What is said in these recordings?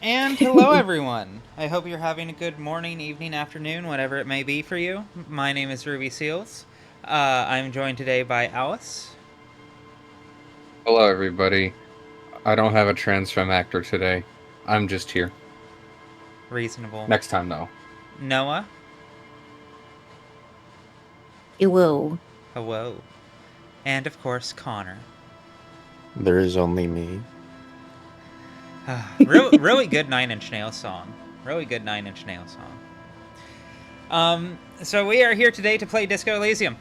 And hello, everyone. I hope you're having a good morning, evening, afternoon, whatever it may be for you. My name is Ruby Seals. I'm joined today by Alice. Hello, everybody. I don't have a trans femme actor today. I'm just here. Reasonable. Next time, though. Noah. Hello. Hello. And of course, Connor. There is only me. Really good Nine Inch Nails song. Really good Nine Inch Nails song. So we are here today to play Disco Elysium.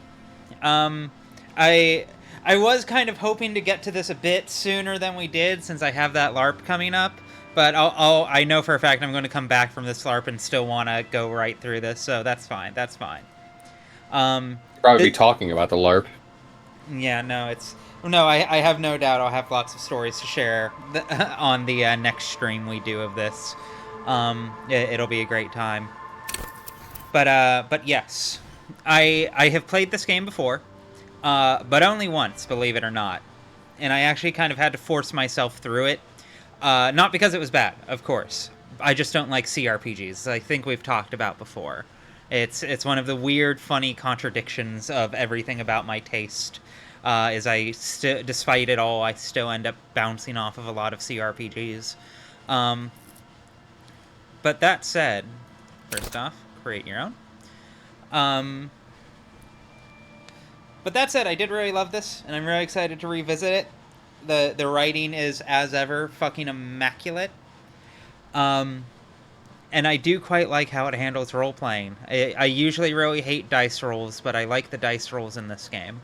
Um, I I was kind of hoping to get to this a bit sooner than we did since I have that LARP coming up. But I know for a fact I'm going to come back from this LARP and still want to go right through this, so that's fine. That's fine. Um, Probably be the, talking about the LARP. yeah, no, it's no. I have no doubt I'll have lots of stories to share on the next stream we do of this. It'll be a great time. But yes, I have played this game before, but only once, believe it or not, and I actually kind of had to force myself through it. Not because it was bad, of course. I just don't like CRPGs. I think we've talked about before. It's one of the weird, funny contradictions of everything about my taste. Despite it all, I still end up bouncing off of a lot of CRPGs. Um, but that said, first off, create your own. Um, but that said, I did really love this, and I'm really excited to revisit it. The writing is, as ever, fucking immaculate. Um, and I do quite like how it handles role playing. I usually really hate dice rolls, but I like the dice rolls in this game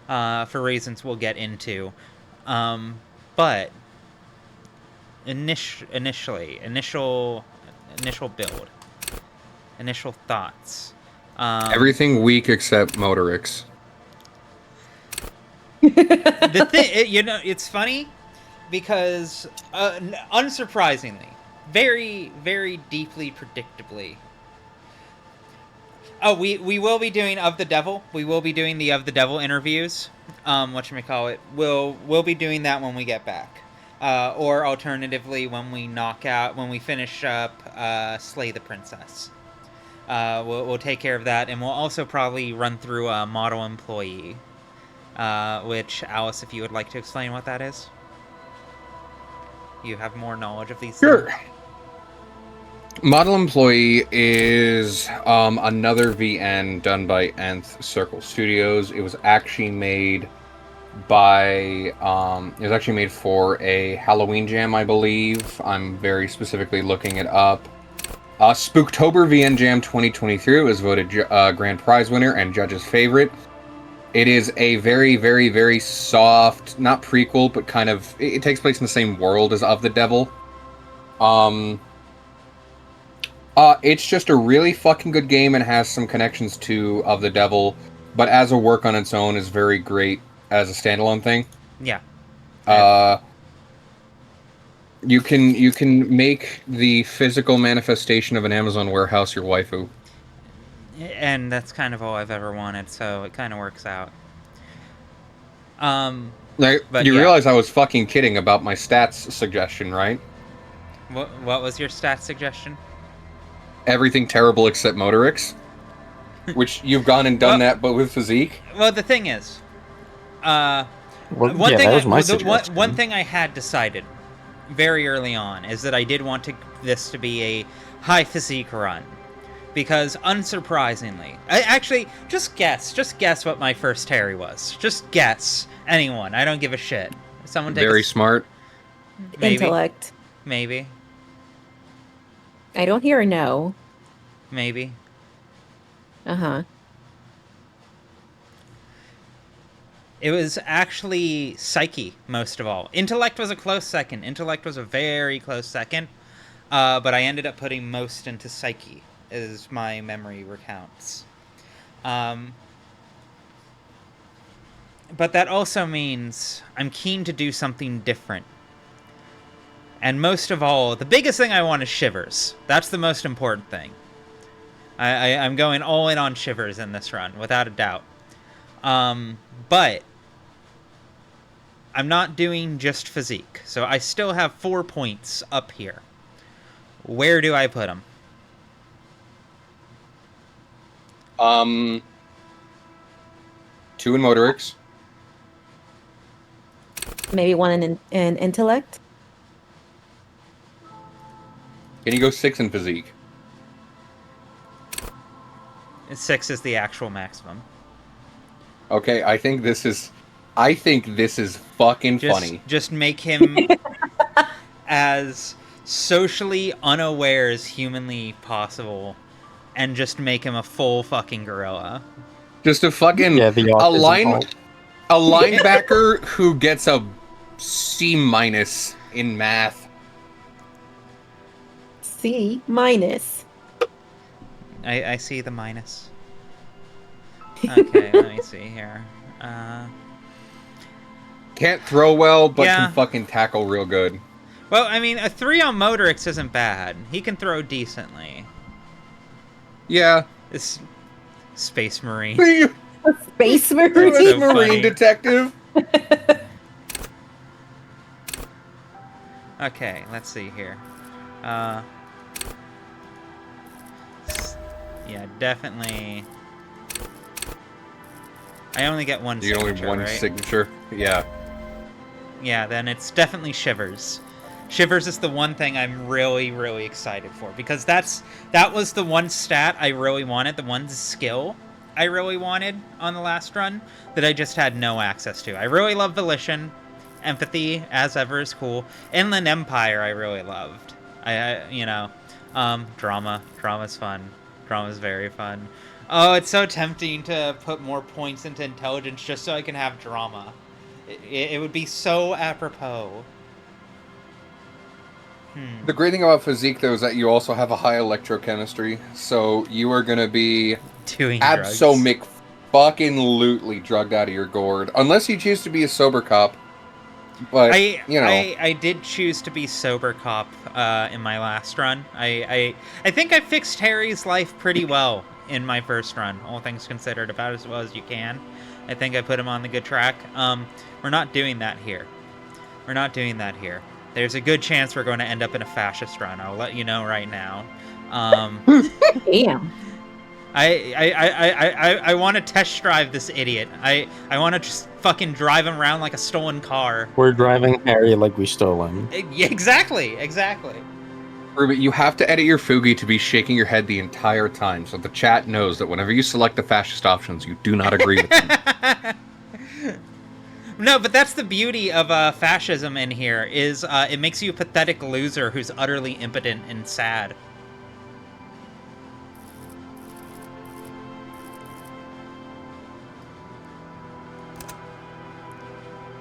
for reasons we'll get into. But initial build, initial thoughts. Everything weak except Motorix. The thing, it's funny because unsurprisingly, very, very deeply predictably. Oh, we will be doing Of the Devil. We will be doing the Of the Devil interviews. Whatchamacallit. We'll be doing that when we get back. Or alternatively, when we finish up Slay the Princess. We'll take care of that, and we'll also probably run through a Model Employee. Which, Alice, if you would like to explain what that is? You have more knowledge of these Sure. things. Model Employee is another VN done by Nth Circle Studios. It was actually made for a Halloween Jam, I believe. I'm very specifically looking it up. Spooktober VN Jam 2023 was voted grand prize winner and judge's favorite. It is a very, very, very soft, not prequel, but kind of, it takes place in the same world as Of the Devil. It's just a really fucking good game and has some connections to Of the Devil, but as a work on its own is very great as a standalone thing. Yeah. You can make the physical manifestation of an Amazon warehouse your waifu. And that's kind of all I've ever wanted, so it kind of works out. But you realize I was fucking kidding about my stats suggestion, right? What was your stat suggestion? Everything terrible except Motorix. Which you've gone and done that, but with physique. Well, the thing is, that was my suggestion. one thing I had decided very early on is that I did want this to be a high physique run. Because, unsurprisingly... just guess what my first Terry was. Just guess. Anyone. I don't give a shit. Someone take Very smart. Maybe. Intellect. Maybe. I don't hear a no. Maybe. Uh-huh. It was actually Psyche, most of all. Intellect was a close second. Intellect was a very close second. But I ended up putting most into Psyche, as my memory recounts. But that also means I'm keen to do something different. And most of all, the biggest thing I want is Shivers. That's the most important thing. I'm going all in on Shivers in this run, without a doubt. But I'm not doing just physique. So I still have 4 points up here. Where do I put him? 2 in Motorix. Maybe 1 in intellect. Can you go 6 in physique? 6 is the actual maximum. Okay, I think this is fucking funny. Just make him as socially unaware as humanly possible, and just make him a full fucking gorilla. Just a fucking a linebacker who gets a C- in math. C-. I see the minus. Okay, let me see here. Can't throw well, but can fucking tackle real good. Well, I mean, a 3 on Motorix isn't bad. He can throw decently. Yeah. This Space Marine. A Space Marine? So Marine detective? Okay, let's see here. Yeah, definitely. I only get one signature, only one right? signature? Yeah. Yeah, then it's definitely Shivers. Shivers is the one thing I'm really, really excited for, because that was the one stat I really wanted, the one skill I really wanted on the last run that I just had no access to. I really love Volition. Empathy, as ever, is cool. Inland Empire I really loved. Drama. Drama's fun. Drama's very fun. Oh, it's so tempting to put more points into intelligence just so I can have drama. It would be so apropos. The great thing about physique, though, is that you also have a high electrochemistry, so you are going to be doing abso-fucking-lutely drugged out of your gourd, unless you choose to be a sober cop. But I did choose to be sober cop in my last run. I think I fixed Harry's life pretty well in my first run, all things considered, about as well as you can. I think I put him on the good track. We're not doing that here. There's a good chance we're going to end up in a fascist run. I'll let you know right now. Damn. I want to test drive this idiot. I want to just fucking drive him around like a stolen car. We're driving Harry like we stole him. Exactly. Ruby, you have to edit your Fugi to be shaking your head the entire time, so the chat knows that whenever you select the fascist options, you do not agree with them. No, but that's the beauty of fascism in here, is it makes you a pathetic loser who's utterly impotent and sad.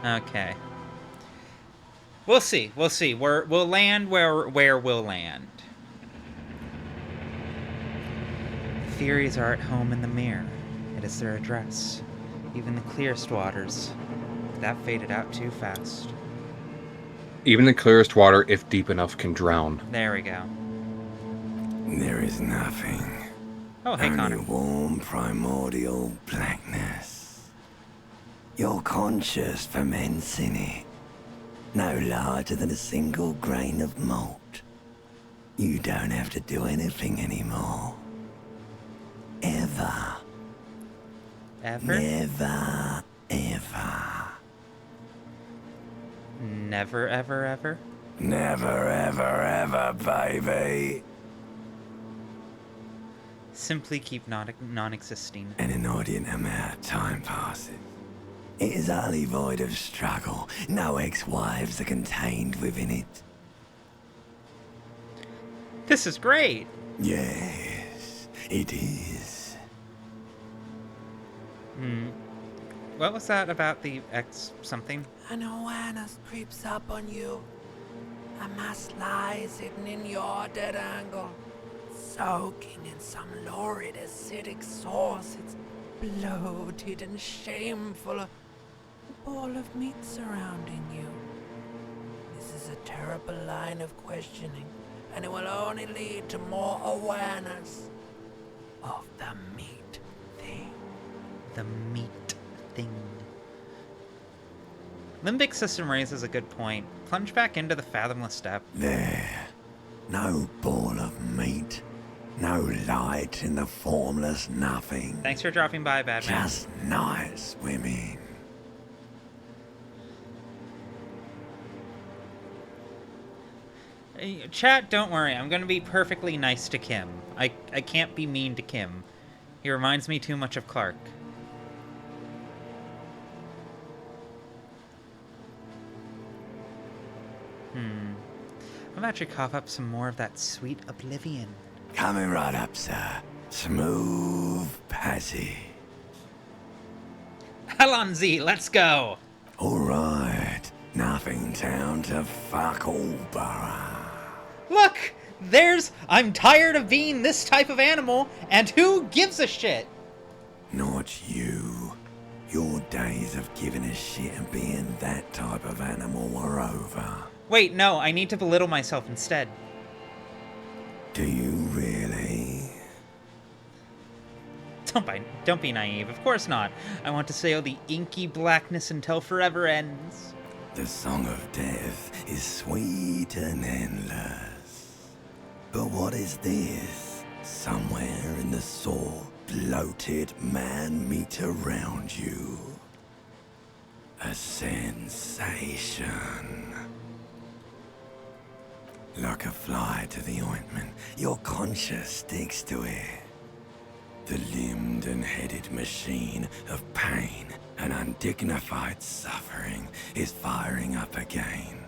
Okay. We'll see. We'll land where we'll land. Theories are at home in the mirror. It is their address. Even the clearest waters. That faded out too fast. Even the clearest water, if deep enough, can drown. There we go. There is nothing. Oh, hey, Connor. Only warm primordial blackness. Your conscious ferments in it. No larger than a single grain of malt. You don't have to do anything anymore. Ever. Ever? Never, ever. Never, ever, ever? Never, ever, ever, baby. Simply keep non-existing. An inordinate amount of time passes. It is utterly void of struggle. No ex-wives are contained within it. This is great. Yes, it is. What was that about the X something? An awareness creeps up on you. A mass lies hidden in your dead angle, soaking in some lurid acidic sauce. It's bloated and shameful. A ball of meat surrounding you. This is a terrible line of questioning, and it will only lead to more awareness of the meat thing. The meat thing. Limbic system raises a good point. Plunge back into the fathomless depth. There. No ball of meat. No light in the formless nothing. Thanks for dropping by, Batman. Just nice women. Chat, don't worry. I'm going to be perfectly nice to Kim. I can't be mean to Kim. He reminds me too much of Clark. How about you cough up some more of that sweet oblivion? Coming right up, sir. Smooth passage. Alonzi, let's go! Alright. Nothing down to fuck all borough. Look! I'm tired of being this type of animal, and who gives a shit? Not you. Your days of giving a shit and being that type of animal are over. Wait, no, I need to belittle myself instead. Do you really? Don't be naive. Of course not. I want to sail the inky blackness until forever ends. The song of death is sweet and endless. But what is this? Somewhere in the sore, bloated man meet around you. A sensation. Like a fly to the ointment, your conscience sticks to it. The limbed and headed machine of pain and undignified suffering is firing up again.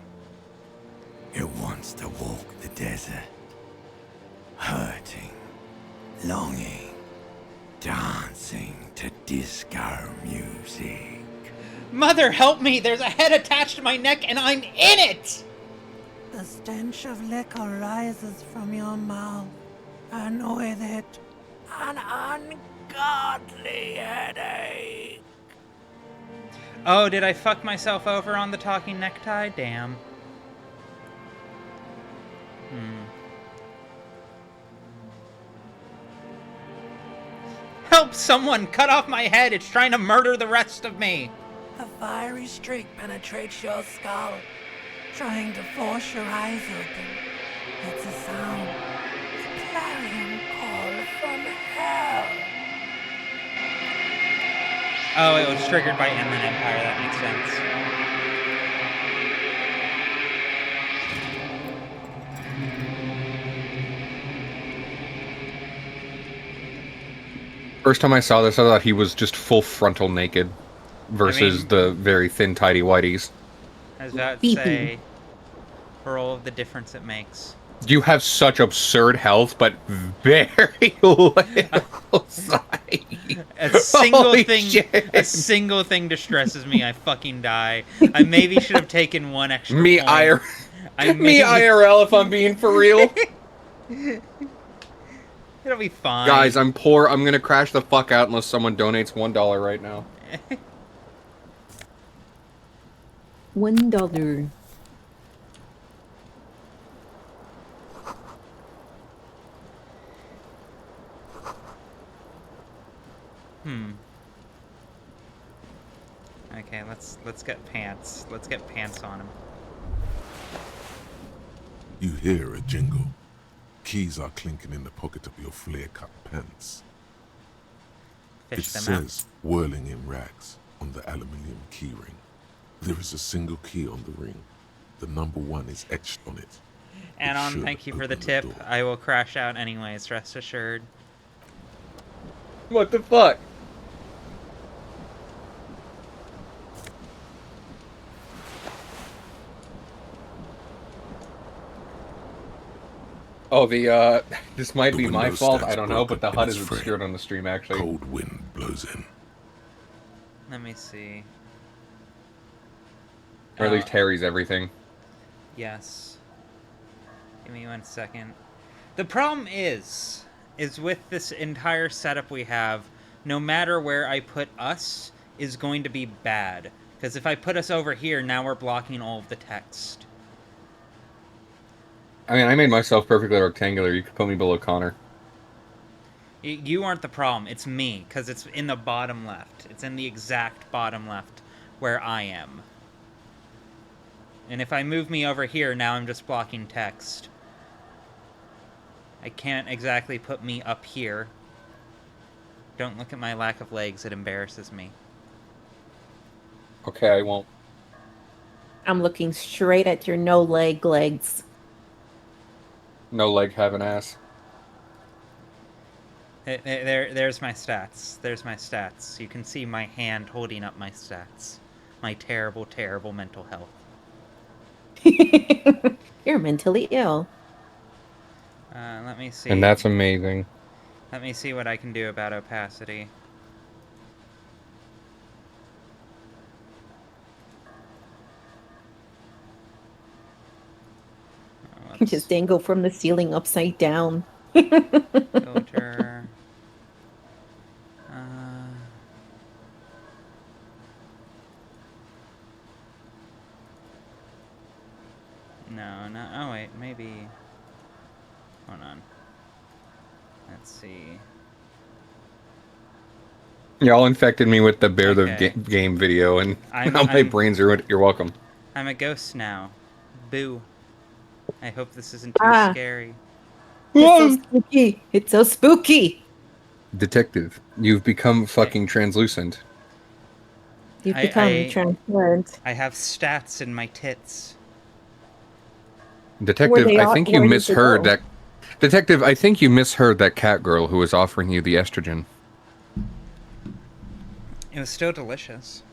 It wants to walk the desert, hurting, longing, dancing to disco music. Mother, help me! There's a head attached to my neck, and I'm in it! The stench of liquor rises from your mouth, and with it, an ungodly headache. Oh, did I fuck myself over on the talking necktie? Damn. Help someone! Cut off my head! It's trying to murder the rest of me! A fiery streak penetrates your skull, trying to force your eyes open. It's a sound, a clarion call from hell. Oh, it was triggered by Inland Empire. That makes sense. First time I saw this, I thought he was just full frontal naked versus the very thin, tidy whities. I was about to say, for all of the difference it makes. You have such absurd health, but very little sight. A single Holy thing, shit. a single thing distresses me. I fucking die. I maybe should have taken one extra Me, point. me IRL, if I'm being for real. It'll be fine. Guys, I'm poor. I'm gonna crash the fuck out unless someone donates $1 right now. $1. Okay, let's get pants. Let's get pants on him. You hear a jingle. Keys are clinking in the pocket of your flare-cut pants. Fish It them out. says, whirling in rags, on the aluminium keyring. There is a single key on the ring. The number 1 is etched on it. Anon, should thank you for the open the tip. door. I will crash out anyways, rest assured. What the fuck? Oh, this might The be my window fault, stacks I don't know, but the broken HUD in is its frame. obscured on the stream, actually. Cold wind blows in. Let me see. Or at least Harry's everything. Yes. Give me 1 second. The problem is with this entire setup we have, no matter where I put us is going to be bad. Because if I put us over here, now we're blocking all of the text. I mean, I made myself perfectly rectangular. You could put me below Connor. You aren't the problem. It's me, because it's in the bottom left. It's in the exact bottom left where I am. And if I move me over here, now I'm just blocking text. I can't exactly put me up here. Don't look at my lack of legs. It embarrasses me. Okay, I won't. I'm looking straight at your no legs. No leg have an ass. There's my stats. There's my stats. You can see my hand holding up my stats. My terrible, terrible mental health. You're mentally ill. Let me see. And that's amazing. Let me see what I can do about opacity. Just dangle from the ceiling upside down. Filter. No. Oh, wait. Maybe. Hold on. Let's see. Y'all infected me with the Bear Okay. the Game video, and now my I'm- brain's ruined. You're welcome. I'm a ghost now. Boo. I hope this isn't too Ah. scary. It's so spooky. It's so spooky. Detective, you've become fucking translucent. You've I- become I- transparent. I have stats in my tits. Detective, they I all- think where you did they misheard go? that. Detective, I think you misheard that cat girl who was offering you the estrogen. It was still delicious.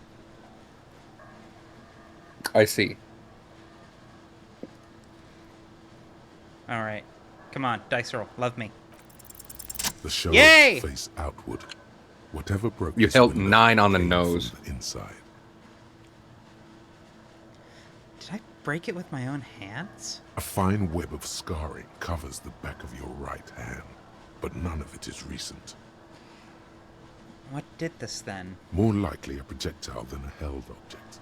I see. Alright. Come on, dice roll. Love me. The shadows Yay! face outward. Whatever broke You this held window 9 on the came nose. from the inside. Did I break it with my own hands? A fine web of scarring covers the back of your right hand, but none of it is recent. What did this then? More likely a projectile than a held object.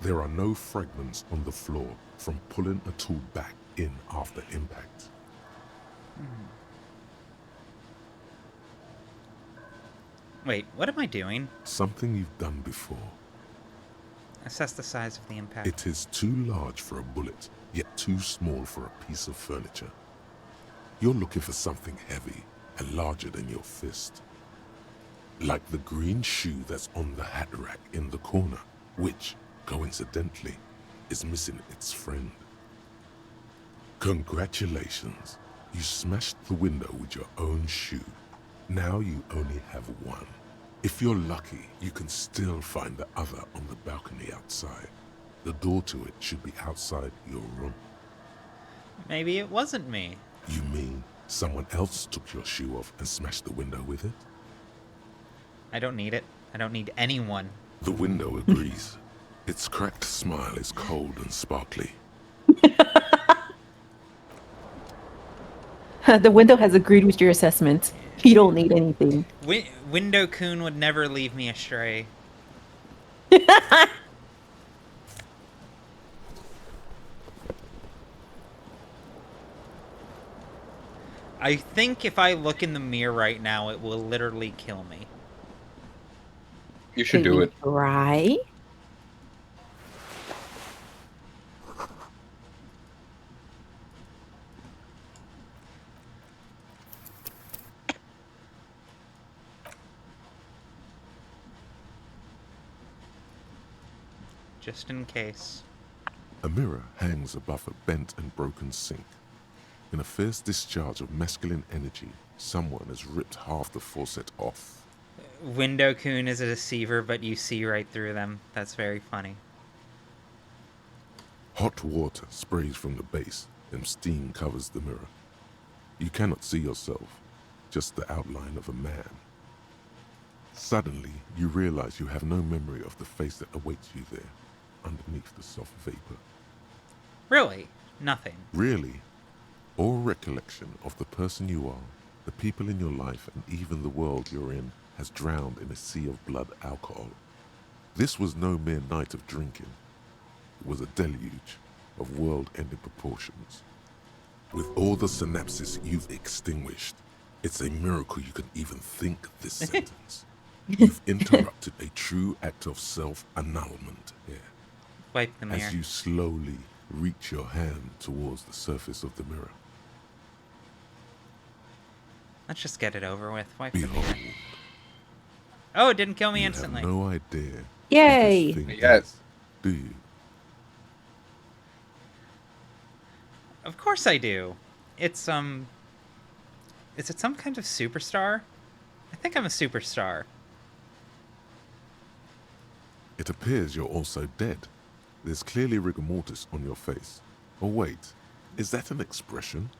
There are no fragments on the floor from pulling a tool back in after impact. Wait, what am I doing? Something you've done before. Assess the size of the impact. It is too large for a bullet, yet too small for a piece of furniture. You're looking for something heavy and larger than your fist. Like the green shoe that's on the hat rack in the corner, which, coincidentally, is missing its friend. Congratulations, you smashed the window with your own shoe. Now you only have one. If you're lucky, you can still find the other on the balcony outside. The door to it should be outside your room. Maybe it wasn't me. You mean someone else took your shoe off and smashed the window with it? I don't need it. I don't need anyone. The window agrees. Its cracked smile is cold and sparkly. The window has agreed with your assessment. You don't need anything. Window Coon would never leave me astray. I think if I look in the mirror right now, it will literally kill me. You should Can do you it. try? Just in case. A mirror hangs above a bent and broken sink. In a fierce discharge of masculine energy, someone has ripped half the faucet off. Window Coon is a deceiver, but you see right through them. That's very funny. Hot water sprays from the base, and steam covers the mirror. You cannot see yourself, just the outline of a man. Suddenly, you realize you have no memory of the face that awaits you there, underneath the soft vapor. Really? Nothing. Really, all recollection of the person you are, the people in your life, and even the world you're in has drowned in a sea of blood alcohol. This was no mere night of drinking. It was a deluge of world-ending proportions. With all the synapses you've extinguished, it's a miracle you can even think this sentence. You've interrupted a true act of self-annulment here. Wipe the mirror. As you slowly reach your hand towards the surface of the mirror. Let's just get it over with. Wipe the Behold, mirror. Oh, it didn't kill me you instantly. have no idea Yay! what this thing Yes. is, do you? Of course I do. It's, is it some kind of superstar? I think I'm a superstar. It appears you're also dead. There's clearly rigor mortis on your face. Oh wait, is that an expression?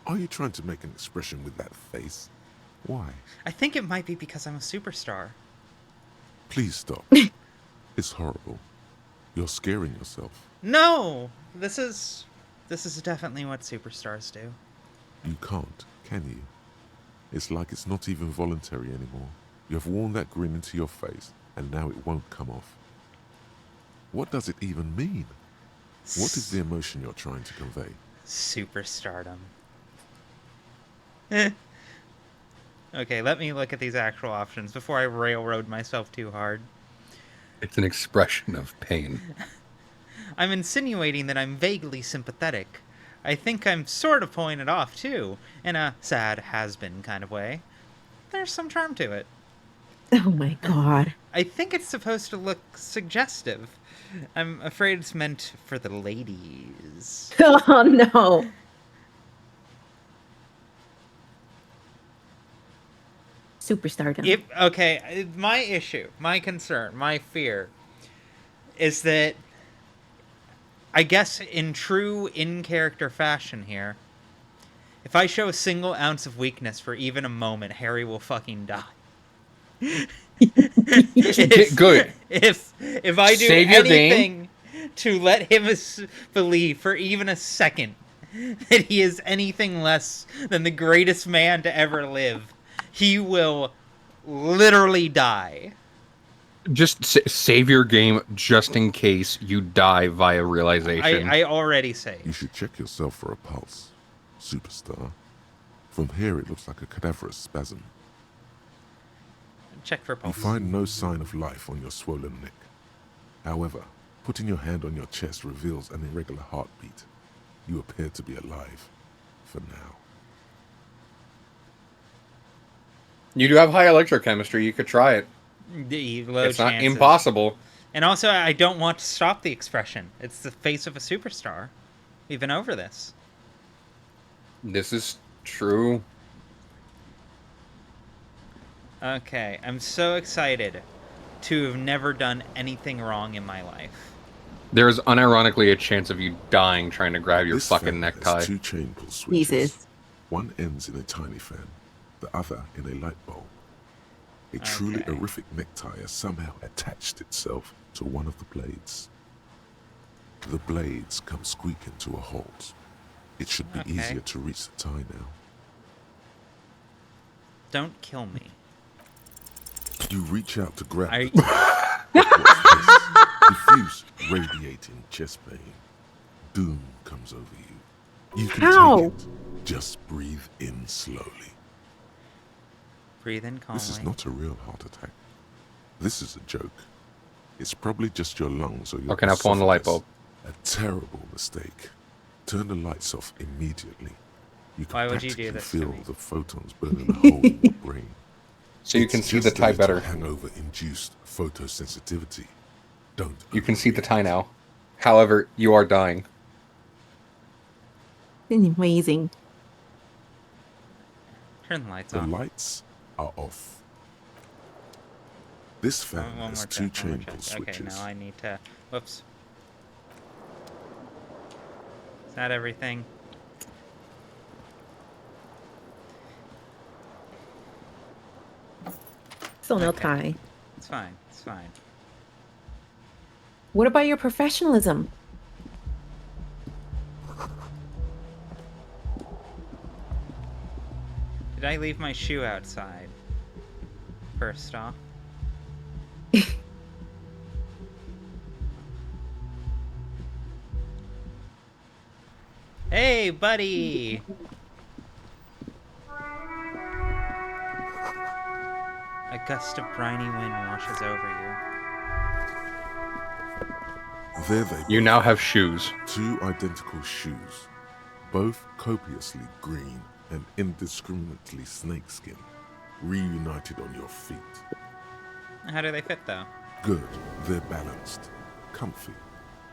Are you trying to make an expression with that face? Why? I think it might be because I'm a superstar. Please stop. It's horrible. You're scaring yourself. No! This is definitely what superstars do. You can't, can you? It's like it's not even voluntary anymore. You have worn that grin into your face, and now it won't come off. What does it even mean? What is the emotion you're trying to convey? Superstardom. Okay, let me look at these actual options before I railroad myself too hard. It's an expression of pain. I'm insinuating that I'm vaguely sympathetic. I think I'm sort of pulling it off, too, in a sad has-been kind of way. There's some charm to it. Oh my god. I think it's supposed to look suggestive. I'm afraid it's meant for the ladies. Oh no. Superstardom. Okay, my issue, my concern, my fear is that I guess in true in-character fashion here, if I show a single ounce of weakness for even a moment, Harry will fucking die. Good. If I do Save your anything to let him believe for even a second that he is anything less than the greatest man to ever live, he will literally die. Just save your game just in case you die via realization. I already say. You should check yourself for a pulse, superstar. From here it looks like a cadaverous spasm. Check for You pulse. find no sign of life on your swollen neck. However, putting your hand on your chest reveals an irregular heartbeat. You appear to be alive, for now. You do have high electrochemistry. You could try it. Low It's not chances. impossible. And also, I don't want to stop the expression. It's the face of a superstar. We've been over this. This is true. Okay, I'm so excited to have never done anything wrong in my life. There's unironically a chance of you dying trying to grab your This fucking fan necktie. has 2 chain pull switches. Jesus. One ends in a tiny fan, the other in a light bulb. A truly Okay. horrific necktie has somehow attached itself to one of the blades. The blades come squeaking to a halt. It should be Okay. easier to reach the tie now. Don't kill me. You reach out to grab I- the diffuse, radiating chest pain. Doom comes over you. You can Ow. take it. Just breathe in slowly. Breathe in calmly. This is not a real heart attack. This is a joke. It's probably just your lungs or your Okay, now pull on the light esophagus. bulb. A terrible mistake. Turn the lights off immediately. You can Why would you practically do this to feel me? the photons burning a hole in your brain. So you It's can see just the tie a little better. hangover-induced photosensitivity. Don't. You can see the overreact. tie now. However, you are dying. Amazing. Turn the lights The on. lights are off. This fan One has more 2 check, one more chain pull check. switches. Okay, now I need to... Whoops. Is that everything? Still no Okay. tie. It's fine. It's fine. What about your professionalism? Did I leave my shoe outside? First off. Hey, buddy! A gust of briny wind washes over There they You both now are. have shoes. 2 identical shoes, both copiously green and indiscriminately snakeskin, reunited on your feet. How do they fit, though? Good, they're balanced, comfy.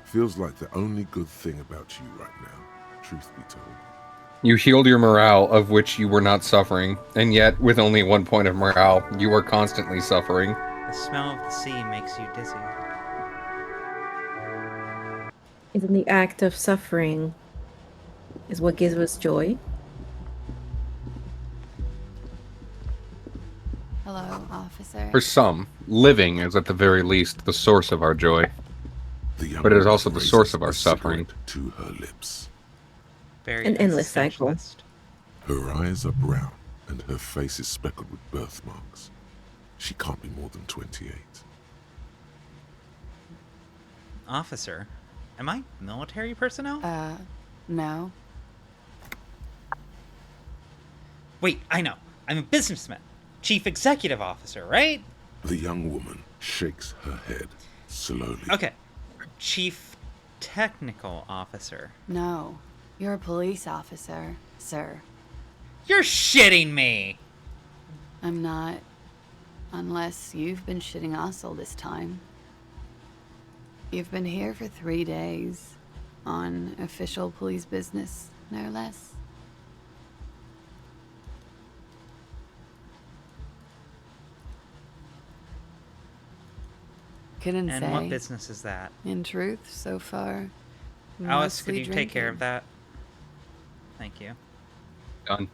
Feels like the only good thing about you right now, truth be told. You healed your morale, of which you were not suffering, and yet, with only 1 point of morale, you are constantly suffering. The smell of the sea makes you dizzy. Isn't the act of suffering is what gives us joy? Hello, officer. For some, living is at the very least the source of our joy. The young But it is woman also the raises source of our a suffering. cigarette to her lips. Very An endless cycle. existentialist. Her eyes are brown, and her face is speckled with birthmarks. She can't be more than 28. Officer, am I military personnel? No. Wait, I know. I'm a businessman. Chief executive officer, right? The young woman shakes her head slowly. Okay. Chief technical officer. No. You're a police officer, sir. You're shitting me! I'm not. Unless you've been shitting us all this time. You've been here for 3 days. On official police business, no less. Couldn't And say. what business is that? In truth, so far. Alice, could mostly you take care of drinking. that? Thank you. Done.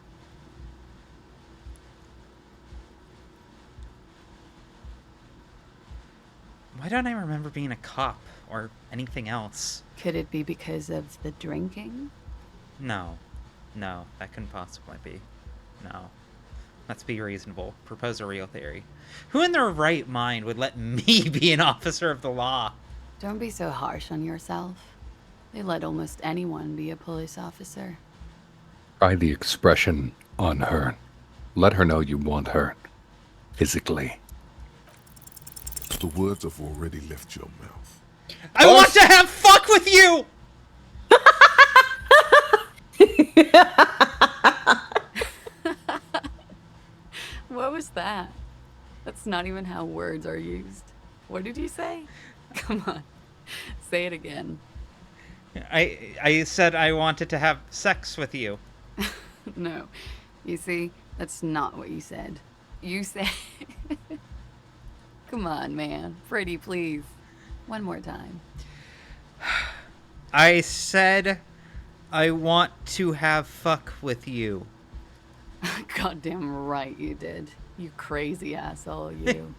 Why don't I remember being a cop or anything else? Could it be because of the drinking? No. No, that couldn't possibly be. No. Let's be reasonable. Propose a real theory. Who in their right mind would let me be an officer of the law? Don't be so harsh on yourself. They let almost anyone be a police officer. Try the expression on her. Let her know you want her. Physically. The words have already left your mouth. I want to have fuck with you! What was that? That's not even how words are used. What did you say? Come on. Say it again. I said I wanted to have sex with you. No. You see, that's not what you said. You said... Come on, man. Pretty, please. One more time. I said I want to have fuck with you. Goddamn right you did. You crazy asshole, you.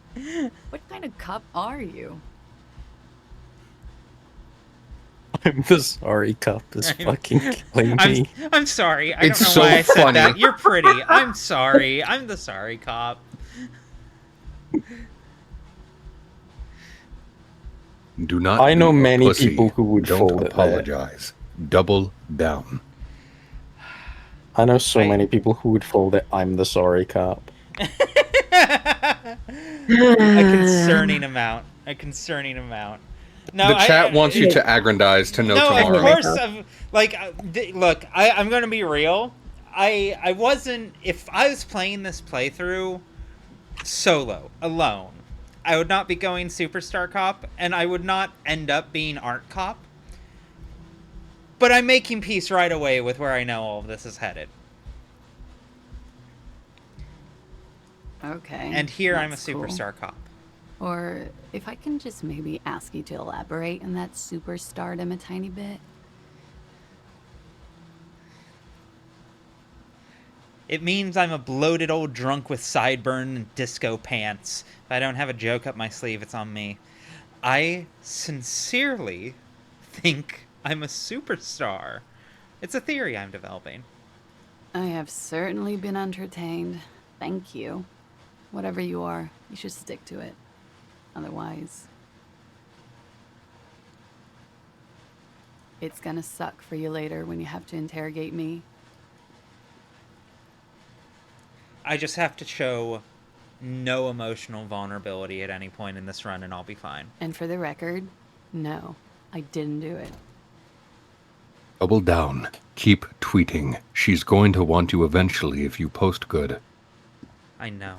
What kind of cop are you? I'm the sorry cop is fucking killing me. I'm sorry. I It's don't know so why I said funny. that. You're pretty. I'm sorry. I'm the sorry cop. Do not. I know be a many pussy. people who would Don't fold it there. apologize. Double down. I know so many people who would fold it. I'm the sorry cop. A concerning amount. A concerning amount. No, The chat wants you to aggrandize to know no, tomorrow. of course. Look, I'm going to be real. I wasn't. If I was playing this playthrough solo, alone, I would not be going Superstar Cop, and I would not end up being Art Cop. But I'm making peace right away with where I know all of this is headed. Okay. And here I'm a that's cool. Superstar Cop. Or if I can just maybe ask you to elaborate on that superstardom a tiny bit. It means I'm a bloated old drunk with sideburn and disco pants. If I don't have a joke up my sleeve, it's on me. I sincerely think I'm a superstar. It's a theory I'm developing. I have certainly been entertained. Thank you. Whatever you are, you should stick to it. Otherwise, it's gonna suck for you later when you have to interrogate me. I just have to show no emotional vulnerability at any point in this run and I'll be fine. And for the record, no, I didn't do it. Double down. Keep tweeting. She's going to want you eventually if you post good. I know.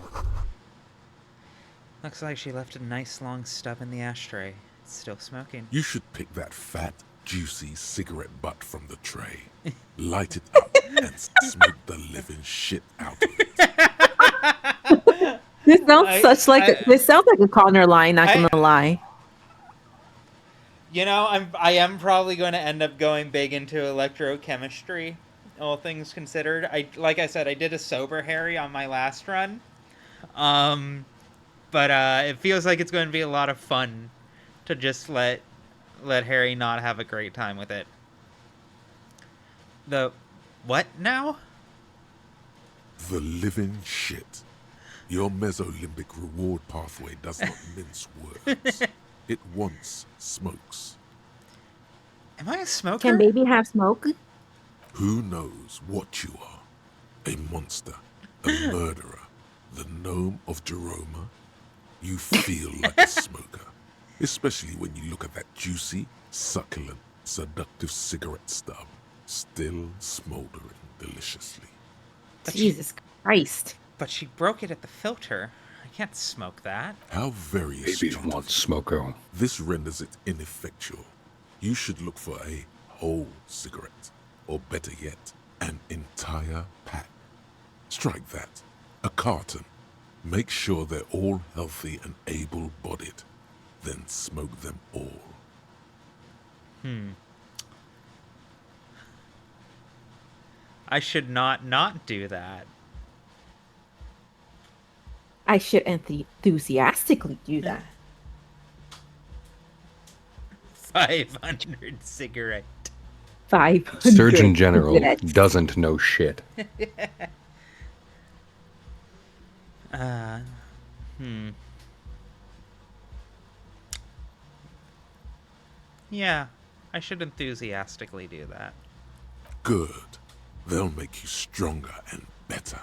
Looks like she left a nice long stub in the ashtray. It's still smoking. You should pick that fat, juicy cigarette butt from the tray, light it up, and smoke the living shit out of it. This sounds this sounds like a Connor line, not gonna lie. You know, I am probably going to end up going big into electrochemistry, all things considered. Like I said, I did a sober Harry on my last run. But it feels like it's going to be a lot of fun to just let Harry not have a great time with it. The what now? The living shit. Your mesolimbic reward pathway does not mince words. It once smokes. Am I a smoker? Can baby have smoke? Who knows what you are? A monster, a murderer, the gnome of Jeroma? You feel like a smoker, especially when you look at that juicy, succulent, seductive cigarette stub, still smoldering deliciously. Jesus Christ. But she broke it at the filter. I can't smoke that. How very Baby astute. wants smoko. This renders it ineffectual. You should look for a whole cigarette, or better yet, an entire pack. Strike that. A carton. Make sure they're all healthy and able-bodied. Then smoke them all. I should not do that. I should enthusiastically do that. 500 cigarette. 500. Surgeon General cigarettes. doesn't know shit. Yeah, I should enthusiastically do that. Good. They'll make you stronger and better.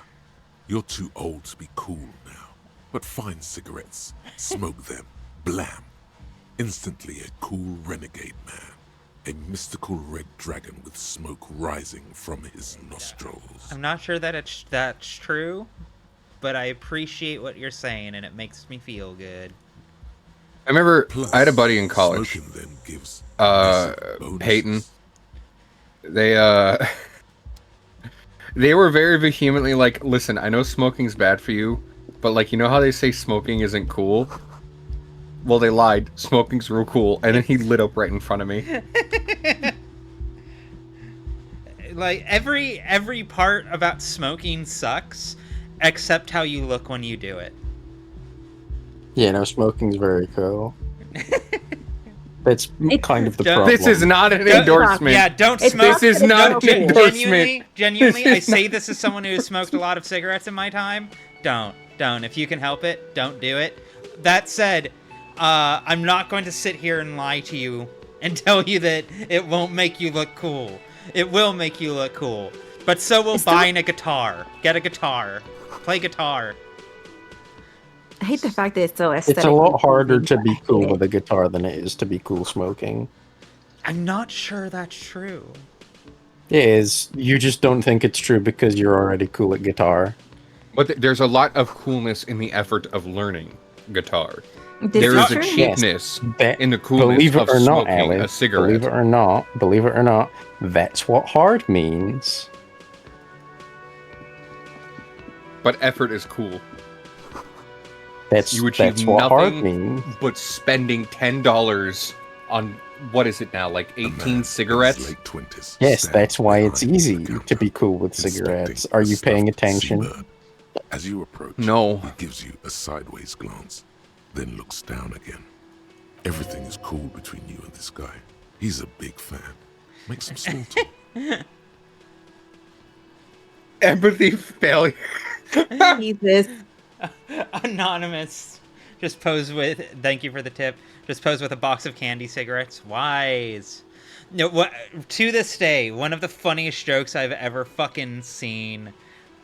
You're too old to be cool now. But find cigarettes, smoke them, blam. Instantly a cool renegade man. A mystical red dragon with smoke rising from his nostrils. I'm not sure that that's true, but I appreciate what you're saying, and it makes me feel good. I remember Plus, I had a buddy in college, smoking then gives massive bonuses. Peyton. They were very vehemently like, listen, I know smoking's bad for you, but like, you know how they say smoking isn't cool? Well, they lied. Smoking's real cool. And then he lit up right in front of me. Like, every part about smoking sucks, except how you look when you do it. Yeah, no, smoking's very cool. That's kind of the Don't- problem. This is not an Don't- endorsement. Yeah, don't It's smoke. This is not Okay. an endorsement. Genuinely, This I is say this as someone who has smoked a lot of cigarettes in my time. Don't. If you can help it, don't do it. That said, I'm not going to sit here and lie to you and tell you that it won't make you look cool. It will make you look cool. But so will buying a guitar. Get a guitar. Play guitar. I hate the fact that it's so It's aesthetic. a lot harder to be cool with a guitar than it is to be cool smoking. I'm not sure that's true. It is. You just don't think it's true because you're already cool at guitar. But there's a lot of coolness in the effort of learning guitar. This There is is a true. cheapness That- in the coolness believe it of or not, smoking a Alice, cigarette. believe it or not, that's what hard means. But effort is cool. That's You achieve that's what hard nothing means. but spending $10 on, what is it now, like A man 18 in his cigarettes? late 20s Yes, stands that's why it's behind easy the counter, to be cool with inspecting cigarettes. a Are you paying stuffed attention? seabird. As you approach, No. he gives you a sideways glance, then looks down again. Everything is cool between you and this guy. He's a big fan. Make some small talk. Empathy failure. Jesus. Anonymous. Just pose with. Thank you for the tip. Just pose with a box of candy cigarettes. Wise. No, what? To this day, one of the funniest jokes I've ever fucking seen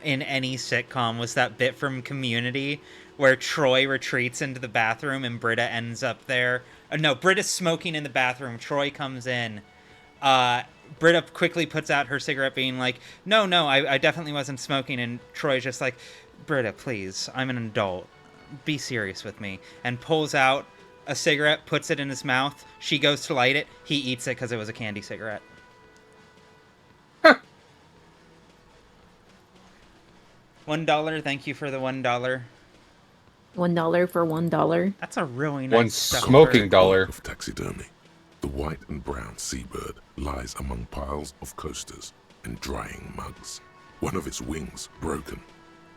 in any sitcom was that bit from Community where Troy retreats into the bathroom and Britta ends up there. No, Britta's smoking in the bathroom. Troy comes in. Britta quickly puts out her cigarette, being like, no, I definitely wasn't smoking. And Troy's just like, Britta, please, I'm an adult. Be serious with me. And pulls out a cigarette, puts it in his mouth. She goes to light it. He eats it because it was a candy cigarette. $1. Thank you for the $1. $1 for $1. That's a really nice One stuffed smoking bird. dollar. Of taxidermy. The white and brown seabird lies among piles of coasters and drying mugs. One of its wings broken.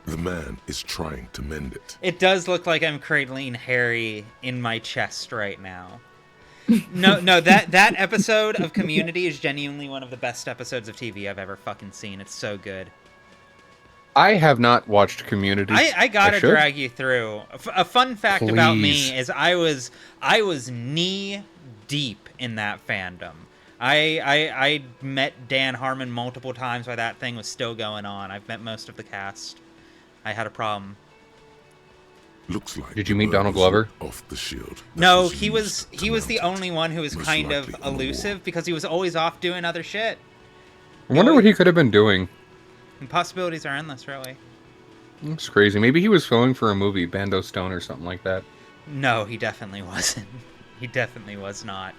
The man is trying to mend it. It does look like I'm cradling Harry in my chest right now. No, that episode of Community is genuinely one of the best episodes of TV I've ever fucking seen. It's so good. I have not watched Community. I gotta should. drag you through. A fun fact about Please. me is I was knee deep in that fandom. I met Dan Harmon multiple times while that thing was still going on. I've met most of the cast. I had a problem. Looks like Did you the meet bird Donald was Glover? off the shield. that No, was he used was to the mount it. only one who was Most kind of likely on the wall. elusive because he was always off doing other shit. I wonder what he could have been doing. And possibilities are endless, really. It's crazy. Maybe he was filming for a movie, Bando Stone or something like that. No, he definitely wasn't. He definitely was not.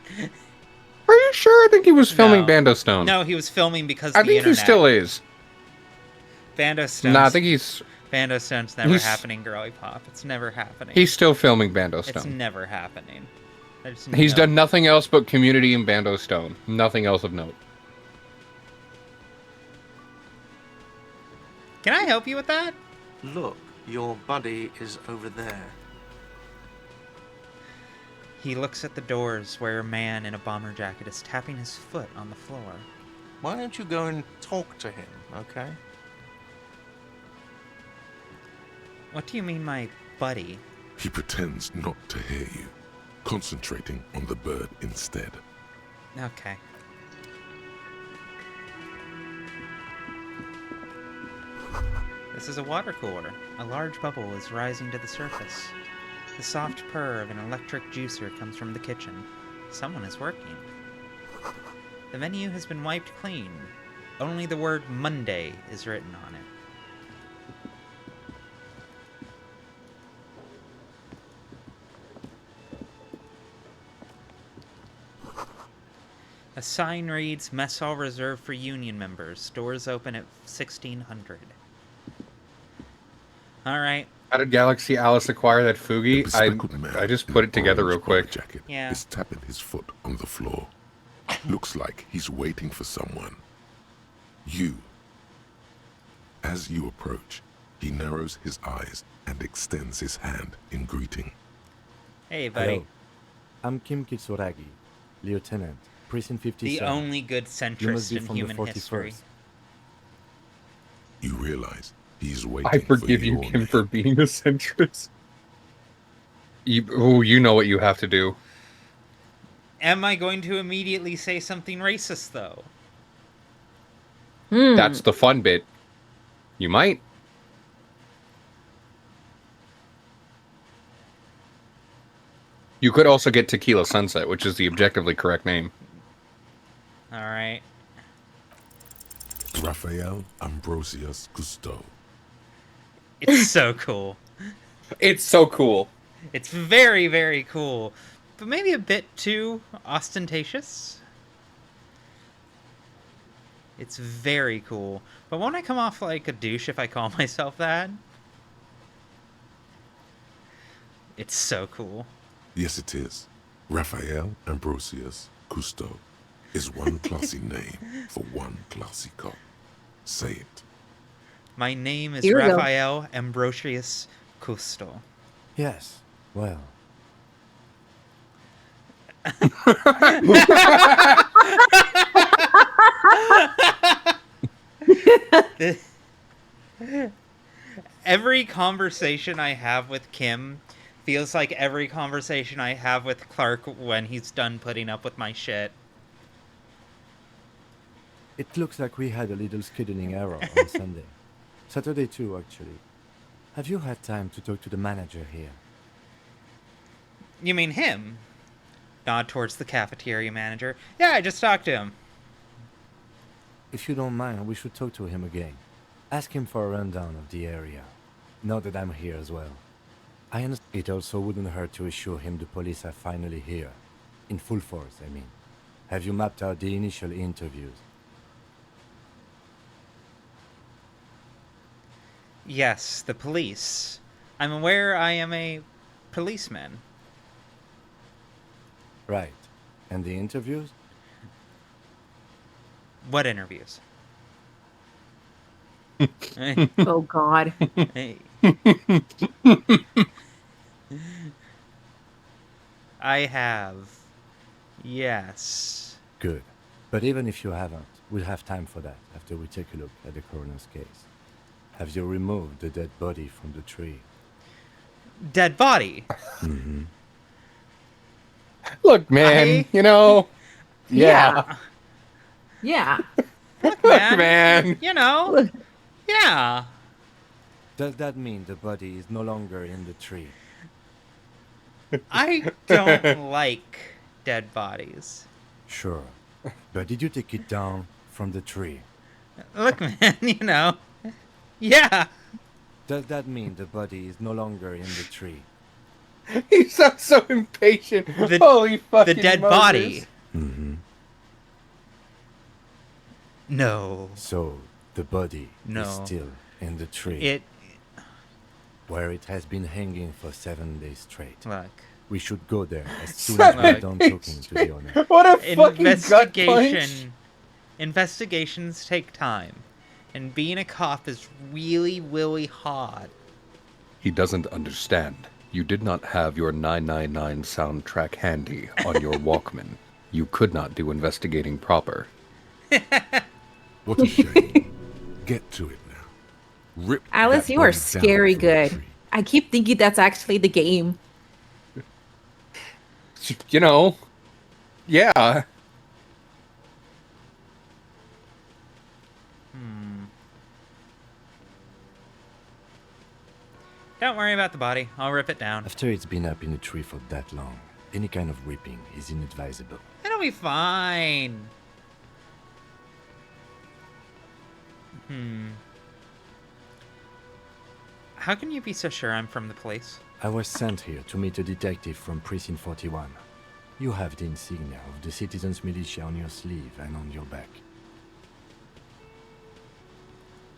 Are you sure? I think he was filming No. Bando Stone. No, he was filming because I the think internet. he still is. Bando Stone's, Nah, I think he's Bando Stone's never he's- happening, girly pop. It's never happening. he's still filming Bando It's Stone. never happening. There's He's no- done nothing else but Community and Bando Stone. Nothing else of note. Can I help you with that? Look, your buddy is over there. He looks at the doors where a man in a bomber jacket is tapping his foot on the floor. Why don't you go and talk to him, okay? What do you mean, my buddy? He pretends not to hear you, concentrating on the bird instead. Okay. This is a water cooler. A large bubble is rising to the surface. The soft purr of an electric juicer comes from the kitchen. Someone is working. The menu has been wiped clean. Only the word Monday is written on it. A sign reads, Mess hall reserved for union members. Doors open at 1600. Alright. How did Galaxy Alice acquire that The Fugi? bespectacled man I just in put it together orange real quick. bomber jacket Yeah. is tapping his foot on the floor. Looks like he's waiting for someone. You. As you approach, he narrows his eyes and extends his hand in greeting. Hey, buddy. Hello. I'm Kim Kitsuragi, Lieutenant, Precinct 57. The only good You centrist must be in from human the history. 41st. You realize he's waiting I forgive for you, your Kim, name. for being a centrist. You know what you have to do. Am I going to immediately say something racist, though? That's the fun bit. You might. You could also get Tequila Sunset, which is the objectively correct name. Alright. Raphael Ambrosius Cousteau. It's so cool. It's so cool. It's very, very cool. But maybe a bit too ostentatious. It's very cool. But won't I come off like a douche if I call myself that? It's so cool. Yes, it is. Raphael Ambrosius Cousteau is one classy name for one classy cop. Say it. My name is Here we go. Raphael Ambrosius Cousteau. Yes, well, Every conversation I have with Kim feels like every conversation I have with Clark when he's done putting up with my shit. it looks like we had a little scheduling error on Sunday. Saturday too, actually. Have you had time to talk to the manager here? You mean him? Nod towards the cafeteria manager. Yeah, I just talked to him. If you don't mind, we should talk to him again. Ask him for a rundown of the area. Now that I'm here as well. I understand it also wouldn't hurt to assure him the police are finally here. In full force, I mean. Have you mapped out the initial interviews? Yes, the police. I'm aware I am a policeman. Right. And the interviews? What interviews? Oh God. Hey. I have. Yes. Good. But even if you haven't, we'll have time for that after we take a look at the coroner's case. Have you removed the dead body from the tree? Dead body. Mm-hmm. Look, man, yeah. Yeah. Look, Look, man. man. Yeah. Does that mean the body is no longer in the tree? I don't like dead bodies. Sure. But did you take it down from the tree? Look, man, Yeah. Does that mean the body is no longer in the tree? He sounds so impatient. Holy fucking The dead Moses. body. Mm-hmm. No. So, the body No. is still in the tree. It. Where it has been hanging for 7 days straight. Look. We should go there as soon as we're done talking to the owner. What a fucking gut punch. Investigations take time. And being a cop is really hard. He doesn't understand. You did not have your 999 soundtrack handy on your Walkman. You could not do investigating proper. What a shame. Get to it now. Rip Alice, that you are body down scary from the good. tree. I keep thinking that's actually the game. Yeah. Don't worry about the body. I'll rip it down. After it's been up in a tree for that long, any kind of ripping is inadvisable. It'll be fine. How can you be so sure I'm from the police? I was sent here to meet a detective from Precinct 41. You have the insignia of the Citizens Militia on your sleeve and on your back.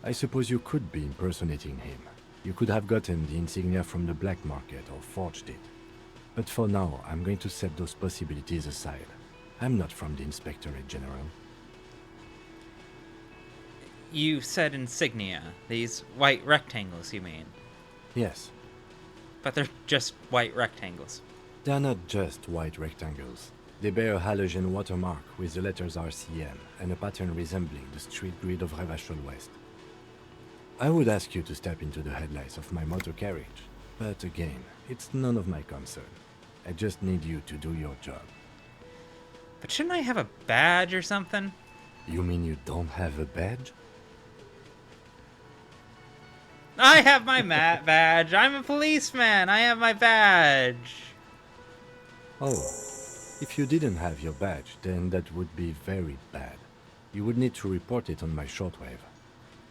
I suppose you could be impersonating him. You could have gotten the insignia from the black market or forged it. But for now, I'm going to set those possibilities aside. I'm not from the Inspectorate General. You said insignia. These white rectangles, you mean? Yes, But they're just white rectangles. they are not just white rectangles. They bear a halogen watermark with the letters RCM and a pattern resembling the street grid of Revachol West. I would ask you to step into the headlights of my motor carriage, but again, it's none of my concern. I just need you to do your job. But shouldn't I have a badge or something? You mean you don't have a badge? I have my badge. I'm a policeman. I have my badge. Oh, if you didn't have your badge, then that would be very bad. You would need to report it on my shortwave.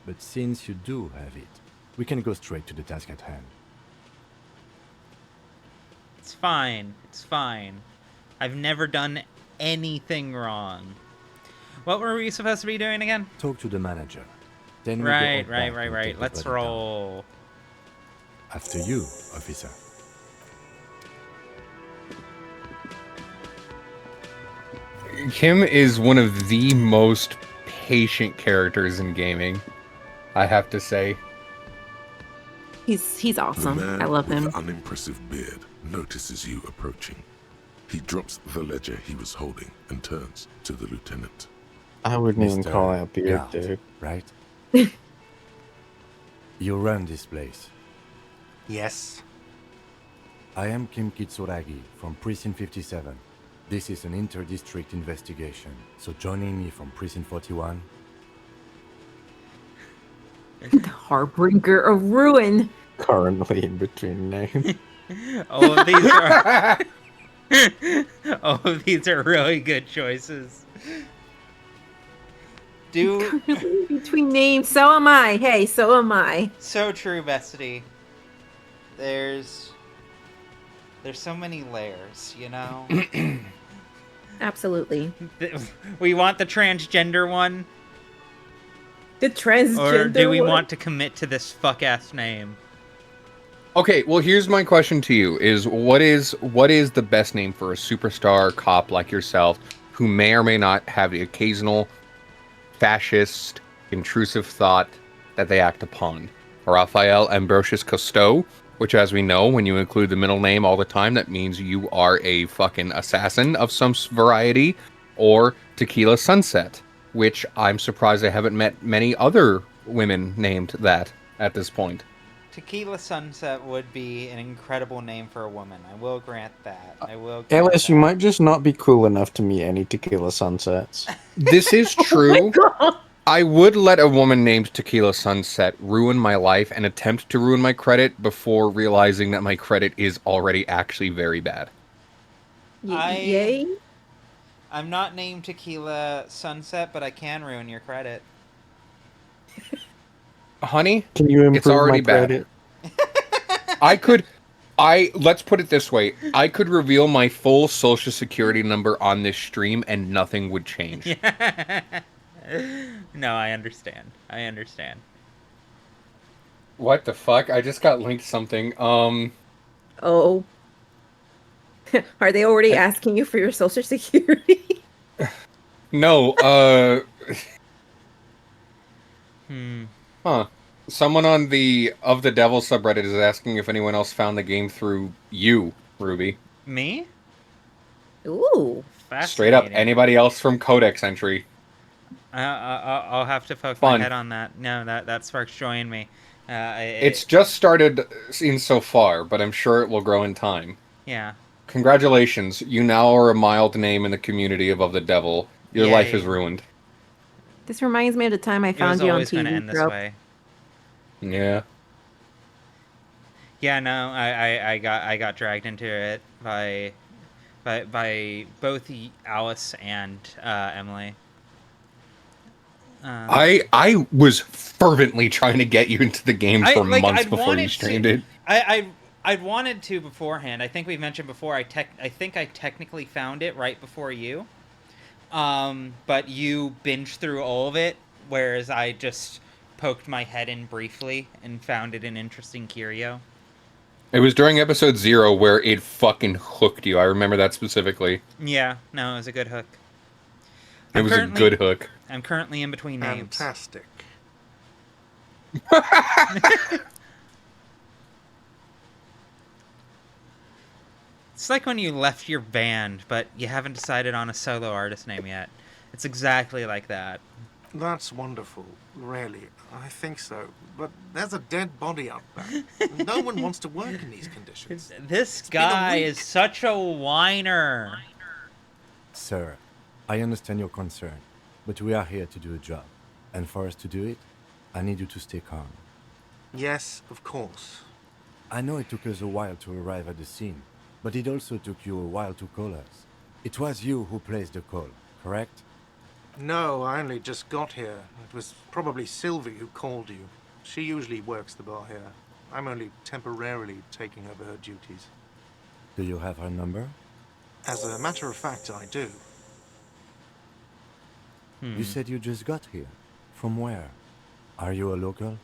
But since you do have it, we can go straight to the task at hand. It's fine. It's fine. I've never done anything wrong. What were we supposed to be doing again? Talk to the manager. Then we go Right. out back and take the Let's body down. roll. After you, officer. Kim is one of the most patient characters in gaming, I have to say. He's awesome. The man I love with him. the unimpressive beard notices you approaching. He drops the ledger he was holding and turns to the lieutenant. I wouldn't even Mr. call out beard, Guard, dude. right? You run this place. Yes. I am Kim Kitsuragi from Precinct 57. This is an inter-district investigation, so joining me from Precinct 41, The Harbinger of Ruin. Currently in between names. Oh, these are. Oh, these are really good choices. Do Between names, so am I. Hey, so am I. so true, bestie. There's so many layers, you know. Absolutely. We want the transgender one, The transgender or do we one? want to commit to this fuck ass name? Okay, well, here's my question to you: is what is the best name for a superstar cop like yourself, who may or may not have the occasional fascist, intrusive thought that they act upon? Raphael Ambrosius Cousteau, which, as we know, when you include the middle name all the time, that means you are a fucking assassin of some variety, or Tequila Sunset, which I'm surprised I haven't met many other women named that at this point. Tequila Sunset would be an incredible name for a woman. I will grant that. I will. Grant Alice, you that. might just not be cool enough to meet any tequila sunsets. This is true. I would let a woman named Tequila Sunset ruin my life and attempt to ruin my credit before realizing that my credit is already actually very bad. Yay? I'm not named Tequila Sunset, but I can ruin your credit. Honey, Can you improve it's already my bad. credit? Let's put it this way. I could reveal my full social security number on this stream and nothing would change. No, I understand. I understand. What the fuck? I just got linked something. Oh. Are they already asking you for your social security? No, Huh. Someone on the Of the Devil subreddit is asking if anyone else found the game through you, Ruby. Me? Ooh. Straight up, anybody else from Codex entry. I'll have to poke Fun. my head on that. No, that sparks joy in me. It's just started in so far, but I'm sure it will grow in time. Yeah. Congratulations, you now are a mild name in the community of the Devil. Your life is Yay. ruined. This reminds me of the time I found It was you on always going to TV. end this Trope. way. Yeah. Yeah, no, I got dragged into it by both Alice and Emily. I was fervently trying to get you into the game for months before you streamed it. I'd wanted to beforehand. I think we mentioned before. I think I technically found it right before you. But you binged through all of it, whereas I just poked my head in briefly and found it an interesting curio. It was during episode 0 where it fucking hooked you. I remember that specifically. Yeah, no, it was a good hook. It was a good hook. I'm currently in between names. Fantastic. It's like when you left your band, but you haven't decided on a solo artist name yet. It's exactly like that. That's wonderful, really. I think so. But there's a dead body out there. No one wants to work in these conditions. This guy is such a whiner. Sir, I understand your concern, but we are here to do a job. And for us to do it, I need you to stay calm. Yes, of course. I know it took us a while to arrive at the scene, but it also took you a while to call us. It was you who placed the call, correct? No, I only just got here. It was probably Sylvie who called you. She usually works the bar here. I'm only temporarily taking over her duties. Do you have her number? As a matter of fact, I do. You said you just got here. From where? Are you a local?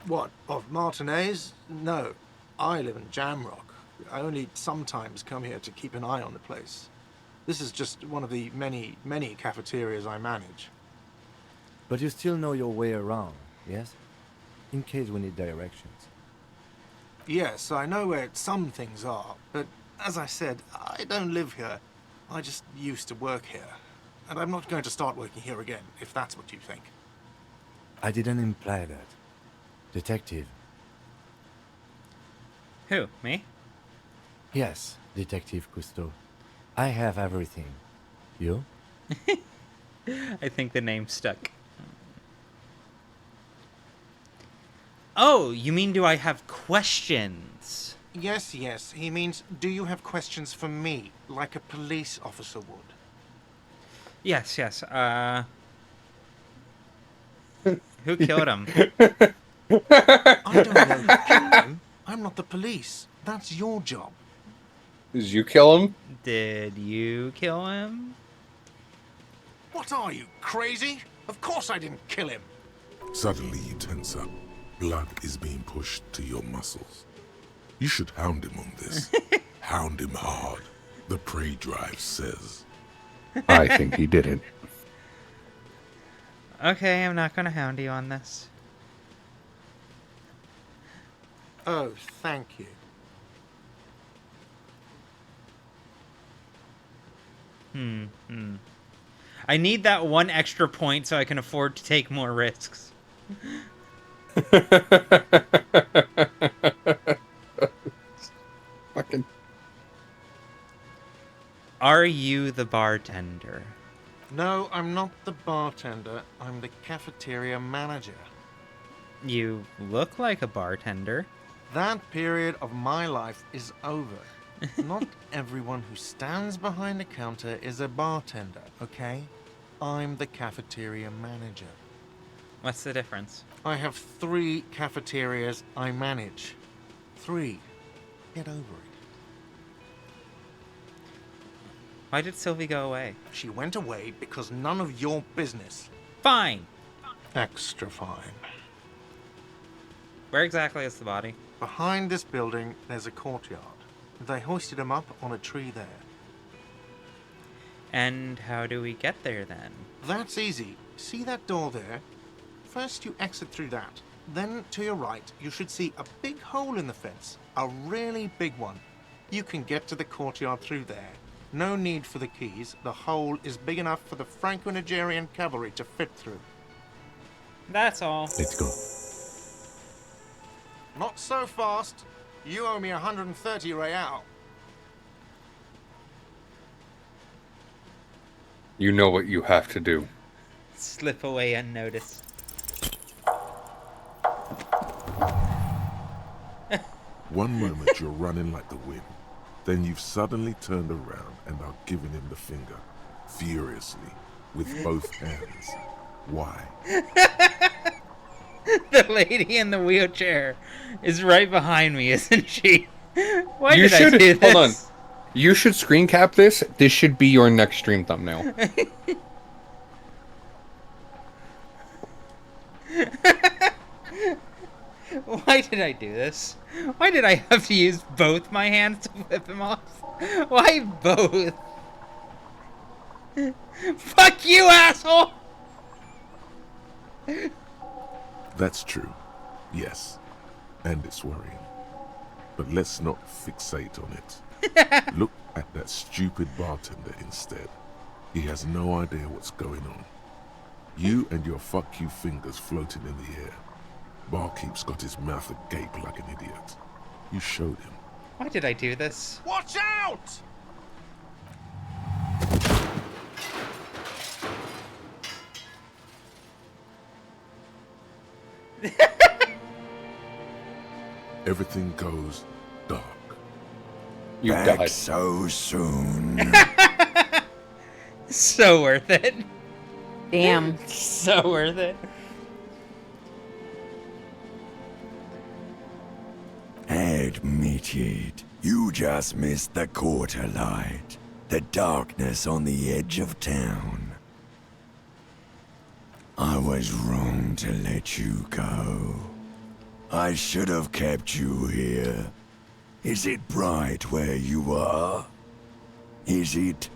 What, of Martinez? No. I live in Jamrock. I only sometimes come here to keep an eye on the place. This is just one of the many, many cafeterias I manage. But you still know your way around, yes? In case we need directions. Yes, I know where some things are, but as I said, I don't live here. I just used to work here. And I'm not going to start working here again, if that's what you think. I didn't imply that. Detective. Who, me? Yes, Detective Cousteau. I have everything. You? I think the name stuck. Oh, you mean do I have questions? Yes, he means, do you have questions for me, like a police officer would? Yes. Who killed him? I don't know who killed him. I'm not the police. That's your job. Did you kill him? Did you kill him? What are you, crazy? Of course I didn't kill him. Suddenly you tense up. Blood is being pushed to your muscles. You should hound him on this. Hound him hard. The prey drive says. I think he didn't. Okay, I'm not gonna hound you on this. Oh, thank you. I need that one extra point so I can afford to take more risks. Fucking. Are you the bartender? No, I'm not the bartender. I'm the cafeteria manager. You look like a bartender. That period of my life is over. Not everyone who stands behind a counter is a bartender, okay? I'm the cafeteria manager. What's the difference? I have 3 cafeterias I manage. 3. Get over it. Why did Sylvie go away? She went away because none of your business. Fine. Extra fine. Where exactly is the body? Behind this building, there's a courtyard. They hoisted him up on a tree there. And how do we get there then? That's easy. See that door there? First you exit through that. Then to your right, you should see a big hole in the fence. A really big one. You can get to the courtyard through there. No need for the keys. The hole is big enough for the Franco-Nigerian cavalry to fit through. That's all. Let's go. Not so fast. You owe me 130 real. You know what you have to do. Slip away unnoticed. One moment you're running like the wind. Then you've suddenly turned around and are giving him the finger, furiously, with both hands. Why? The lady in the wheelchair is right behind me, isn't she? Why You did I should do this? hold on. You should screen cap this. This should be your next stream thumbnail. Why did I do this? Why did I have to use both my hands to flip him off? Why both? Fuck you, asshole! That's true. Yes. And it's worrying. But let's not fixate on it. Look at that stupid bartender instead. He has no idea what's going on. You and your fuck you fingers floating in the air. Barkeep's got his mouth agape like an idiot. You showed him. Why did I do this? Watch out! Everything goes dark. You Back died. so soon. So worth it. Damn. So worth it. Admit it. You just missed the quarter light. The darkness on the edge of town. I was wrong to let you go. I should have kept you here. Is it bright where you are? Is it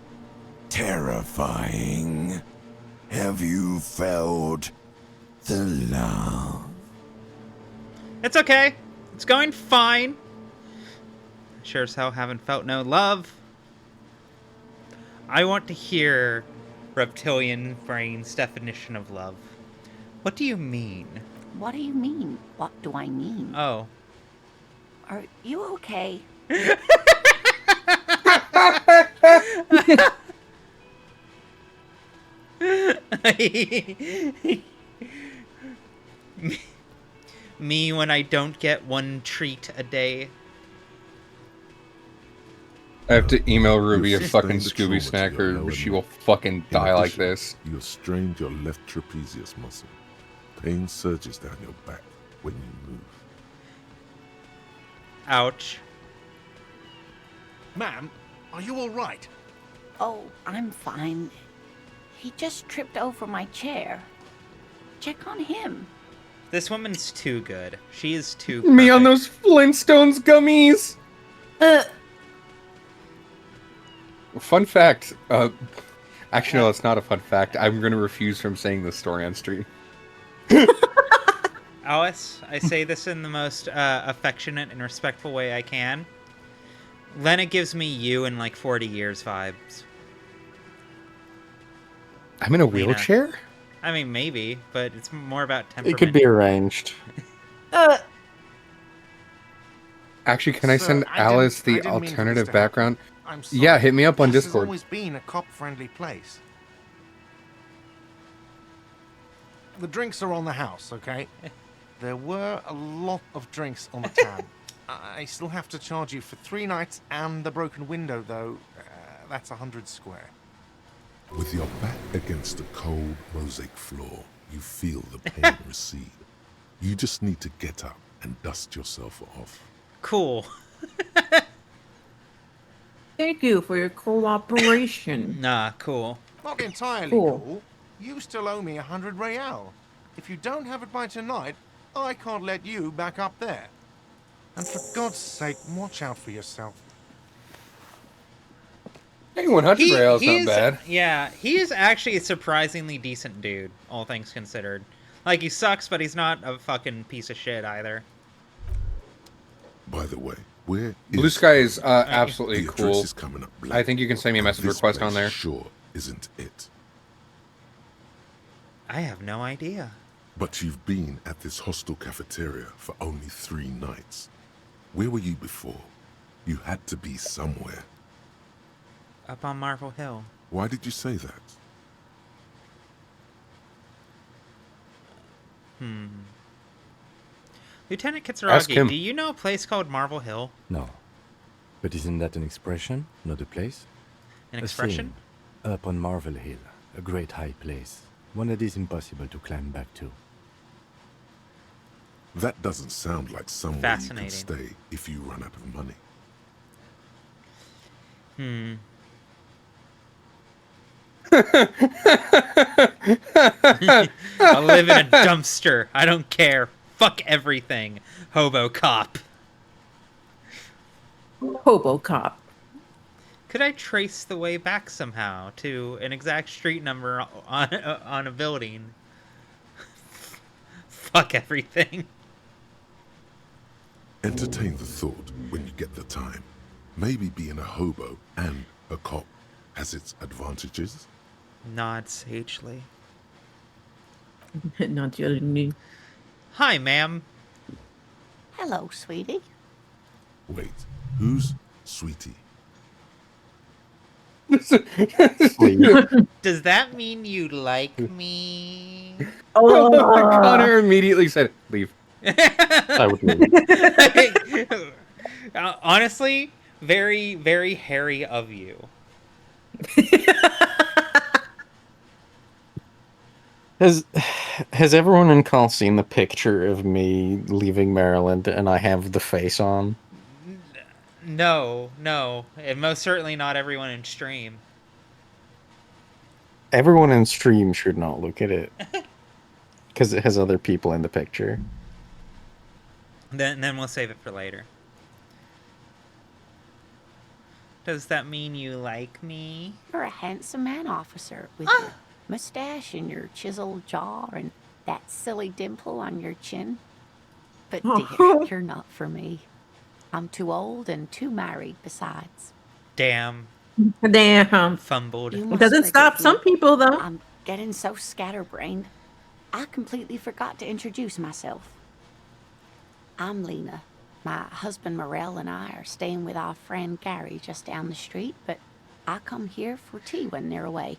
terrifying? Have you felt the love? It's okay. It's going fine. Sure as hell haven't felt no love. I want to hear Reptilian Brain's definition of love. What do you mean? What do you mean? What do I mean? Oh. Are you okay? Me when I don't get one treat a day. I have to email Ruby a You've fucking sustained the Scooby trauma to your Snacker, lower or she neck. will fucking In die like addition, this. You have strained your left trapezius muscle. Pain surges down your back when you move. Ouch. Ma'am, are you all right? Oh, I'm fine. He just tripped over my chair. Check on him. This woman's too good. She is too Me on perfect. those Flintstones gummies. Fun fact. Actually, no, it's not a fun fact. I'm going to refuse from saying this story on stream. Alice, I say this in the most affectionate and respectful way I can. Lena gives me you in like 40 years vibes. I'm in a Lena. wheelchair? I mean, maybe, but it's more about temperament. It could be arranged. Actually, can I Sir, send I Alice didn't the mean for this alternative to happen. background? I'm sorry. Yeah, hit me up on This Discord. has always been a cop-friendly place. The drinks are on the house, okay? There were a lot of drinks on the tab. I still have to charge you for 3 nights and the broken window, though. That's 100 square. With your back against the cold mosaic floor, you feel the pain recede. You just need to get up and dust yourself off. Cool. Thank you for your cooperation. Nah, cool. Not entirely Cool. cool. You still owe me 100 real. If you don't have it by tonight, I can't let you back up there. And for God's sake, watch out for yourself. Hey, 100 rails, not he's- bad. Yeah, he is actually a surprisingly decent dude, all things considered. Like, he sucks, but he's not a fucking piece of shit either. By the way, where Blue is Sky is absolutely the address cool. is coming up blank. I think you can send me a message This request on place there. Sure, isn't it? I have no idea. But you've been at this hostel cafeteria for only 3 nights. Where were you before? You had to be somewhere. Up on Marble Hill. Why did you say that? Lieutenant Ask Kitsuragi, him. do you know a place called Marble Hill? No. But isn't that an expression, not a place? An A expression? thing. Up on Marvel Hill, a great high place. One that is impossible to climb back to. That doesn't sound like somewhere you can Fascinating. stay if you run out of money. I live in a dumpster. I don't care. Fuck everything. Hobo cop. Hobo cop. Could I trace the way back somehow to an exact street number on a building? Fuck everything. Entertain the thought when you get the time. Maybe being a hobo and a cop has its advantages. Nod sagely. Not judging me. Hi, ma'am. Hello, sweetie. Wait, who's Sweetie? Does that mean you like me? Connor immediately said, leave. I would leave. Honestly, very, very hairy of you. Has everyone in call seen the picture of me leaving Maryland and I have the face on? No, and most certainly not everyone in stream. Everyone in stream should not look at it. Because it has other people in the picture. Then we'll save it for later. Does that mean you like me? You're a handsome man, officer, with your mustache and your chiseled jaw and that silly dimple on your chin. But dear, you're not for me. I'm too old and too married besides. Damn. Damn. Fumbled. You It must doesn't stop forgive some me. people, though. I'm getting so scatterbrained. I completely forgot to introduce myself. I'm Lena. My husband Morel and I are staying with our friend Gary just down the street, but I come here for tea when they're away.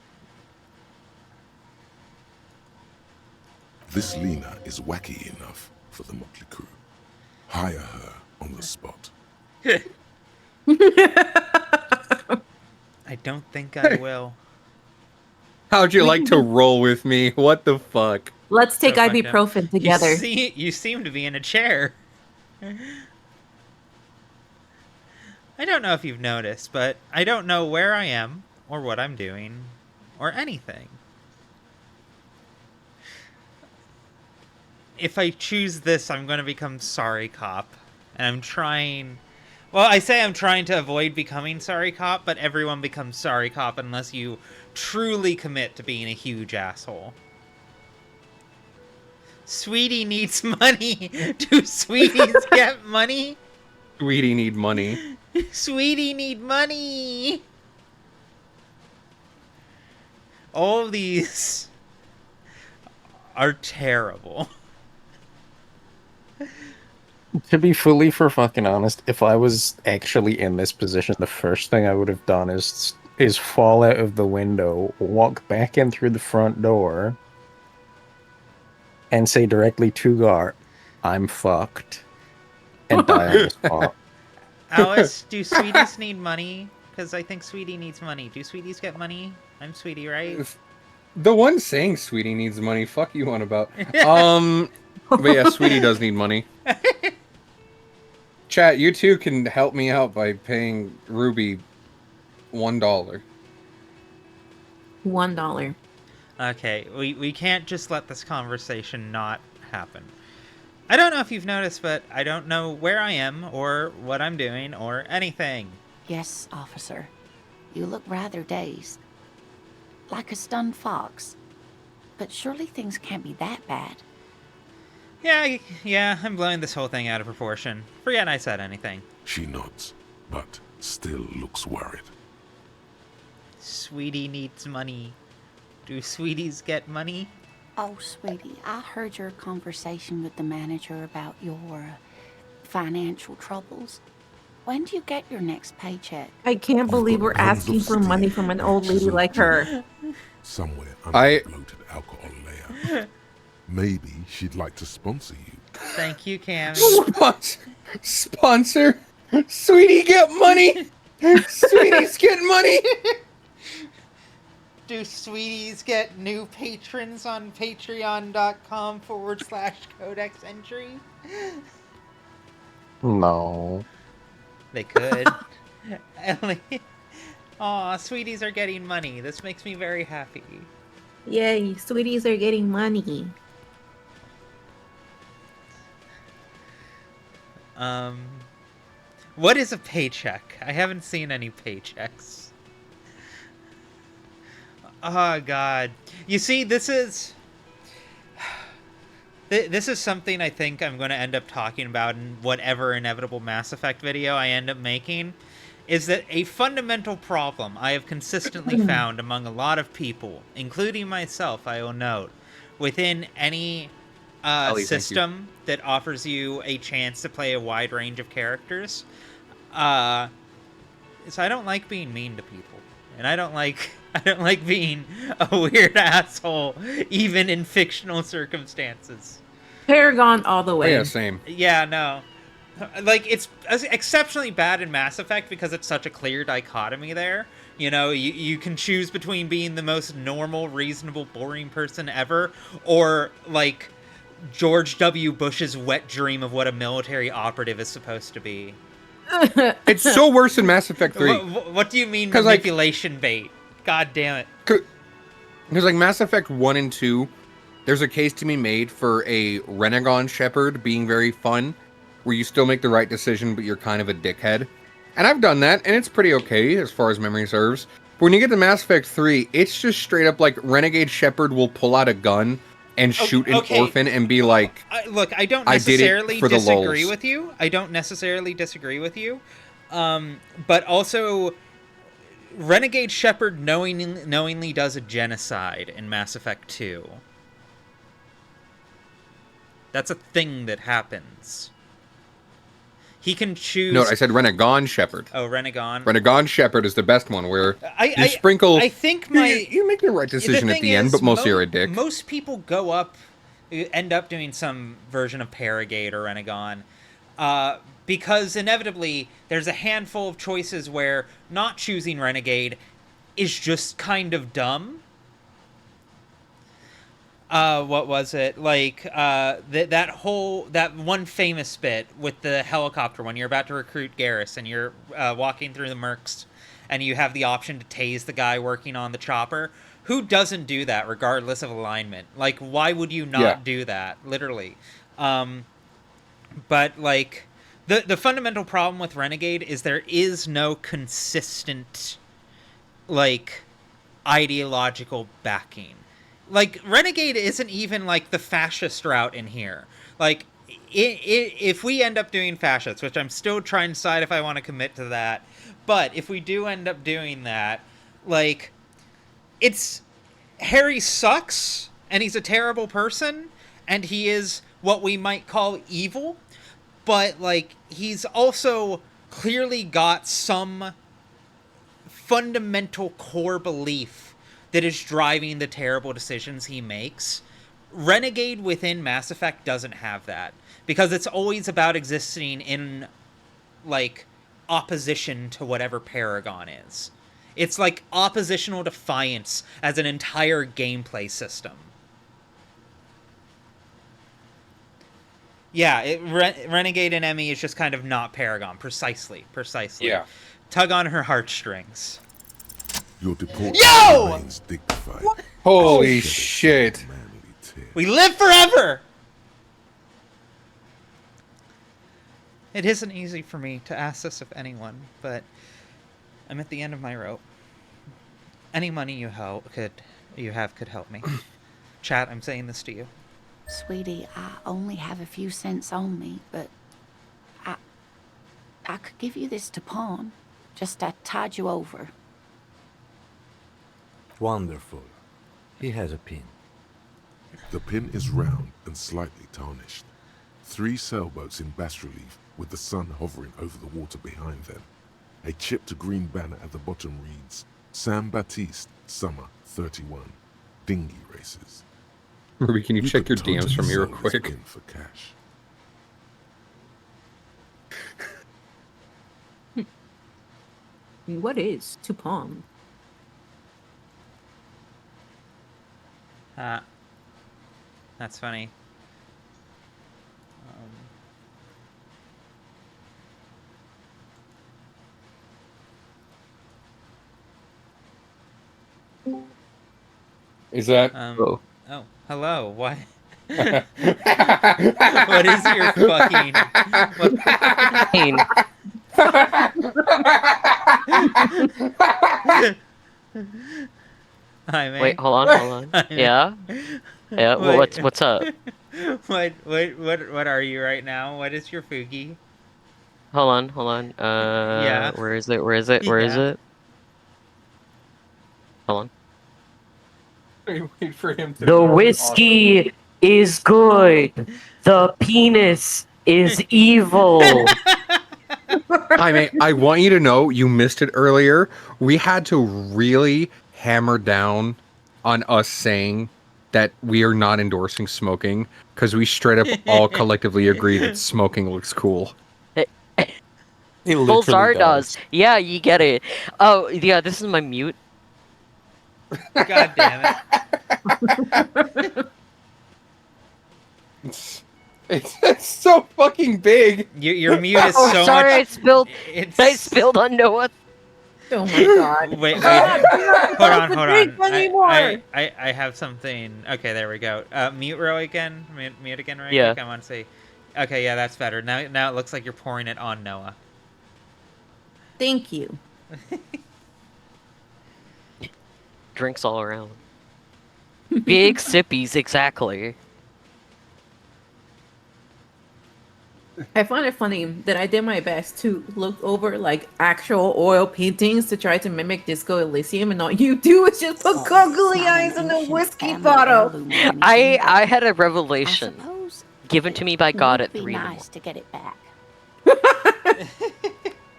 This Lena is wacky enough for the Motley Crew. Hire her on the spot. I don't think I will. How'd you like to roll with me? What the fuck? Let's take So fucked up. ibuprofen together. You seem to be in a chair. I don't know if you've noticed, but I don't know where I am, or what I'm doing, or anything. If I choose this, I'm going to become Sorry Cop. And I'm trying... Well, I say I'm trying to avoid becoming Sorry Cop, but everyone becomes Sorry Cop unless you truly commit to being a huge asshole. Sweetie needs money. Do sweeties get money? Sweetie need money. Sweetie need money. All of these are terrible. To be fully for fucking honest, if I was actually in this position, the first thing I would have done is fall out of the window, walk back in through the front door, and say directly to Gar, "I'm fucked," and die on the spot. Alice, do sweeties need money? Because I think Sweetie needs money. Do sweeties get money? I'm Sweetie, right? The one saying Sweetie needs money, fuck you on about. But yeah, Sweetie does need money. Chat, you two can help me out by paying Ruby $1. $1. Okay, we can't just let this conversation not happen. I don't know if you've noticed, but I don't know where I am, or what I'm doing, or anything. Yes, officer. You look rather dazed. Like a stunned fox. But surely things can't be that bad. Yeah, I'm blowing this whole thing out of proportion. Forget I said anything. She nods, but still looks worried. Sweetie needs money. Do sweeties get money? Oh, sweetie, I heard your conversation with the manager about your financial troubles. When do you get your next paycheck? I can't believe we're asking for money from an old lady like her. Somewhere under the bloated alcohol layer. Maybe she'd like to sponsor you. Thank you, Cam. Sponsor? Sweetie, get money! Sweeties get money! Do sweeties get new patrons on patreon.com/codex entry? No. They could. Ellie. Aw, sweeties are getting money. This makes me very happy. Yay, sweeties are getting money. What is a paycheck? I haven't seen any paychecks. Oh, God. You see, this is something I think I'm going to end up talking about in whatever inevitable Mass Effect video I end up making, is that a fundamental problem I have consistently found among a lot of people, including myself, I will note, within any Ellie, system that offers you a chance to play a wide range of characters, is I don't like being mean to people. And I don't like being a weird asshole, even in fictional circumstances. Paragon all the way. Oh, yeah, same. Yeah, no. Like, it's exceptionally bad in Mass Effect because it's such a clear dichotomy there. You know, you can choose between being the most normal, reasonable, boring person ever, or, like, George W. Bush's wet dream of what a military operative is supposed to be. It's so worse in Mass Effect 3. What do you mean manipulation bait? God damn it. Because, like, Mass Effect 1 and 2, there's a case to be made for a Renegon Shepherd being very fun, where you still make the right decision, but you're kind of a dickhead. And I've done that, and it's pretty okay, as far as memory serves. But when you get to Mass Effect 3, it's just straight up like Renegade Shepherd will pull out a gun and shoot an orphan and be like, look, I don't I did it necessarily for the disagree lulz. with you. I don't necessarily disagree with you. But also, Renegade Shepherd knowingly does a genocide in Mass Effect 2. That's a thing that happens. He can choose... No, I said Renegon Shepherd. Oh, Renegon. Renegon Shepherd is the best one, where you sprinkle... I think You make the right decision at the end, but mostly you're a dick. Most people end up doing some version of Paragate or Renegon, because inevitably there's a handful of choices where not choosing Renegade is just kind of dumb. what was it? Like, that one famous bit with the helicopter when you're about to recruit Garrus and you're walking through the Mercs and you have the option to tase the guy working on the chopper. Who doesn't do that regardless of alignment? Like, why would you not do that? Literally. But, like, the fundamental problem with Renegade is there is no consistent, like, ideological backing. Like, Renegade isn't even, like, the fascist route in here. Like, if we end up doing fascists, which I'm still trying to decide if I want to commit to that, but if we do end up doing that, like, it's... Harry sucks, and he's a terrible person, and he is what we might call evil, but, like, he's also clearly got some fundamental core belief that is driving the terrible decisions he makes. Renegade within Mass Effect doesn't have that, because it's always about existing in, like, opposition to whatever Paragon is. It's like oppositional defiance as an entire gameplay system. Yeah, Renegade and Emmy is just kind of not Paragon. Precisely. Yeah. Tug on her heartstrings. Your deportment remains dignified. Holy shit. We live forever! It isn't easy for me to ask this of anyone, but I'm at the end of my rope. Any money you have could help me. Chat, I'm saying this to you. Sweetie, I only have a few cents on me, but I could give you this to pawn. Just to tide you over. Wonderful. He has a pin. The pin is round and slightly tarnished. 3 sailboats in bas relief with the sun hovering over the water behind them. A chipped green banner at the bottom reads, Sam Baptiste, Summer 31. Dinghy races. Ruby, can you check your could DMs for me real totally sell this quick? pin for cash. What is Tupon? That's funny. Is that... Oh, hello. What? What is your fucking... Hi, man. Wait, hold on. Yeah? Yeah, well, what's up? What are you right now? What is your Fugi? Hold on. Yeah. Where is it? Where is it? Hold on. Wait for him to... The whiskey is good. The penis is evil. Hi, mate. I want you to know you missed it earlier. We had to really hammer down on us saying that we are not endorsing smoking because we straight up all collectively agree that smoking looks cool. Bolzar does. Yeah, you get it. Oh, yeah, this is my mute. God damn it. It's so fucking big. Your mute is so sorry, much... I spilled on Noah. Oh my god. Wait. Hold on. Anymore. I have something. Okay, there we go. Mute row again. Mute again, right? Yeah. I want to see. Okay, yeah, that's better. Now it looks like you're pouring it on Noah. Thank you. Drinks all around. Big sippies, exactly. I find it funny that I did my best to look over like actual oil paintings to try to mimic Disco Elysium, and all you do is just put goggly eyes in the whiskey bottle. I had a revelation given to me by God at 3 in the morning. Nice to get it back.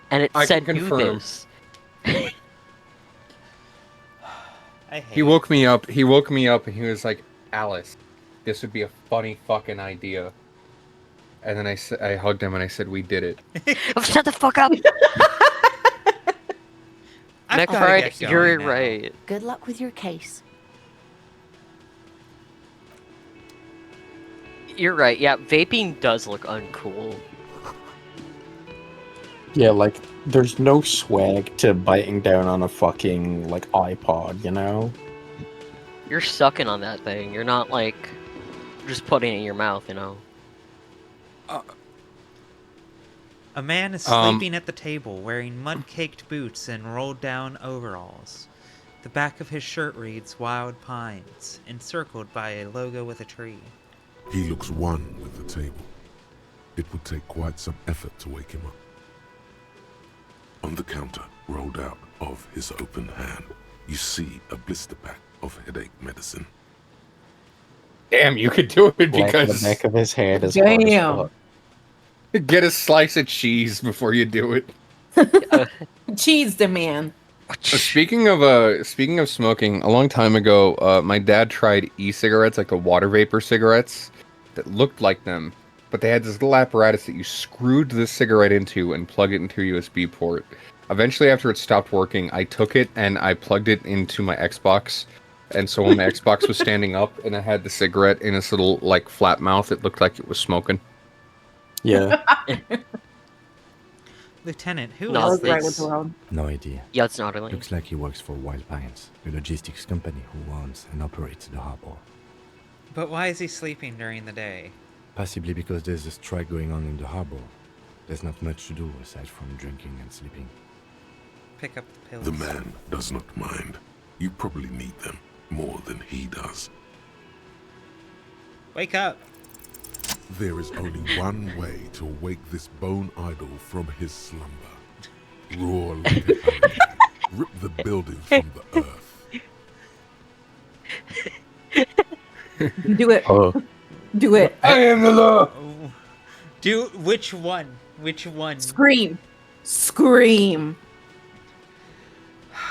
And it I said, can do confirm. this. He woke me up and he was like, Alice, this would be a funny fucking idea. And then I hugged him and I said, we did it. Oh, shut the fuck up! McFried, you're right. Good luck with your case. You're right. Yeah, vaping does look uncool. Yeah, like, there's no swag to biting down on a fucking, like, iPod, you know? You're sucking on that thing. You're not like just putting it in your mouth, you know. A man is sleeping at the table, wearing mud-caked boots and rolled-down overalls. The back of his shirt reads Wild Pines, encircled by a logo with a tree. He looks one with the table. It would take quite some effort to wake him up. On the counter, rolled out of his open hand, you see a blister pack of headache medicine. Damn, you could do it Like, because the back of his head is hard as Damn. fuck. get a slice of cheese before you do it. Cheese the man. Speaking of smoking, a long time ago, my dad tried e-cigarettes, like the water vapor cigarettes, that looked like them, but they had this little apparatus that you screwed the cigarette into and plug it into a USB port. Eventually, after it stopped working, I took it and I plugged it into my Xbox. And so when my Xbox was standing up and I had the cigarette in its little, like, flat mouth, it looked like it was smoking. Yeah. Lieutenant, who No, is Right with this? the world. No idea. Yeah, it's not really. Looks like he works for Wild Pines, the logistics company who owns and operates the harbor. But why is he sleeping during the day? Possibly because there's a strike going on in the harbor. There's not much to do aside from drinking and sleeping. Pick up the pills. The man does not mind. You probably need them more than he does. Wake up! There is only one way to wake this bone idol from his slumber. Roar like a hurricane. Rip the building from the earth. Do it. Oh. Do it. I am the law! Oh. Do which one? Which one? Scream. Scream.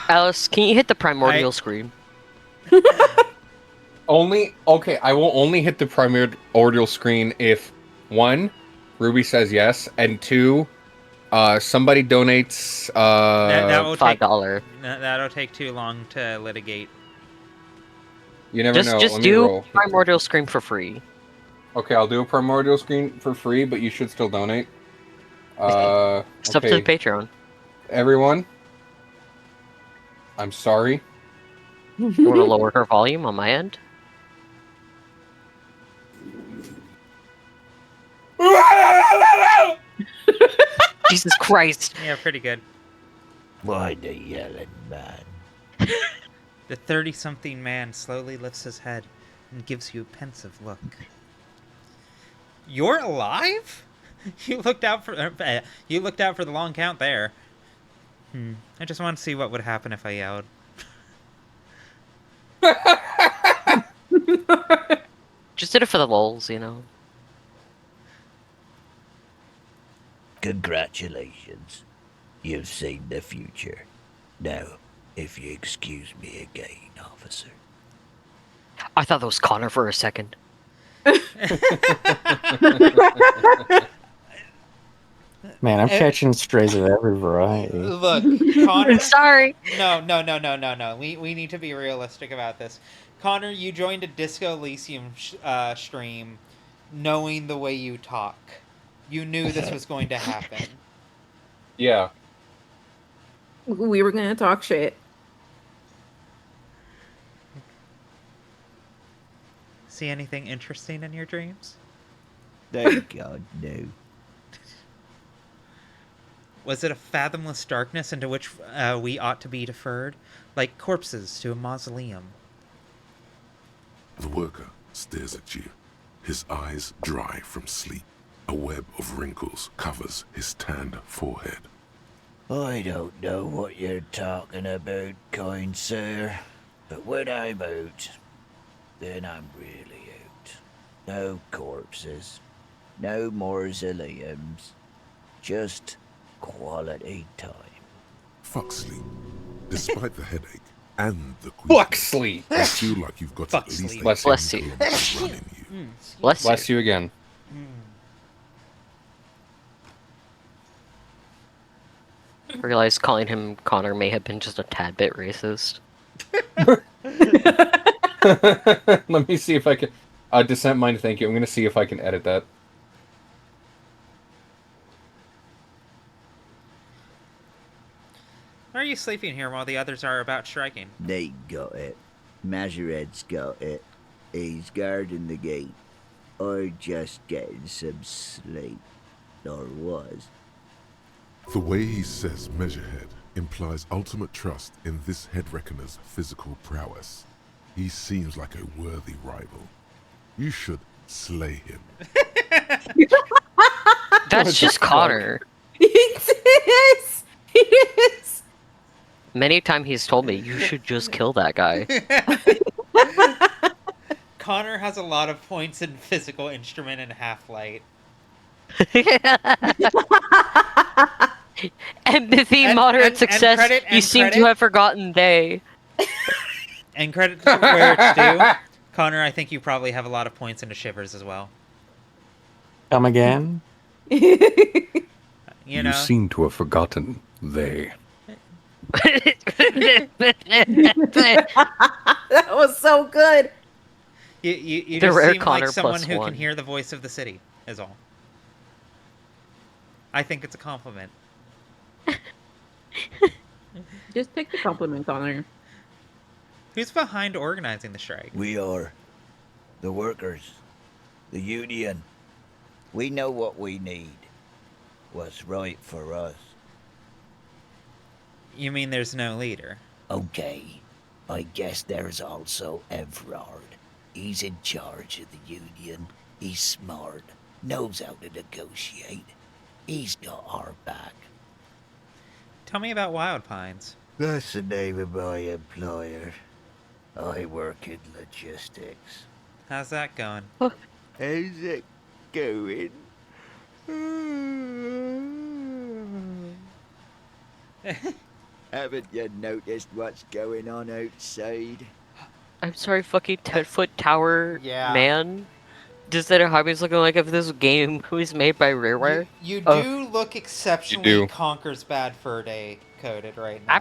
Alice, can you hit the primordial scream? Okay, I will only hit the primordial screen if, 1, Ruby says yes, and 2, somebody donates, That will take $5. That'll take too long to litigate. you never know. Just Let me do roll. primordial scream for free. Okay, I'll do a primordial screen for free, but you should still donate. It's up to the Okay, Patreon. everyone. I'm sorry. You want to lower her volume on my end? Jesus Christ! Yeah, pretty good. Why the yelling, man? The 30-something man slowly lifts his head and gives you a pensive look. You're alive? You looked out for the long count there. I just wanted to see what would happen if I yelled. Just did it for the lulz, you know. Congratulations. You've seen the future. Now, if you excuse me again, officer. I thought that was Connor for a second. Man, I'm catching strays of every variety. Look, Connor. Sorry. No. We need to be realistic about this. Connor, you joined a Disco Elysium stream knowing the way you talk. You knew this was going to happen. Yeah. We were gonna talk shit. See anything interesting in your dreams? Thank God, no. Was it a fathomless darkness into which we ought to be deferred, like corpses to a mausoleum? The worker stares at you, his eyes dry from sleep. A web of wrinkles covers his tanned forehead. I don't know what you're talking about, kind sir. But when I'm out, then I'm really out. No corpses, no mausoleums, just quality time. Fuck sleep. Despite the headache and the queen, Fuck sleep. you feel like you've got Fuck at least sleep. a Bless 10 you. kilometers run in you. Bless Bless you. you again. Realize calling him Connor may have been just a tad bit racist. Let me see if I can. Descent Mind, thank you. I'm going to see if I can edit that. Why are you sleeping here while the others are about striking? They got it. Majorette's got it. He's guarding the gate. Or just getting some sleep. Or was. The way he says Measurehead implies ultimate trust in this head reckoner's physical prowess. He seems like a worthy rival. You should slay him. That's just Connor. It is. It is. Many times he's told me, you should just kill that guy. Connor has a lot of points in physical instrument and half-light. Empathy, moderate success. You seem to have forgotten they. And credit to where it's due. Connor, I think you probably have a lot of points into shivers as well. Come again? You know. seem to have forgotten they. That was so good. You The just rare seem Connor like someone plus who one. can hear the voice of the city, is all. I think it's a compliment. Just take the compliment, Connor. Who's behind organizing the strike? We are. The workers. The union. We know what we need. What's right for us. You mean there's no leader? Okay. I guess there's also Everard. He's in charge of the union. He's smart. Knows how to negotiate. He's got our back. Tell me about Wild Pines. That's the name of my employer. I work in logistics. How's that going? How's it going? Haven't you noticed what's going on outside? I'm sorry, fucking 10-foot tower Yeah. man. Does that Hobby's looking like if this game was made by Rareware? You do look exceptionally You do. Conker's Bad Fur Day coded right now. I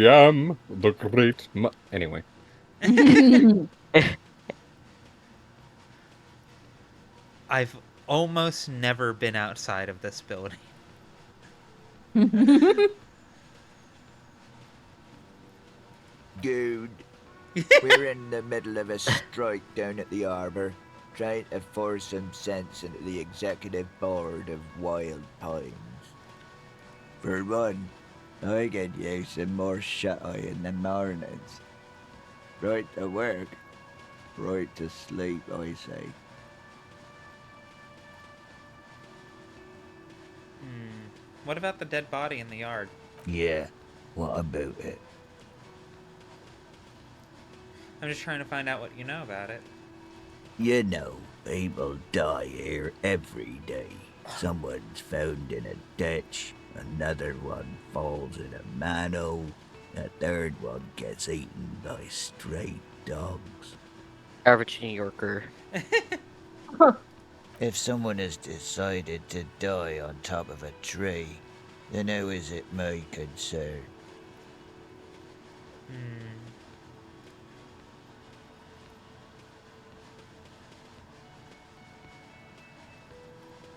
am the great. Anyway. I've almost never been outside of this building. Dude, we're in the middle of a strike down at the harbour, trying to force some sense into the executive board of Wild Pines. For one, I could use some more shut-eye in the mornings. Right to work, right to sleep, I say. What about the dead body in the yard? Yeah, what about it? I'm just trying to find out what you know about it. You know, people die here every day. Someone's found in a ditch, another one falls in a manhole, a third one gets eaten by stray dogs. Average New Yorker. If someone has decided to die on top of a tree, then how is it my concern?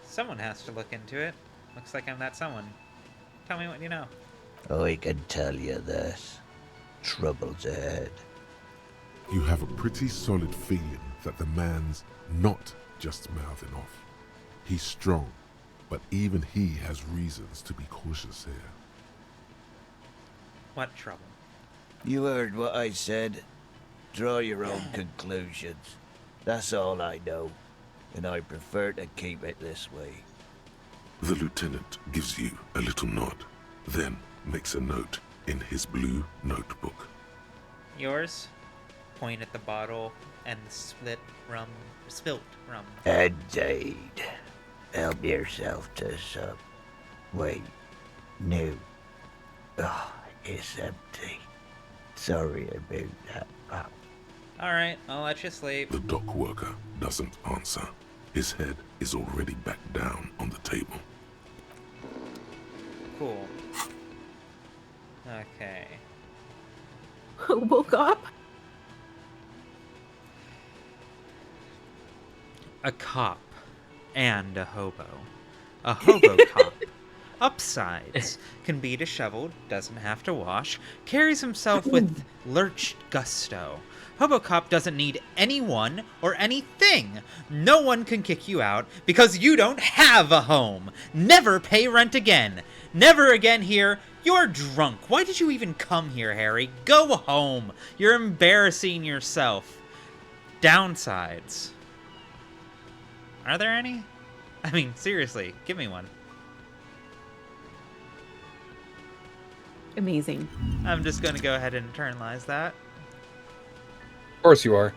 Someone has to look into it. Looks like I'm that someone. Tell me what you know. I can tell you this. Trouble's ahead. You have a pretty solid feeling that the man's not just mouthing off. He's strong, but even he has reasons to be cautious here. What trouble? You heard what I said. Draw your own conclusions. That's all I know, and I prefer to keep it this way. The lieutenant gives you a little nod, then makes a note in his blue notebook. Yours? Point at the bottle and the spilt rum. Indeed. Help yourself to some. Wait. No. Oh, it's empty. Sorry about that, Pop. Alright, I'll let you sleep. The dock worker doesn't answer. His head is already back down on the table. Cool. Okay. Hobo cop? A cop and a hobo. A hobo cop. Upsides. Can be disheveled, doesn't have to wash, carries himself with lurched gusto. Hobo cop doesn't need anyone or anything. No one can kick you out because you don't have a home. Never pay rent again. Never again here. You're drunk. Why did you even come here, Harry? Go home. You're embarrassing yourself. Downsides. Are there any? I mean, seriously, give me one. Amazing. I'm just gonna go ahead and internalize that. Of course you are.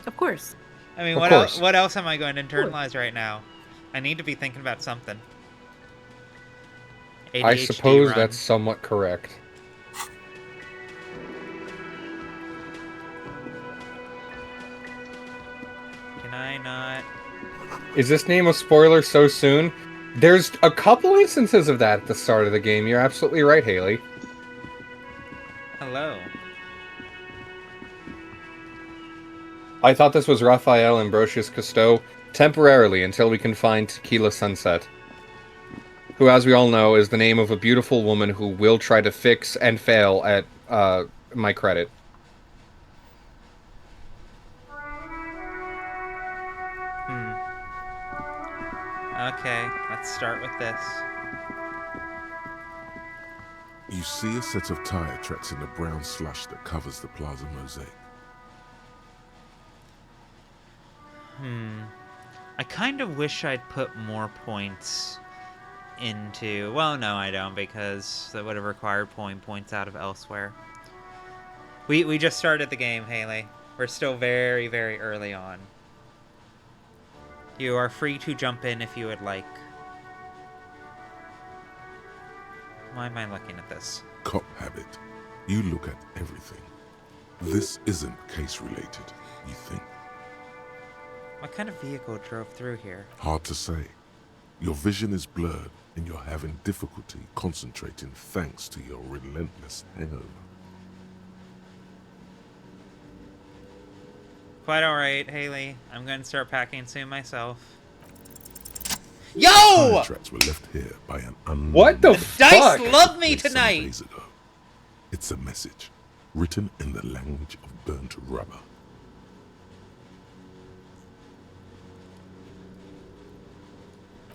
Of course. I mean, Of what course. else? What else am I going to internalize right now? I need to be thinking about something. ADHD I suppose run. that's somewhat correct. Can I not? Is this name a spoiler so soon? There's a couple instances of that at the start of the game. You're absolutely right, Haley. Hello. I thought this was Raphael Ambrosius Cousteau temporarily until we can find Tequila Sunset, who, as we all know, is the name of a beautiful woman who will try to fix and fail at my credit. Okay, let's start with this. You see a set of tire tracks in the brown slush that covers the plaza mosaic. I kind of wish I'd put more points into... Well, no, I don't, because that would have required pulling points out of elsewhere. We just started the game, Haley. We're still very, very early on. You are free to jump in if you would like. Why am I looking at this? Cop habit. You look at everything. This isn't case-related, you think? What kind of vehicle drove through here? Hard to say. Your vision is blurred, and you're having difficulty concentrating thanks to your relentless hangover. Quite alright, Haley. I'm going to start packing soon myself. Yo! Tire tracks were left here by an unknown... What the Dice fuck? love me Some tonight! days ago. It's a message, written in the language of burnt rubber.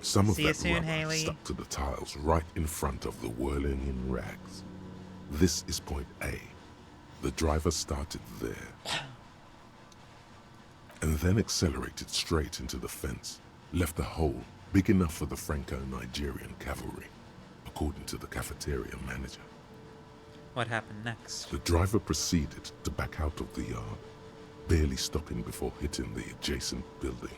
Some of See you that soon, rubber Haley. stuck to the tiles right in front of the whirling in rags. This is point A. The driver started there. And then accelerated straight into the fence, left a hole big enough for the Franco-Nigerian cavalry, according to the cafeteria manager. What happened next? The driver proceeded to back out of the yard, barely stopping before hitting the adjacent building.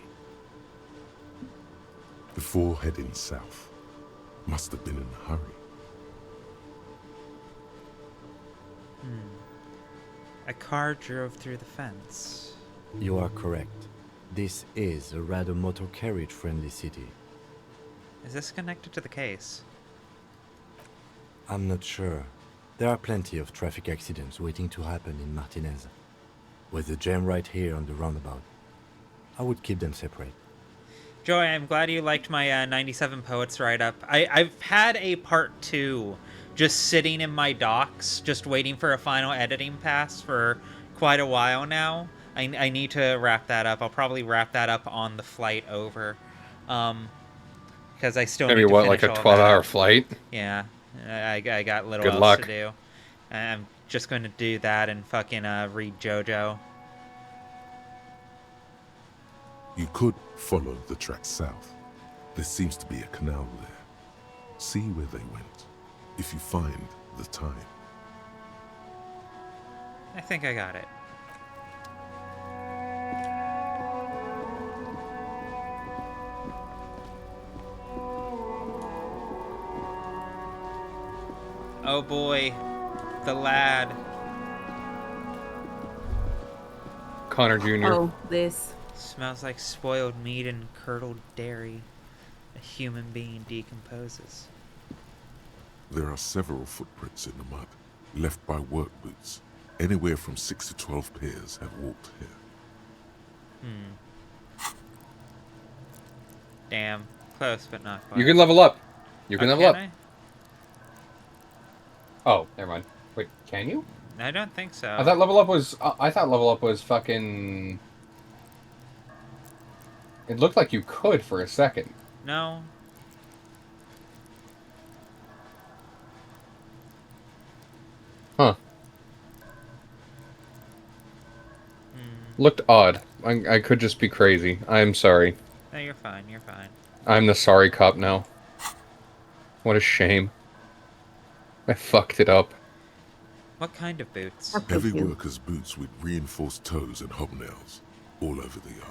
Before heading south, must have been in a hurry. A car drove through the fence. You are correct. This is a rather motor carriage-friendly city. Is this connected to the case? I'm not sure. There are plenty of traffic accidents waiting to happen in Martinez. With the jam right here on the roundabout, I would keep them separate. Joy, I'm glad you liked my 97 Poets write-up. I've had a part 2 just sitting in my docs, just waiting for a final editing pass for quite a while now. I need to wrap that up. I'll probably wrap that up on the flight over. Because I still Maybe need to what, like finish a all that 12-hour up. flight? Yeah. I got little Good else luck. to do. I'm just going to do that and fucking read JoJo. You could follow the track south. There seems to be a canal there. See where they went, if you find the time. I think I got it. Oh boy, the lad. Connor Jr. Oh, this. Smells like spoiled meat and curdled dairy. A human being decomposes. There are several footprints in the mud. left by work boots. Anywhere from 6 to 12 pairs have walked here. Damn. Close, but not quite. You can level up. You can Oh, level can up. I? Oh, never mind. Wait, can you? I don't think so. I thought level up was. I thought level up was fucking. It looked like you could for a second. No. Huh. Looked odd. I could just be crazy. I'm sorry. No, you're fine. You're fine. I'm the sorry cop now. What a shame. I fucked it up. What kind of boots? Heavy workers' boots with reinforced toes and hobnails all over the yard.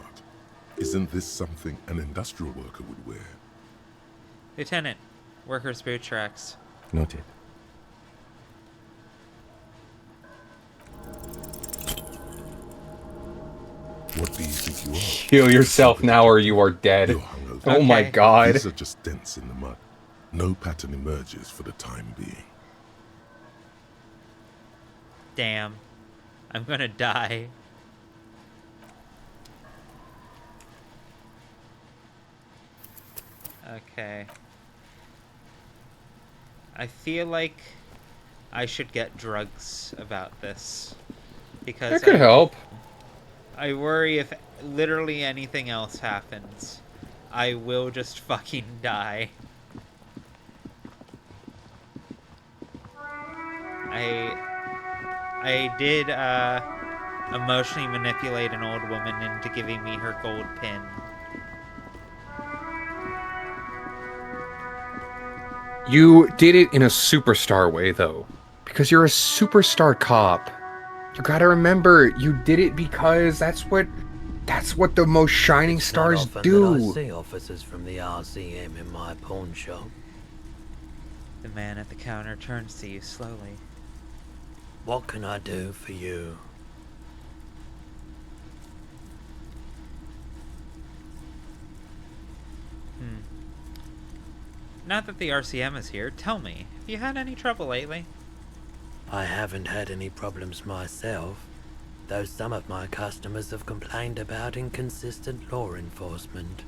Isn't this something an industrial worker would wear? Lieutenant, workers' boot tracks. Noted. What do you think you are? Kill yourself now or you are dead. You're hungover. Oh my god. These are just dents in the mud. No pattern emerges for the time being. Damn. I'm gonna die. Okay. I feel like I should get drugs about this. Because That could help. I worry if literally anything else happens, I will just fucking die. I did emotionally manipulate an old woman into giving me her gold pin. You did it in a superstar way, though. Because you're a superstar cop. You gotta remember, you did it because that's what the most shining stars Not often do. that I see officers from the RCM in my pawn shop. The man at the counter turns to you slowly. What can I do for you? Not that the RCM is here, tell me, have you had any trouble lately? I haven't had any problems myself, though some of my customers have complained about inconsistent law enforcement.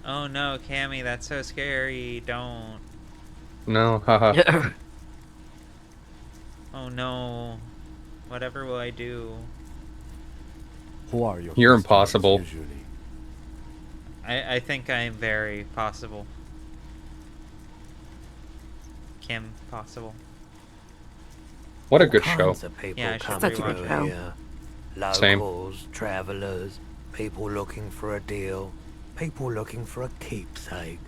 Oh no, Cammy, that's so scary, don't. No, haha. Oh no. Whatever will I do? Who are your You're customers impossible. usually? I think I am very possible. Kim possible. What a good show. Kinds of people Yeah, I come should through rewatch it. here. Same. Locals, travelers, people looking for a deal, people looking for a keepsake,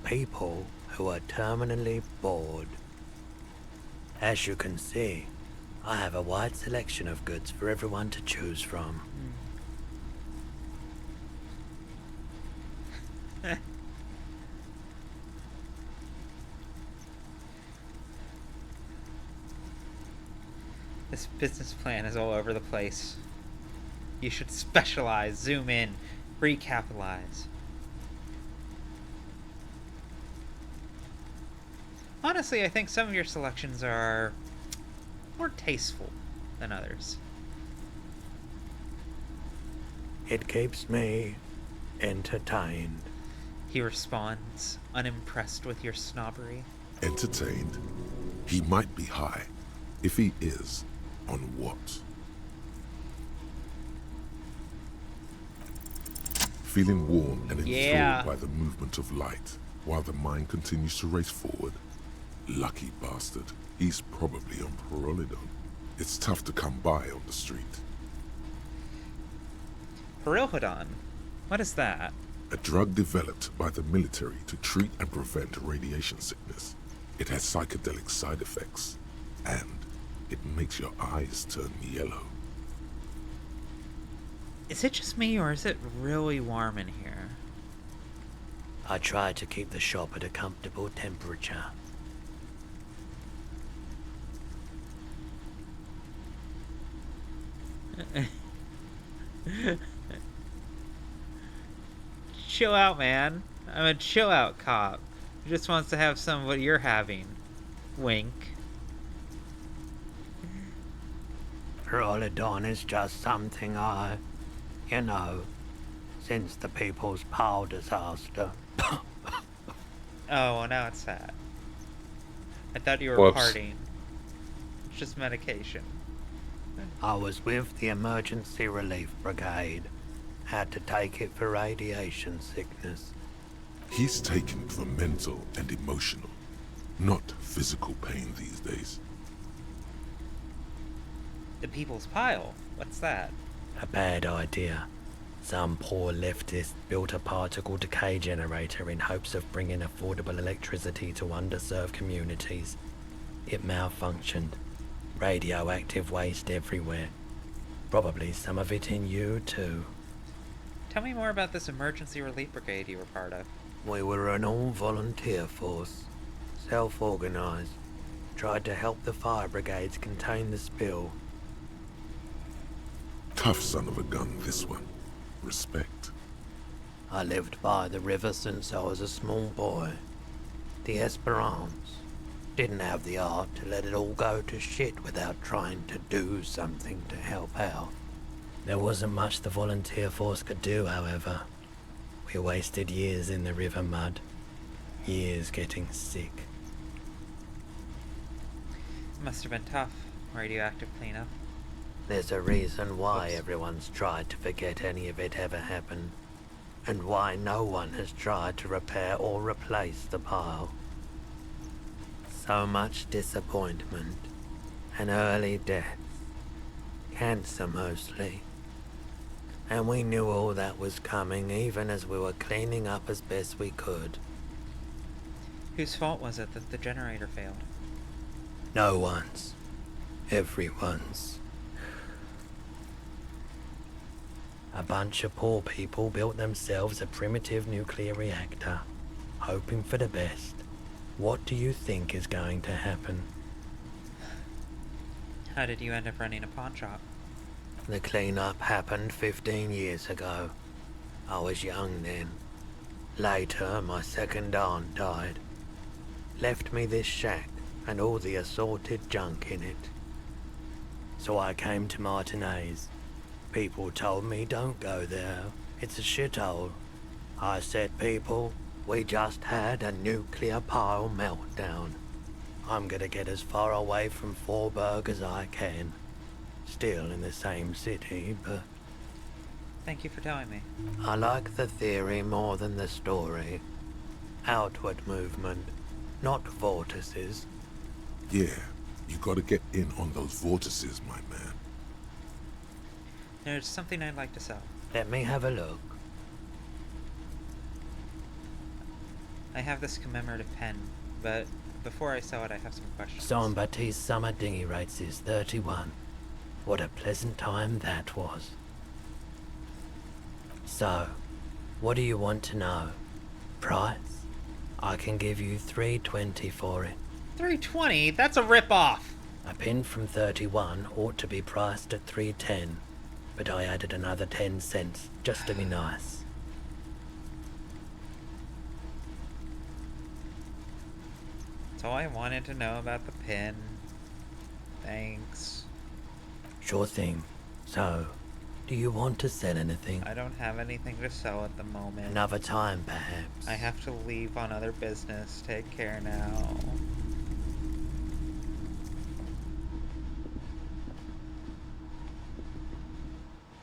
people who are terminally bored. As you can see, I have a wide selection of goods for everyone to choose from. This business plan is all over the place. You should specialize, zoom in, recapitalize. Honestly, I think some of your selections are more tasteful than others. It keeps me entertained. He responds, unimpressed with your snobbery. Entertained? He might be high. If he is, on what? Feeling warm and enthralled Yeah. by the movement of light, while the mind continues to race forward. Lucky bastard. He's probably on Perolidon. It's tough to come by on the street. Perilhodon? What is that? A drug developed by the military to treat and prevent radiation sickness. It has psychedelic side effects, and it makes your eyes turn yellow. Is it just me, or is it really warm in here? I try to keep the shop at a comfortable temperature. Chill out, man. I'm a chill out cop who just wants to have some of what you're having. Wink. Trollodon is just something since the People's Power disaster. Oh, well, now it's sad. I thought you were Whoops. partying. It's just medication. I was with the Emergency Relief Brigade. Had to take it for radiation sickness. He's taken for mental and emotional, not physical pain these days. The People's Pile? What's that? A bad idea. Some poor leftist built a particle decay generator in hopes of bringing affordable electricity to underserved communities. It malfunctioned. Radioactive waste everywhere. Probably some of it in you, too. Tell me more about this emergency relief brigade you were part of. We were an all-volunteer force. Self-organized. Tried to help the fire brigades contain the spill. Tough son of a gun, this one. Respect. I lived by the river since I was a small boy. The Esperance. Didn't have the art to let it all go to shit without trying to do something to help out. There wasn't much the volunteer force could do, however. We wasted years in the river mud. Years getting sick. It must have been tough. Radioactive cleanup. There's a reason why everyone's tried to forget any of it ever happened. And why no one has tried to repair or replace the pile. So much disappointment. And early deaths. Cancer mostly. And we knew all that was coming even as we were cleaning up as best we could. Whose fault was it that the generator failed? No one's. Everyone's. A bunch of poor people built themselves a primitive nuclear reactor, hoping for the best. What do you think is going to happen? How did you end up running a pawn shop? The cleanup happened 15 years ago. I was young then. Later, my second aunt died. Left me this shack and all the assorted junk in it. So I came to Martinez. People told me don't go there. It's a shithole. I said, people, we just had a nuclear pile meltdown. I'm gonna get as far away from Forburg as I can. Still in the same city, but... Thank you for telling me. I like the theory more than the story. Outward movement, not vortices. Yeah, you gotta get in on those vortices, my man. There's something I'd like to sell. Let me have a look. I have this commemorative pen, but before I sell it, I have some questions. Jean-Baptiste summer dinghy rates is 31. What a pleasant time that was. So, what do you want to know? Price? I can give you $3.20 for it. $3.20? That's a rip-off! A pin from 31 ought to be priced at $3.10, but I added another 10 cents just to be nice. That's all I wanted to know about the pin. Thanks. Sure thing. So, do you want to sell anything? I don't have anything to sell at the moment. Another time, perhaps. I have to leave on other business. Take care now.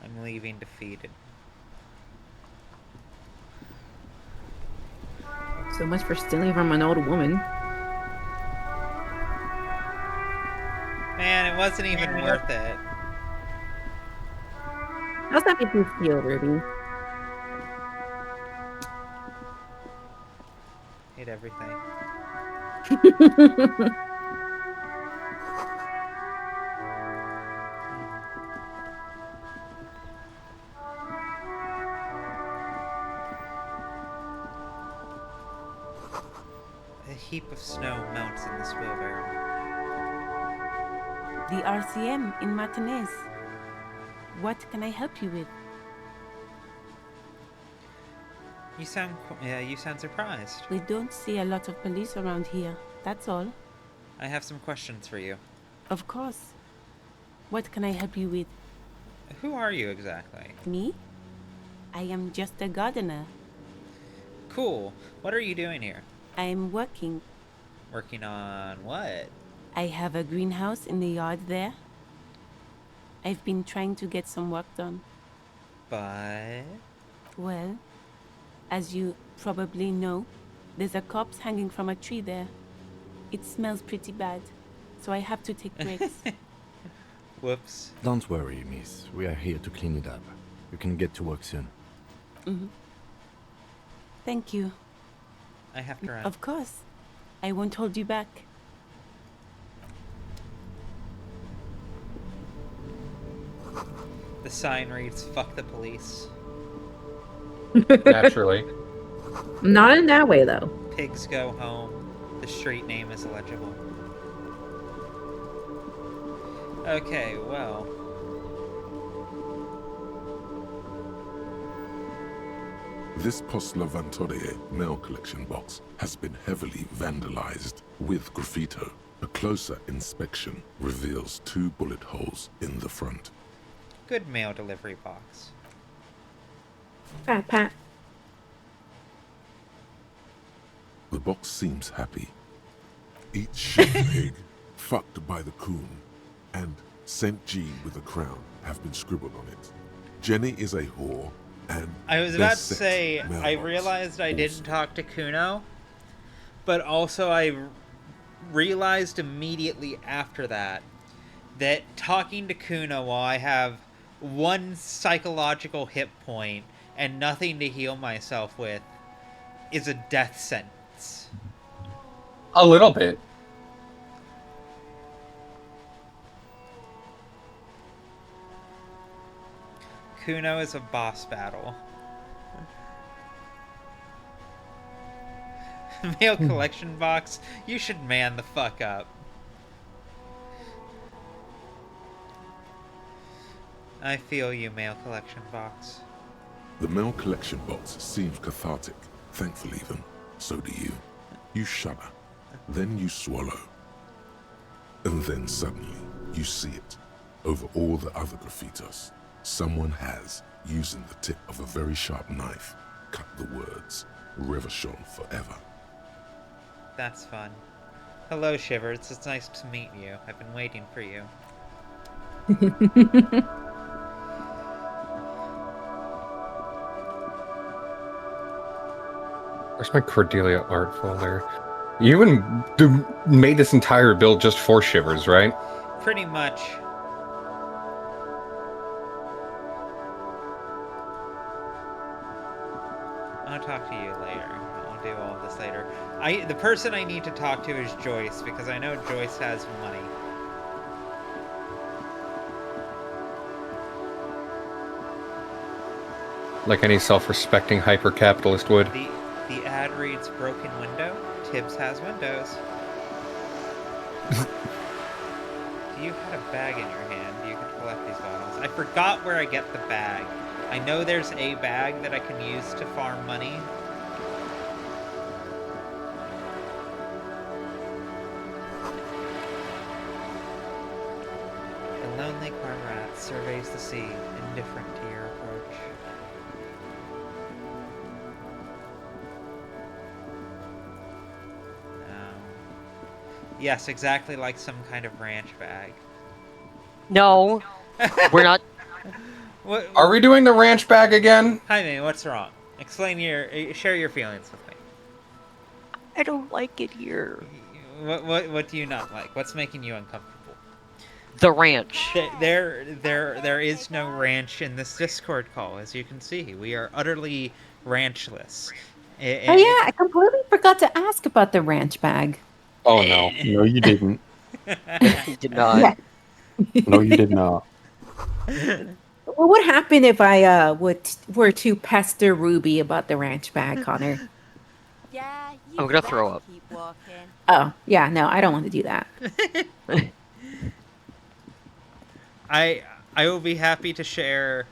I'm leaving defeated. So much for stealing from an old woman. Man, it wasn't even worth it. How's that make you feel, Ruby? Hate everything. A heap of snow melts in this wheelbarrow. The RCM in Martinez. What can I help you with? You sound surprised. We don't see a lot of police around here, that's all. I have some questions for you. Of course. What can I help you with? Who are you exactly? Me? I am just a gardener. Cool. What are you doing here? I am working. Working on what? I have a greenhouse in the yard there. I've been trying to get some work done. But... Well, as you probably know, there's a corpse hanging from a tree there. It smells pretty bad, so I have to take breaks. Whoops. Don't worry, miss. We are here to clean it up. You can get to work soon. Mm-hmm. Thank you. I have to run. Of course. I won't hold you back. The sign reads, "Fuck the police." Naturally. Not in that way, though. Pigs go home. The street name is illegible. Okay, well. This Poslavantore mail collection box has been heavily vandalized with graffito. A closer inspection reveals 2 bullet holes in the front. Good mail delivery box. Pat, pat. The box seems happy. Eat shit pig, fucked by the coon, and St. Jean with a crown have been scribbled on it. Jenny is a whore, and I was about to best say, sex I mailbox. realized I didn't talk to Kuno, but also I realized immediately after that talking to Kuno while I have 1 psychological hit point and nothing to heal myself with is a death sentence. A little bit. Kuno is a boss battle. Mail collection box, you should man the fuck up. I feel you, mail collection box. The mail collection box seems cathartic. Thankfully, even. So do you. You shudder. Then you swallow. And then suddenly, you see it. Over all the other graffitos, someone has, using the tip of a very sharp knife, cut the words, Revachon forever. That's fun. Hello, Shivers. It's nice to meet you. I've been waiting for you. Where's my Cordelia art folder? You even made this entire build just for Shivers, right? Pretty much. I'll talk to you later. I'll do all of this later. The person I need to talk to is Joyce, because I know Joyce has money. Like any self-respecting hyper-capitalist would. The ad reads broken window. Tibbs has windows. You had a bag in your hand. You can collect these bottles. I forgot where I get the bag. I know there's a bag that I can use to farm money. The lonely cormorant surveys the sea, indifferent to your approach. Yes, exactly like some kind of ranch bag. No, we're not. What, Are we doing the ranch bag again? Jaime, what's wrong? Share your feelings with me. I don't like it here. What do you not like? What's making you uncomfortable? The ranch. There is no ranch in this Discord call, as you can see. We are utterly ranchless. Oh yeah, I completely forgot to ask about the ranch bag. Oh no. No, you didn't. You did not. No, you did not. Well, what happened if I were to pester Ruby about the ranch bag, Connor? Yeah, I'm gonna throw up. keep walking. Oh, yeah, no, I don't want to do that. I will be happy to share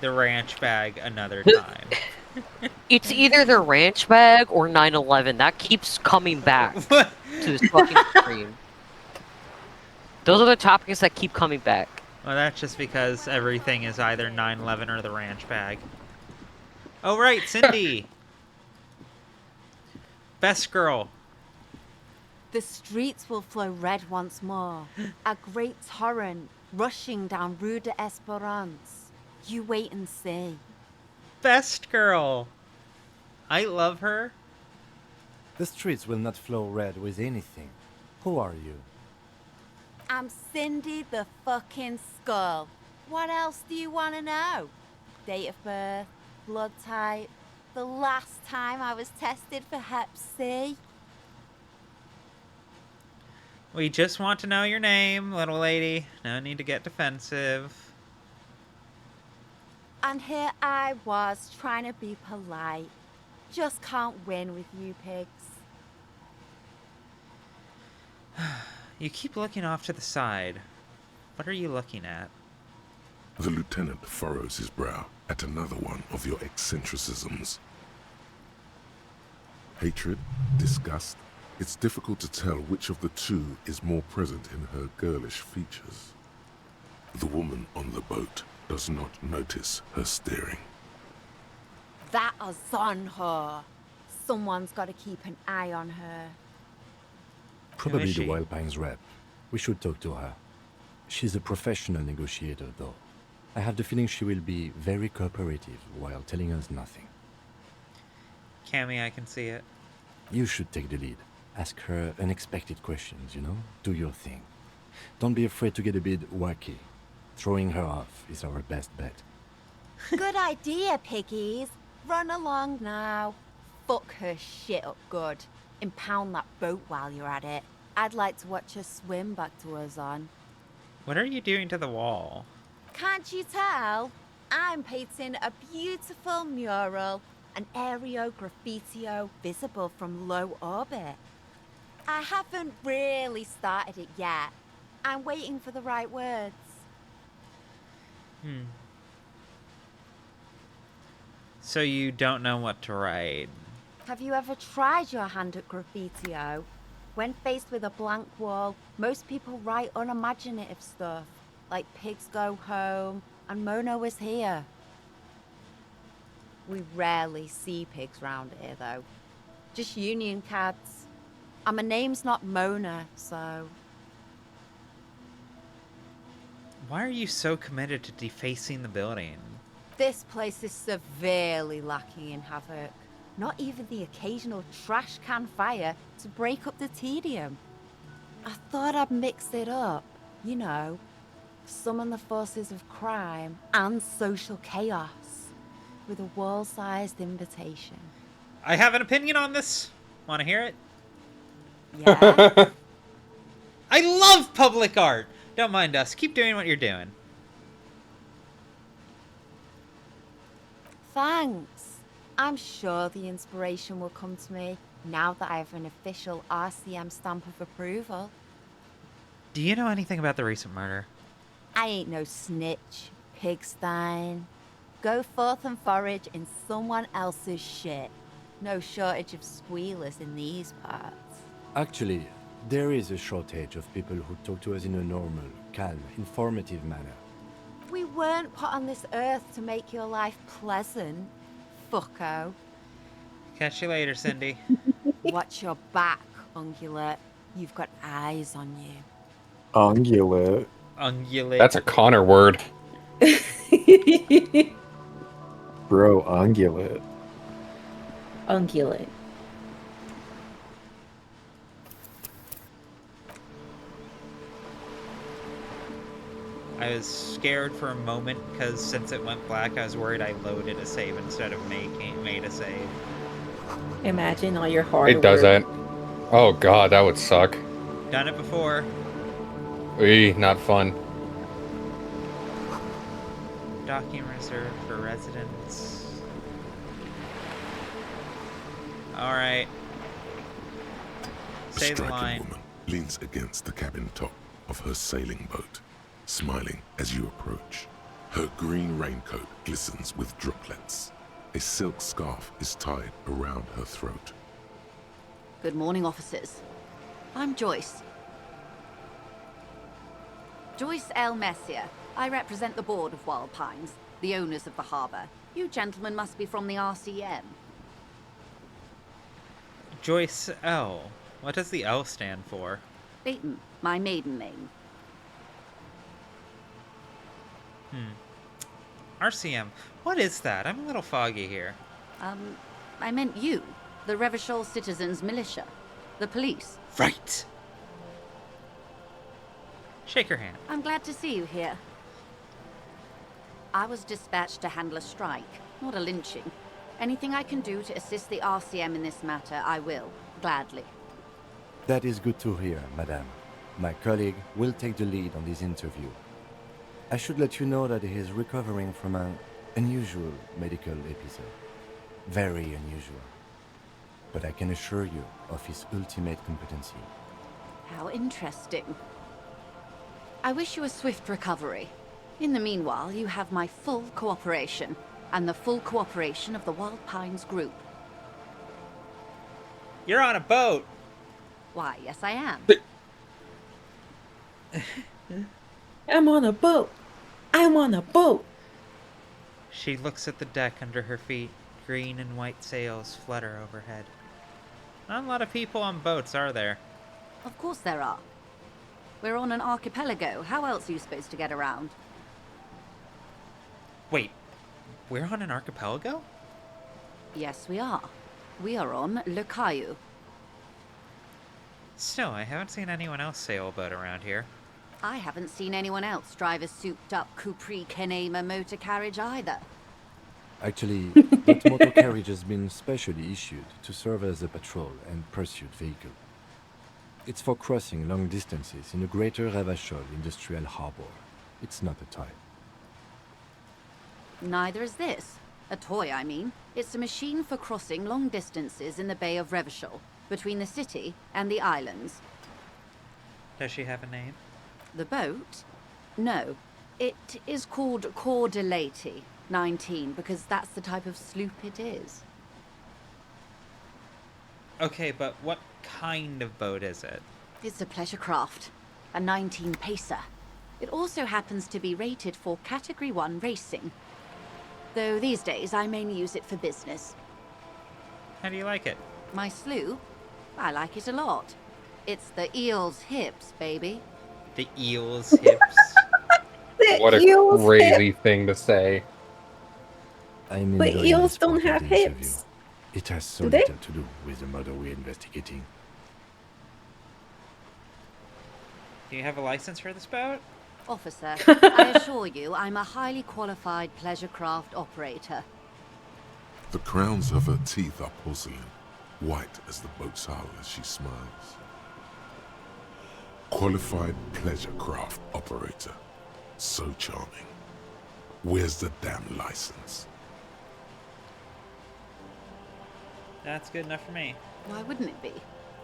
the ranch bag another time. It's either the ranch bag or 9/11. That keeps coming back. to this fucking stream. Those are the topics that keep coming back. Well, that's just because everything is either 9/11 or the ranch bag. Oh, right, Cindy! Best girl. The streets will flow red once more. A great torrent rushing down Rue de Esperance. You wait and see. Best girl. I love her. The streets will not flow red with anything. Who are you? I'm Cindy the fucking Skull. What else do you want to know? Date of birth, blood type, the last time I was tested for Hep C. We just want to know your name, little lady. No need to get defensive. And here I was trying to be polite. Just can't win with you pigs. You keep looking off to the side. What are you looking at? The lieutenant furrows his brow at another one of your eccentricisms. Hatred? Disgust? It's difficult to tell which of the two is more present in her girlish features. The woman on the boat does not notice her staring. That is on her. Someone's got to keep an eye on her. Probably the Wild Pines rep. We should talk to her. She's a professional negotiator, though. I have the feeling she will be very cooperative while telling us nothing. Cammy, I can see it. You should take the lead. Ask her unexpected questions, you know? Do your thing. Don't be afraid to get a bit wacky. Throwing her off is our best bet. Good idea, piggies. Run along now. Fuck her shit up good. Impound that boat while you're at it. I'd like to watch her swim back to her on. What are you doing to the wall? Can't you tell? I'm painting a beautiful mural, an aereo graffitio visible from low orbit. I haven't really started it yet. I'm waiting for the right words. So you don't know what to write. Have you ever tried your hand at graffitio? When faced with a blank wall, most people write unimaginative stuff, like pigs go home and Mona was here. We rarely see pigs round here, though. Just union cads. And my name's not Mona, so... Why are you so committed to defacing the building? This place is severely lacking in havoc. Not even the occasional trash can fire to break up the tedium. I thought I'd mix it up, you know, summon the forces of crime and social chaos with a wall-sized invitation. I have an opinion on this. Want to hear it? Yeah? I love public art. Don't mind us. Keep doing what you're doing. Thanks. I'm sure the inspiration will come to me now that I have an official RCM stamp of approval. Do you know anything about the recent murder? I ain't no snitch, pigstein. Go forth and forage in someone else's shit. No shortage of squealers in these parts. Actually, there is a shortage of people who talk to us in a normal, calm, informative manner. We weren't put on this earth to make your life pleasant, fucko. Catch you later, Cindy. Watch your back, ungulate. You've got eyes on you. Ungulate. Ungulate. That's a Connor word. Bro, ungulate. Ungulate. I was scared for a moment because since it went black, I was worried I loaded a save instead of made a save. Imagine all your hard It does work. that. Oh god, that would suck. Done it before. Not fun. Docking reserved for residents. Alright. A Say the striking line. woman leans against the cabin top of her sailing boat, smiling as you approach. Her green raincoat glistens with droplets. A silk scarf is tied around her throat. Good morning, officers. I'm Joyce. Joyce L. Messier. I represent the board of Wild Pines, the owners of the harbour. You gentlemen must be from the RCM. Joyce L. What does the L stand for? Leighton, my maiden name. RCM. What is that? I'm a little foggy here. I meant you, the Revachol Citizens Militia, the police. Right. Shake her hand. I'm glad to see you here. I was dispatched to handle a strike, not a lynching. Anything I can do to assist the RCM in this matter, I will, gladly. That is good to hear, madame. My colleague will take the lead on this interview. I should let you know that he is recovering from an unusual medical episode. Very unusual. But I can assure you of his ultimate competency. How interesting. I wish you a swift recovery. In the meanwhile, you have my full cooperation, and the full cooperation of the Wild Pines Group. You're on a boat! Why, yes I am. I'm on a boat. I'm on a boat. She looks at the deck under her feet. Green and white sails flutter overhead. Not a lot of people on boats, are there? Of course there are. We're on an archipelago. How else are you supposed to get around? Wait, we're on an archipelago? Yes, we are. We are on Le Caillou. Still, I haven't seen anyone else sail a boat around here. I haven't seen anyone else drive a souped-up Capri Kenema motor carriage either. Actually, that motor carriage has been specially issued to serve as a patrol and pursuit vehicle. It's for crossing long distances in the greater Revachol industrial harbor. It's not a toy. Neither is this. A toy, I mean. It's a machine for crossing long distances in the Bay of Revachol, between the city and the islands. Does she have a name? The boat? No. It is called Cor de Leyte 19, because that's the type of sloop it is. Okay, but what kind of boat is it? It's a pleasure craft. A 19 pacer. It also happens to be rated for Category 1 racing. Though these days I mainly use it for business. How do you like it? My sloop? I like it a lot. It's the eel's hips, baby. The eel's hips? What a crazy thing to say. I'm But enjoying eels this don't part of have the interview. hips. It has so Do they? little to do with the murder we're investigating. Do you have a license for this boat? Officer, I assure you I'm a highly qualified pleasure craft operator. The crowns of her teeth are porcelain, white as the boat's hull as she smiles. Qualified pleasure craft operator. So charming. Where's the damn license? That's good enough for me. Why wouldn't it be?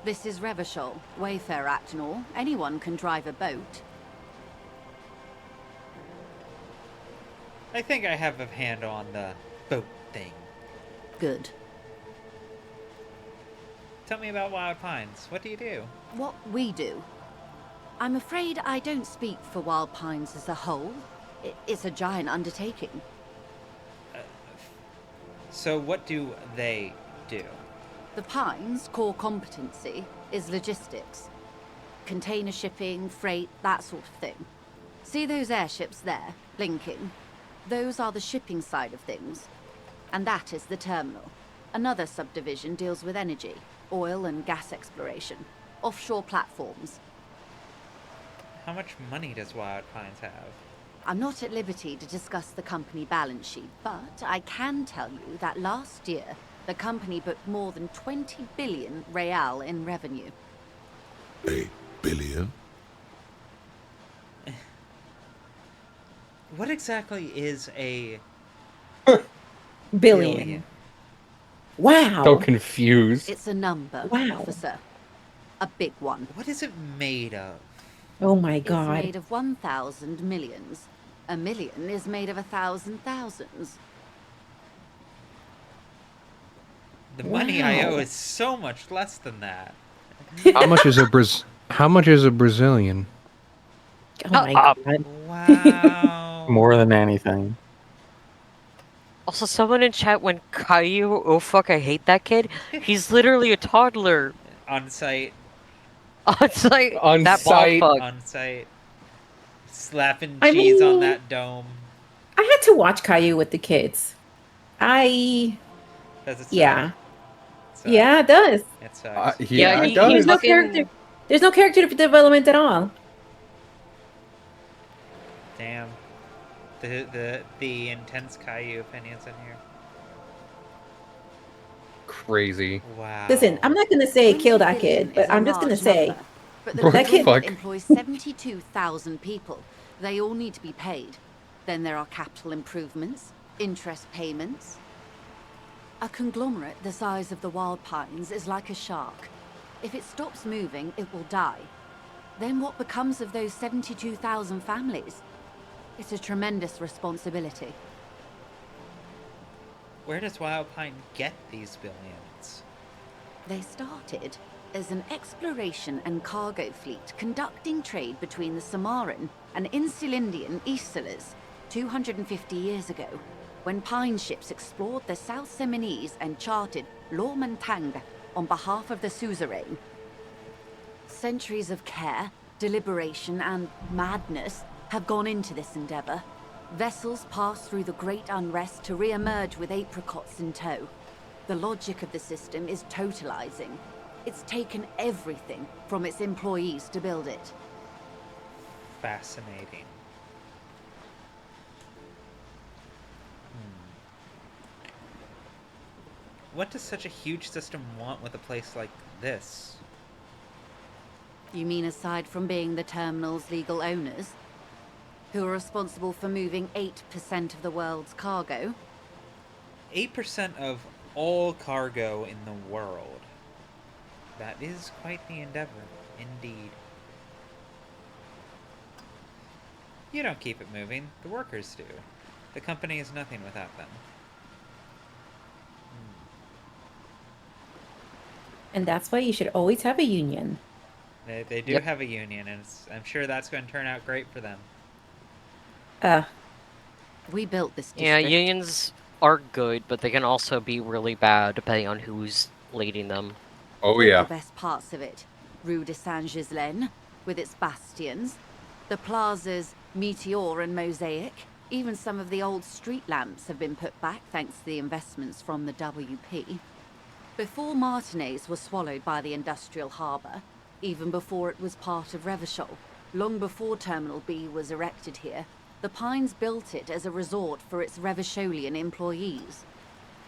This is Revachol, Wayfair Act and all. Anyone can drive a boat. I think I have a handle on the boat thing. Good. Tell me about Wild Pines. What do you do? What we do? I'm afraid I don't speak for Wild Pines as a whole. It's a giant undertaking. So what do they do? The Pines' core competency is logistics. Container shipping, freight, that sort of thing. See those airships there, blinking? Those are the shipping side of things. And that is the terminal. Another subdivision deals with energy, oil and gas exploration, offshore platforms. How much money does Wild Pines have? I'm not at liberty to discuss the company balance sheet, but I can tell you that last year, the company booked more than 20 billion real in revenue. A billion? What exactly is a Billion. Wow. So confused. It's a number, Wow. officer. A big one. What is it made of? Oh my It's god. made of 1,000 millions. A million is made of 1,000 thousands. The money I Wow. owe is so much less than that. How much is a Brazilian? Oh my god. Wow. More than anything. Also, someone in chat went Caillou. Oh fuck, I hate that kid. He's literally a toddler. On site. On site. On That bald site. fuck. On site. Slapping I cheese on mean- that dome. I had to watch Caillou with the kids. Does it suck? Yeah. Sucks. Yeah, it does. It sucks. Yeah, it There's does. no character. There's no character development at all. Damn. The intense Caillou opinions in here. Crazy. Wow. Listen, I'm not gonna say kill that kid, but I'm just gonna say But the What that the kid. fuck? employs 72,000 people. They all need to be paid. Then there are capital improvements, interest payments. A conglomerate the size of the Wild Pines is like a shark. If it stops moving, it will die. Then what becomes of those 72,000 families? It's a tremendous responsibility. Where does Wildpine get these billions? They started as an exploration and cargo fleet conducting trade between the Samaran and Insulindian Isolas 250 years ago, when pine ships explored the South Seminese and charted Lormantang on behalf of the suzerain. Centuries of care, deliberation, and madness have gone into this endeavor. Vessels pass through the great unrest to re-emerge with apricots in tow. The logic of the system is totalizing. It's taken everything from its employees to build it. Fascinating. What does such a huge system want with a place like this? You mean aside from being the terminal's legal owners, who are responsible for moving 8% of the world's cargo? 8% of all cargo in the world. That is quite the endeavor, indeed. You don't keep it moving, the workers do. The company is nothing without them. And that's why you should always have a union. They do have a union, and I'm sure that's going to turn out great for them. We built this district. Yeah, unions are good, but they can also be really bad depending on who's leading them. Oh Built yeah. the best parts of it. Rue de Saint-Ghislain, with its bastions. The plazas Meteor and Mosaic. Even some of the old street lamps have been put back thanks to the investments from the WP. Before Martinez was swallowed by the industrial harbour, even before it was part of Revachol, long before Terminal B was erected here, the Pines built it as a resort for its Revacholian employees.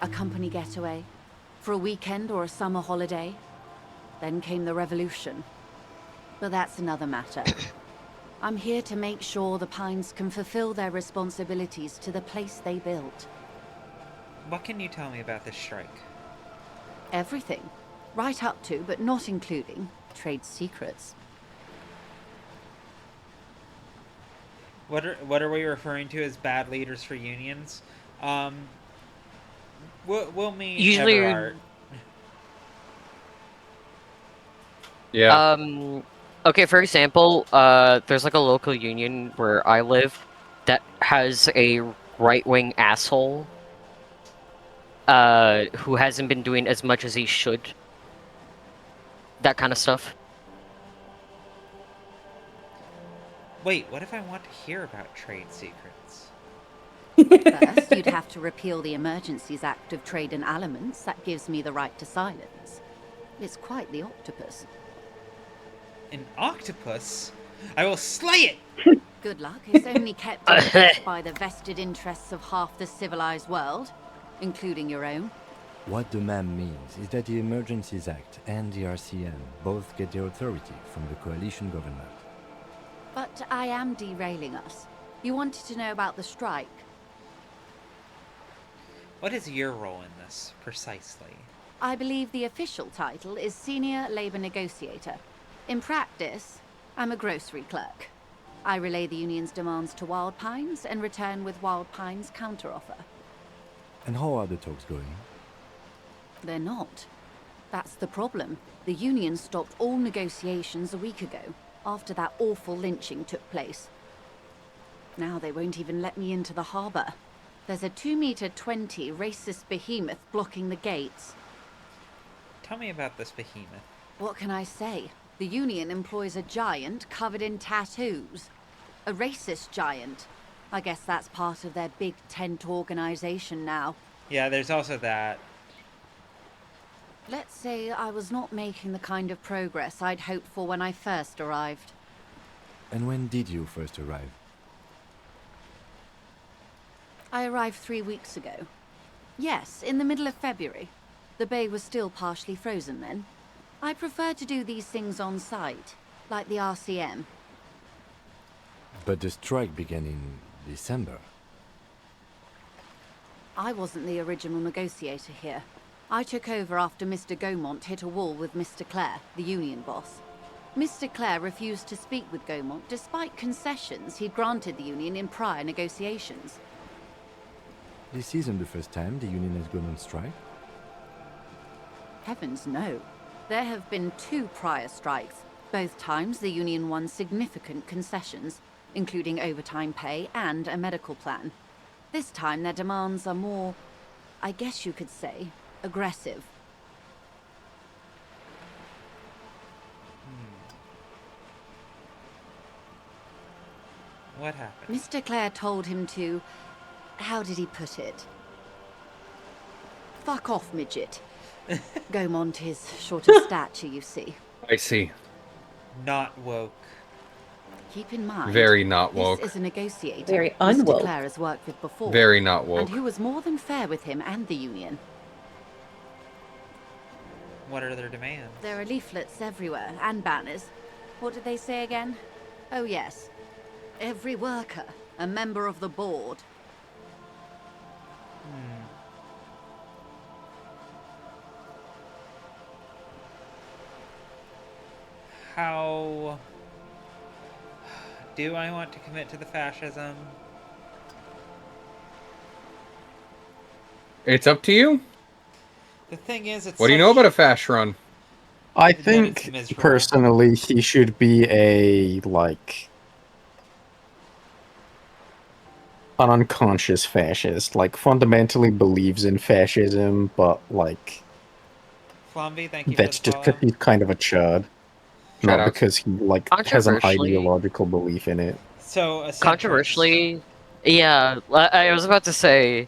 A company getaway, for a weekend or a summer holiday. Then came the revolution. But that's another matter. I'm here to make sure the Pines can fulfill their responsibilities to the place they built. What can you tell me about this strike? Everything. Right up to, but not including, trade secrets. What are we referring to as bad leaders for unions? We'll mean Usually, Everard. Yeah. Okay, for example, there's like a local union where I live that has a right-wing asshole who hasn't been doing as much as he should. That kind of stuff. Wait, what if I want to hear about trade secrets? First, you'd have to repeal the Emergencies Act of Trade in Aliments that gives me the right to silence. It's quite the octopus. An octopus? I will slay it! Good luck. It's only kept in place by the vested interests of half the civilized world, including your own. What the ma'am means is that the Emergencies Act and the RCN both get their authority from the coalition government. But I am derailing us. You wanted to know about the strike. What is your role in this, precisely? I believe the official title is Senior Labor Negotiator. In practice, I'm a grocery clerk. I relay the union's demands to Wild Pines and return with Wild Pines' counteroffer. And how are the talks going? They're not. That's the problem. The Union stopped all negotiations a week ago, after that awful lynching took place. Now they won't even let me into the harbour. There's a 2-meter 20 racist behemoth blocking the gates. Tell me about this behemoth. What can I say? The Union employs a giant covered in tattoos. A racist giant. I guess that's part of their big tent organization now. Yeah, there's also that. Let's say I was not making the kind of progress I'd hoped for when I first arrived. And when did you first arrive? I arrived 3 weeks ago. Yes, in the middle of February. The bay was still partially frozen then. I prefer to do these things on site, like the RCM. But the strike began in December. I wasn't the original negotiator here. I took over after Mr. Gaumont hit a wall with Mr. Clare, the union boss. Mr. Clare refused to speak with Gaumont despite concessions he'd granted the union in prior negotiations. This isn't the first time the union has gone on strike. Heavens no. There have been 2 prior strikes. Both times the union won significant concessions, including overtime pay and a medical plan. This time their demands are more, I guess you could say, aggressive. What happened? Mr. Clare told him to... how did he put it? Fuck off, midget. Gaumont is short of stature, you see. I see. Not woke. Keep in mind, Very not woke. This is a negotiator Very Mr. unwoke. Clare has worked with before. Very not woke. And who was more than fair with him and the union. What are their demands? There are leaflets everywhere, and banners. What did they say again? Oh yes. Every worker, a member of the board. How do I want to commit to the fascism? It's up to you. The thing is, it's What do you know about a fast run? I think personally he should be an unconscious fascist, like fundamentally believes in fascism, but Flamby, thank you that's for the just because he's kind of a chud, not out. because he has an Controversially- ideological belief in it. So, Controversially, yeah, I was about to say,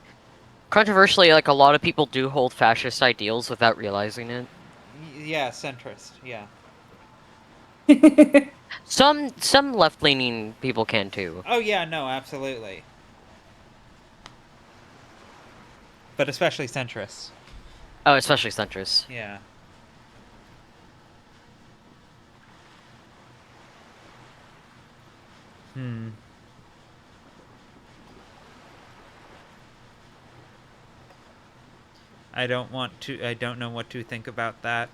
controversially, like a lot of people do hold fascist ideals without realizing it. Yeah, centrist, yeah. Some left-leaning people can too. Oh yeah, no, absolutely. But especially centrists. Oh, especially centrists. Yeah. I don't know what to think about that.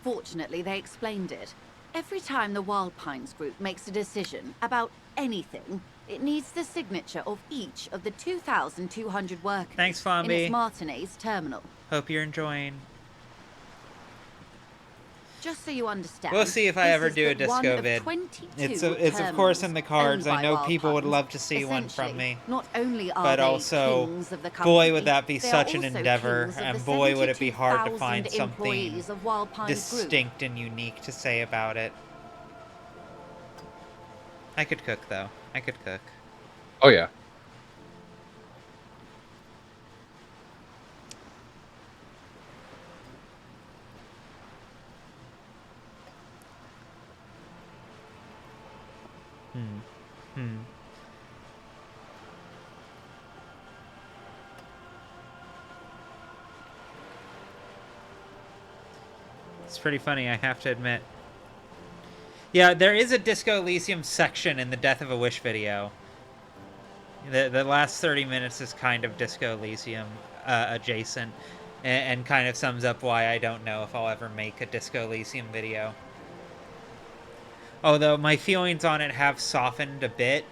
Fortunately, they explained it. Every time the Wild Pines group makes a decision about anything, it needs the signature of each of the 2,200 workers Thanks, in Flamby. its Martinez terminal. Hope you're enjoying. Just so you understand, We'll see if I this ever is do a but one disco of vid. 22 It's of course in the cards. terminals I owned know by people would Wild love to see one from Essentially, me. Not only are But they also, kings of the boy, company, would that be they are such an also endeavor, kings of and the boy, would it be hard to 72,000 find something employees of Wild Pines Group. distinct and unique to say about it. I could cook, though. I could cook. Oh yeah. It's pretty funny, I have to admit. Yeah, there is a Disco Elysium section in the Death of a Wish video. The last 30 minutes is kind of Disco Elysium adjacent, and kind of sums up why I don't know if I'll ever make a Disco Elysium video. Although my feelings on it have softened a bit.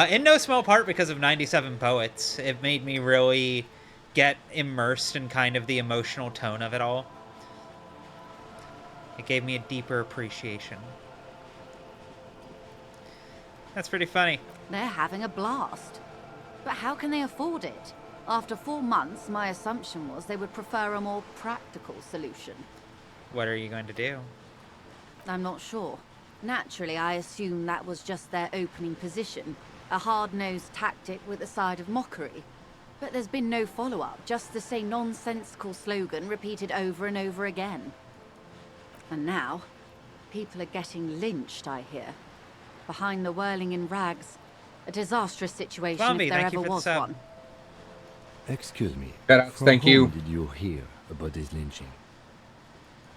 In no small part because of 97 Poets. It made me really get immersed in kind of the emotional tone of it all. It gave me a deeper appreciation. That's pretty funny. They're having a blast. But how can they afford it? After 4 months, my assumption was they would prefer a more practical solution. What are you going to do? I'm not sure. Naturally, I assume that was just their opening position, a hard-nosed tactic with a side of mockery. But there's been no follow-up, just the same nonsensical slogan repeated over and over again. And now, people are getting lynched, I hear. Behind the whirling in rags. A disastrous situation Zombie, if there thank you ever for the was sub. one. Excuse me. Shoutouts, From thank whom you. did you hear about this lynching?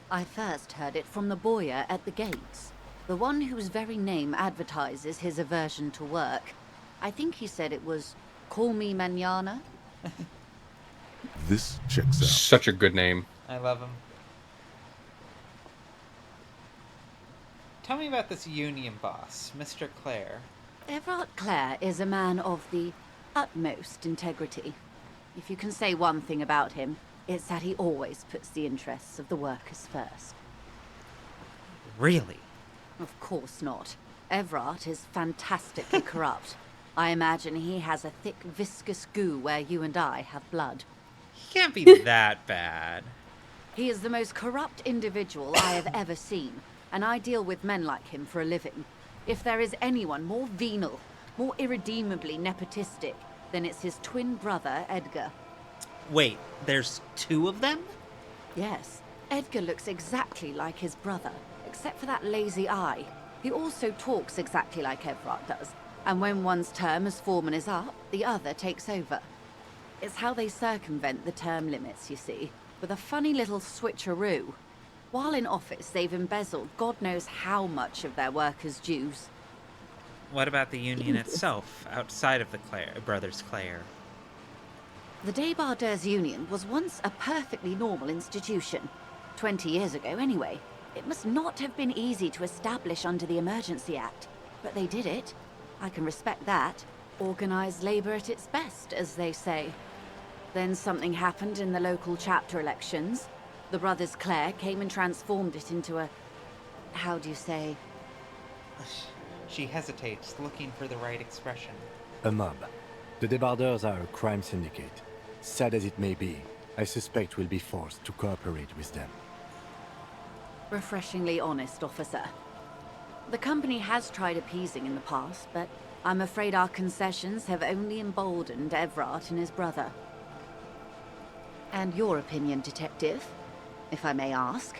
I first heard it from the bowyer at the gates. The one whose very name advertises his aversion to work. I think he said it was, "Call me mañana." This checks out. Such a good name. I love him. Tell me about this union boss, Mr. Clare. Everard Clare is a man of the utmost integrity. If you can say one thing about him, it's that he always puts the interests of the workers first. Really? Of course not. Everard is fantastically corrupt. I imagine he has a thick, viscous goo where you and I have blood. He can't be that bad. He is the most corrupt individual I have ever seen, and I deal with men like him for a living. If there is anyone more venal, more irredeemably nepotistic, then it's his twin brother, Edgar. Wait, there's 2 of them? Yes, Edgar looks exactly like his brother, except for that lazy eye. He also talks exactly like Everard does, and when one's term as foreman is up, the other takes over. It's how they circumvent the term limits, you see, with a funny little switcheroo. While in office, they've embezzled God knows how much of their workers' dues. What about the union itself, outside of the brothers Clare? The Débardeurs Union was once a perfectly normal institution. 20 years ago, anyway. It must not have been easy to establish under the Emergency Act, but they did it. I can respect that. Organised labour at its best, as they say. Then something happened in the local chapter elections. The brothers Clare came and transformed it into a... how do you say? She hesitates, looking for the right expression. A mob. The Débardeurs are a crime syndicate. Sad as it may be, I suspect we'll be forced to cooperate with them. Refreshingly honest, officer. The company has tried appeasing in the past, but I'm afraid our concessions have only emboldened Everard and his brother. And your opinion, detective, if I may ask?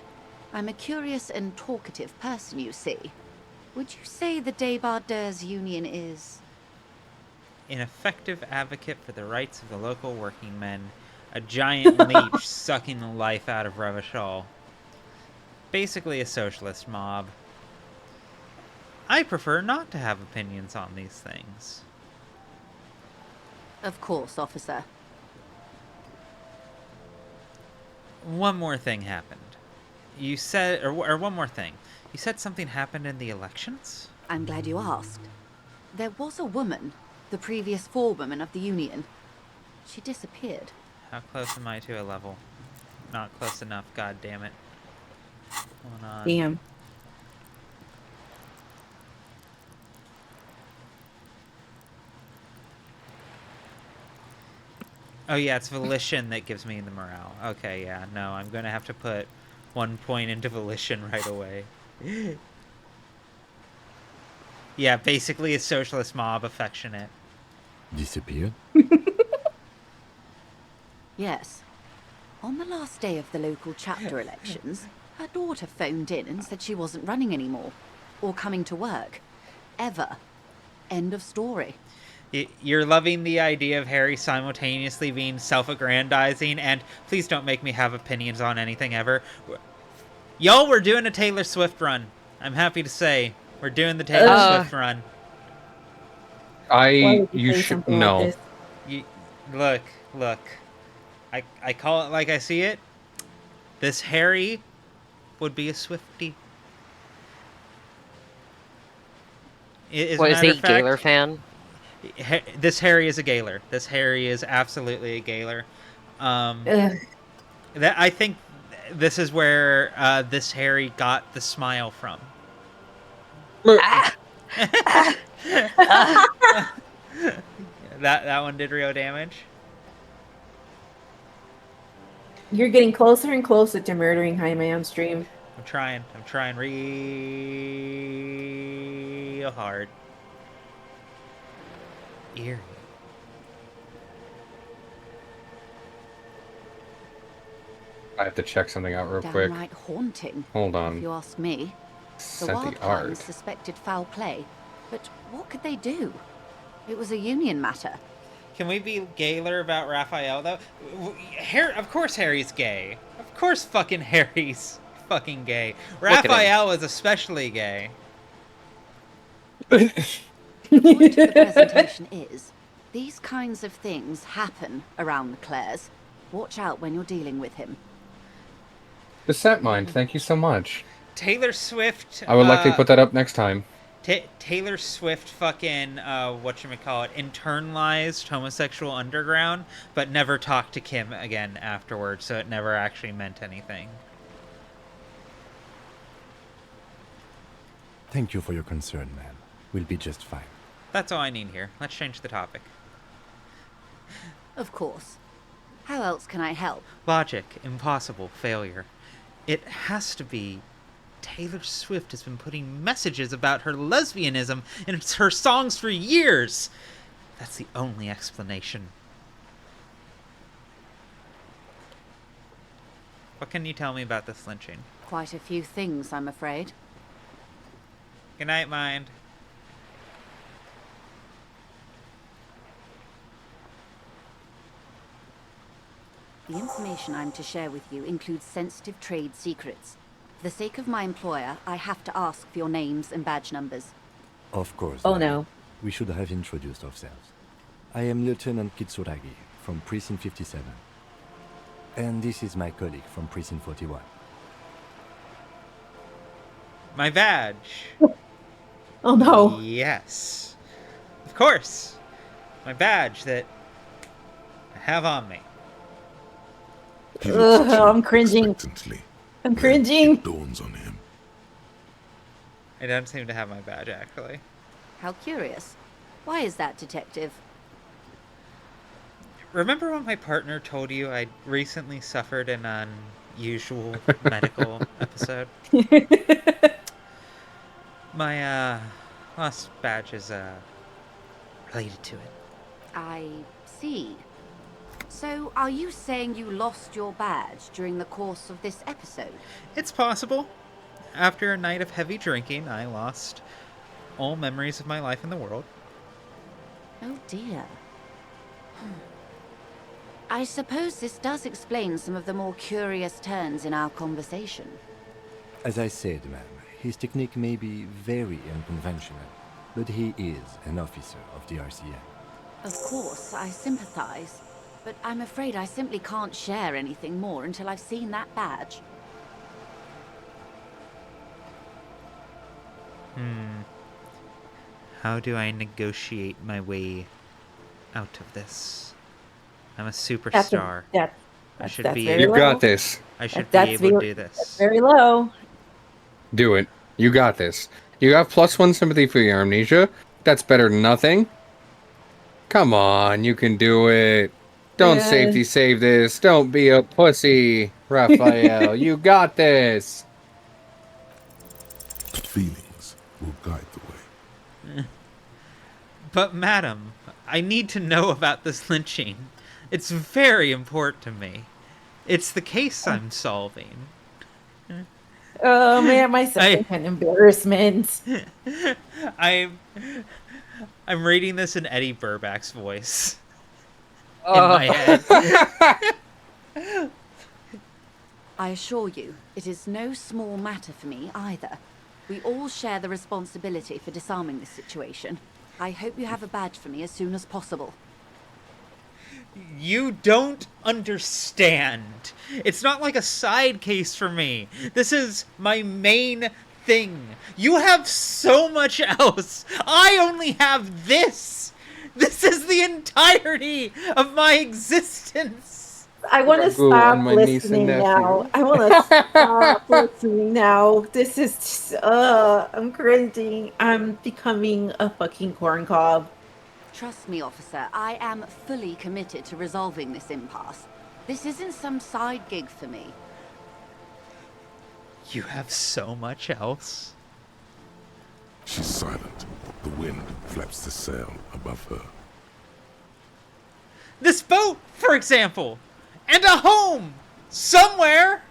I'm a curious and talkative person, you see. Would you say the Débardeurs Union is... An effective advocate for the rights of the local working men, a giant leech sucking the life out of Revachol. Basically a socialist mob. I prefer not to have opinions on these things. Of course, officer. One more thing happened. You said, or one more thing. You said something happened in the elections? I'm glad you asked. There was a woman, the previous forewoman of the union. She disappeared. How close am I to a level? Not close enough, god damn it. Hold on. Damn. Oh yeah, it's volition that gives me the morale. Okay, yeah, no, I'm gonna have to put 1 point into volition right away. Yeah, basically a socialist mob, affectionate. Disappeared? Yes. On the last day of the local chapter elections, her daughter phoned in and said she wasn't running anymore. Or coming to work. Ever. End of story. You're loving the idea of Harry simultaneously being self-aggrandizing and please don't make me have opinions on anything ever. Y'all, we're doing a Taylor Swift run. I'm happy to say. We're doing the Taylor Swift run. You should know. Look. I call it like I see it. This Harry would be a Swiftie. What, is he a Gaylor fan? This Harry is a Gaylor. This Harry is absolutely a Gaylor. That I think this is where this Harry got the smile from. That one did real damage. You're getting closer and closer to murdering Jaime on stream. I'm trying real hard. Eerie. I have to check something out real quick. Downright haunting. Hold on. If you ask me. The Set the Wild art. Clans suspected foul play, but what could they do? It was a union matter. Can we be gayer about Raphael, though? Of course Harry's gay. Of course fucking Harry's fucking gay. Raphael is especially gay. The point of the presentation is, these kinds of things happen around the Clares. Watch out when you're dealing with him. Descent Mind, thank you so much. Taylor Swift... I would likely put that up next time. Taylor Swift fucking, whatchamacallit, internalized homosexual underground, but never talked to Kim again afterwards, so it never actually meant anything. Thank you for your concern, man. We'll be just fine. That's all I need here. Let's change the topic. Of course. How else can I help? Logic, impossible, failure. It has to be... Taylor Swift has been putting messages about her lesbianism in her songs for years. That's the only explanation. What can you tell me about this lynching? Quite a few things, I'm afraid. Good night, Mind. The information I'm to share with you includes sensitive trade secrets. For the sake of my employer, I have to ask for your names and badge numbers. Of course. Oh, madam. no. We should have introduced ourselves. I am Lieutenant Kitsuragi from Precinct 57. And this is my colleague from Precinct 41. My badge. Oh, no. Yes. Of course. My badge that I have on me. Ugh, I'm cringing. I'm cringing. Dawns on him. I don't seem to have my badge, actually. How curious. Why is that, Detective? Remember when my partner told you I recently suffered an unusual medical episode? My, lost badge is, related to it. I see. So, are you saying you lost your badge during the course of this episode? It's possible. After a night of heavy drinking, I lost all memories of my life in the world. Oh dear. I suppose this does explain some of the more curious turns in our conversation. As I said, ma'am, his technique may be very unconventional, but he is an officer of the RCM. Of course, I sympathize, but I'm afraid I simply can't share anything more until I've seen that badge. How do I negotiate my way out of this? I'm a superstar. I should be very You low. got this. I should be That's able to very- do That's this. very low. Do it. You got this. You have +1 sympathy for your amnesia. That's better than nothing. Come on, you can do it. Don't Yeah. safety save this. Don't be a pussy, Raphael. You got this. Feelings will guide the way. But madam, I need to know about this lynching. It's very important to me. It's the case I'm solving. Oh man, my second embarrassment. I'm reading this in Eddie Burbach's voice. In Oh. my head. I assure you, it is no small matter for me either. We all share the responsibility for disarming this situation. I hope you have a badge for me as soon as possible. You don't understand. It's not like a side case for me. This is my main thing. You have so much else. I only have this. This is the entirety of my existence. I want to Ragu and stop my niece and listening now. nephew. I want to stop listening now. This is just, I'm cringing. I'm becoming a fucking corn cob. Trust me, officer, I am fully committed to resolving this impasse. This isn't some side gig for me. You have so much else. She's silent. The wind flaps the sail above her. This boat, for example, and a home somewhere.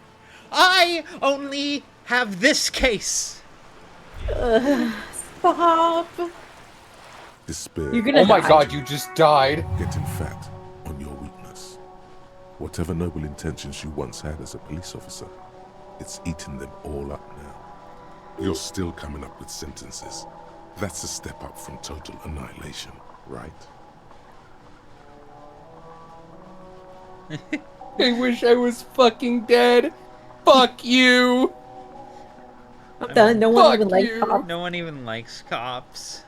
I only have this case. Stop. Despair. You're gonna Oh my die. god, you just died. Getting fat on your weakness. Whatever noble intentions you once had as a police officer, it's eaten them all up now. You're still coming up with sentences. That's a step up from total annihilation, right? I wish I was fucking dead. Fuck you. I'm done. No one Fuck even likes you. cops. No one even likes cops.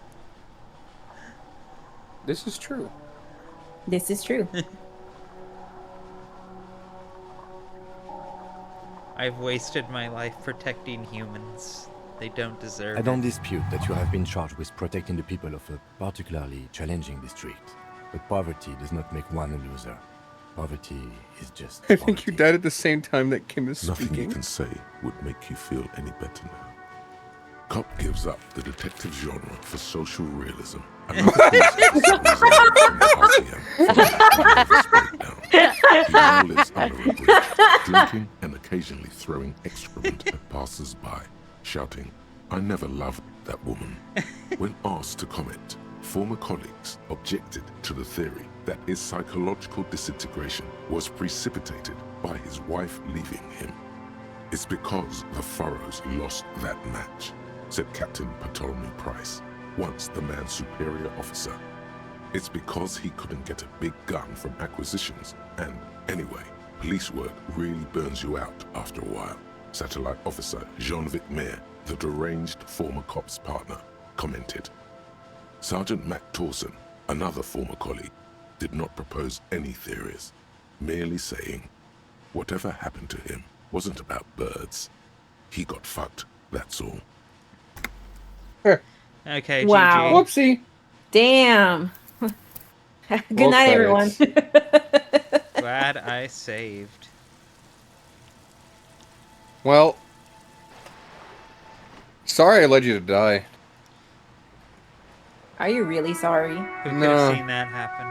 This is true. This is true. I've wasted my life protecting humans. They don't deserve I don't it. dispute that you have been charged with protecting the people of a particularly challenging district. But poverty does not make one a loser. Poverty is just I think you died at the same time that Kim is Nothing speaking. you can say would make you feel any better now. Cop gives up the detective genre for social realism. Another piece of resemblance from the RCM following a nervous breakdown. He now lives under a bridge, drinking and occasionally throwing excrement at passers-by, shouting, "I never loved that woman." When asked to comment, former colleagues objected to the theory that his psychological disintegration was precipitated by his wife leaving him. "It's because the Furrows lost that match," said Captain Ptolemy Price, once the man's superior officer. "It's because he couldn't get a big gun from acquisitions, and anyway, police work really burns you out after a while," Satellite Officer Jean-Vic Mayer, the deranged former cop's partner, commented. Sergeant Matt Torson, another former colleague, did not propose any theories, merely saying, "Whatever happened to him wasn't about birds. He got fucked, that's all." Okay, Wow. GG. Whoopsie. Damn. Good Roll night, everyone. credits. Glad I saved. Well, sorry I led you to die. Are you really sorry? Who could No. have seen that happen?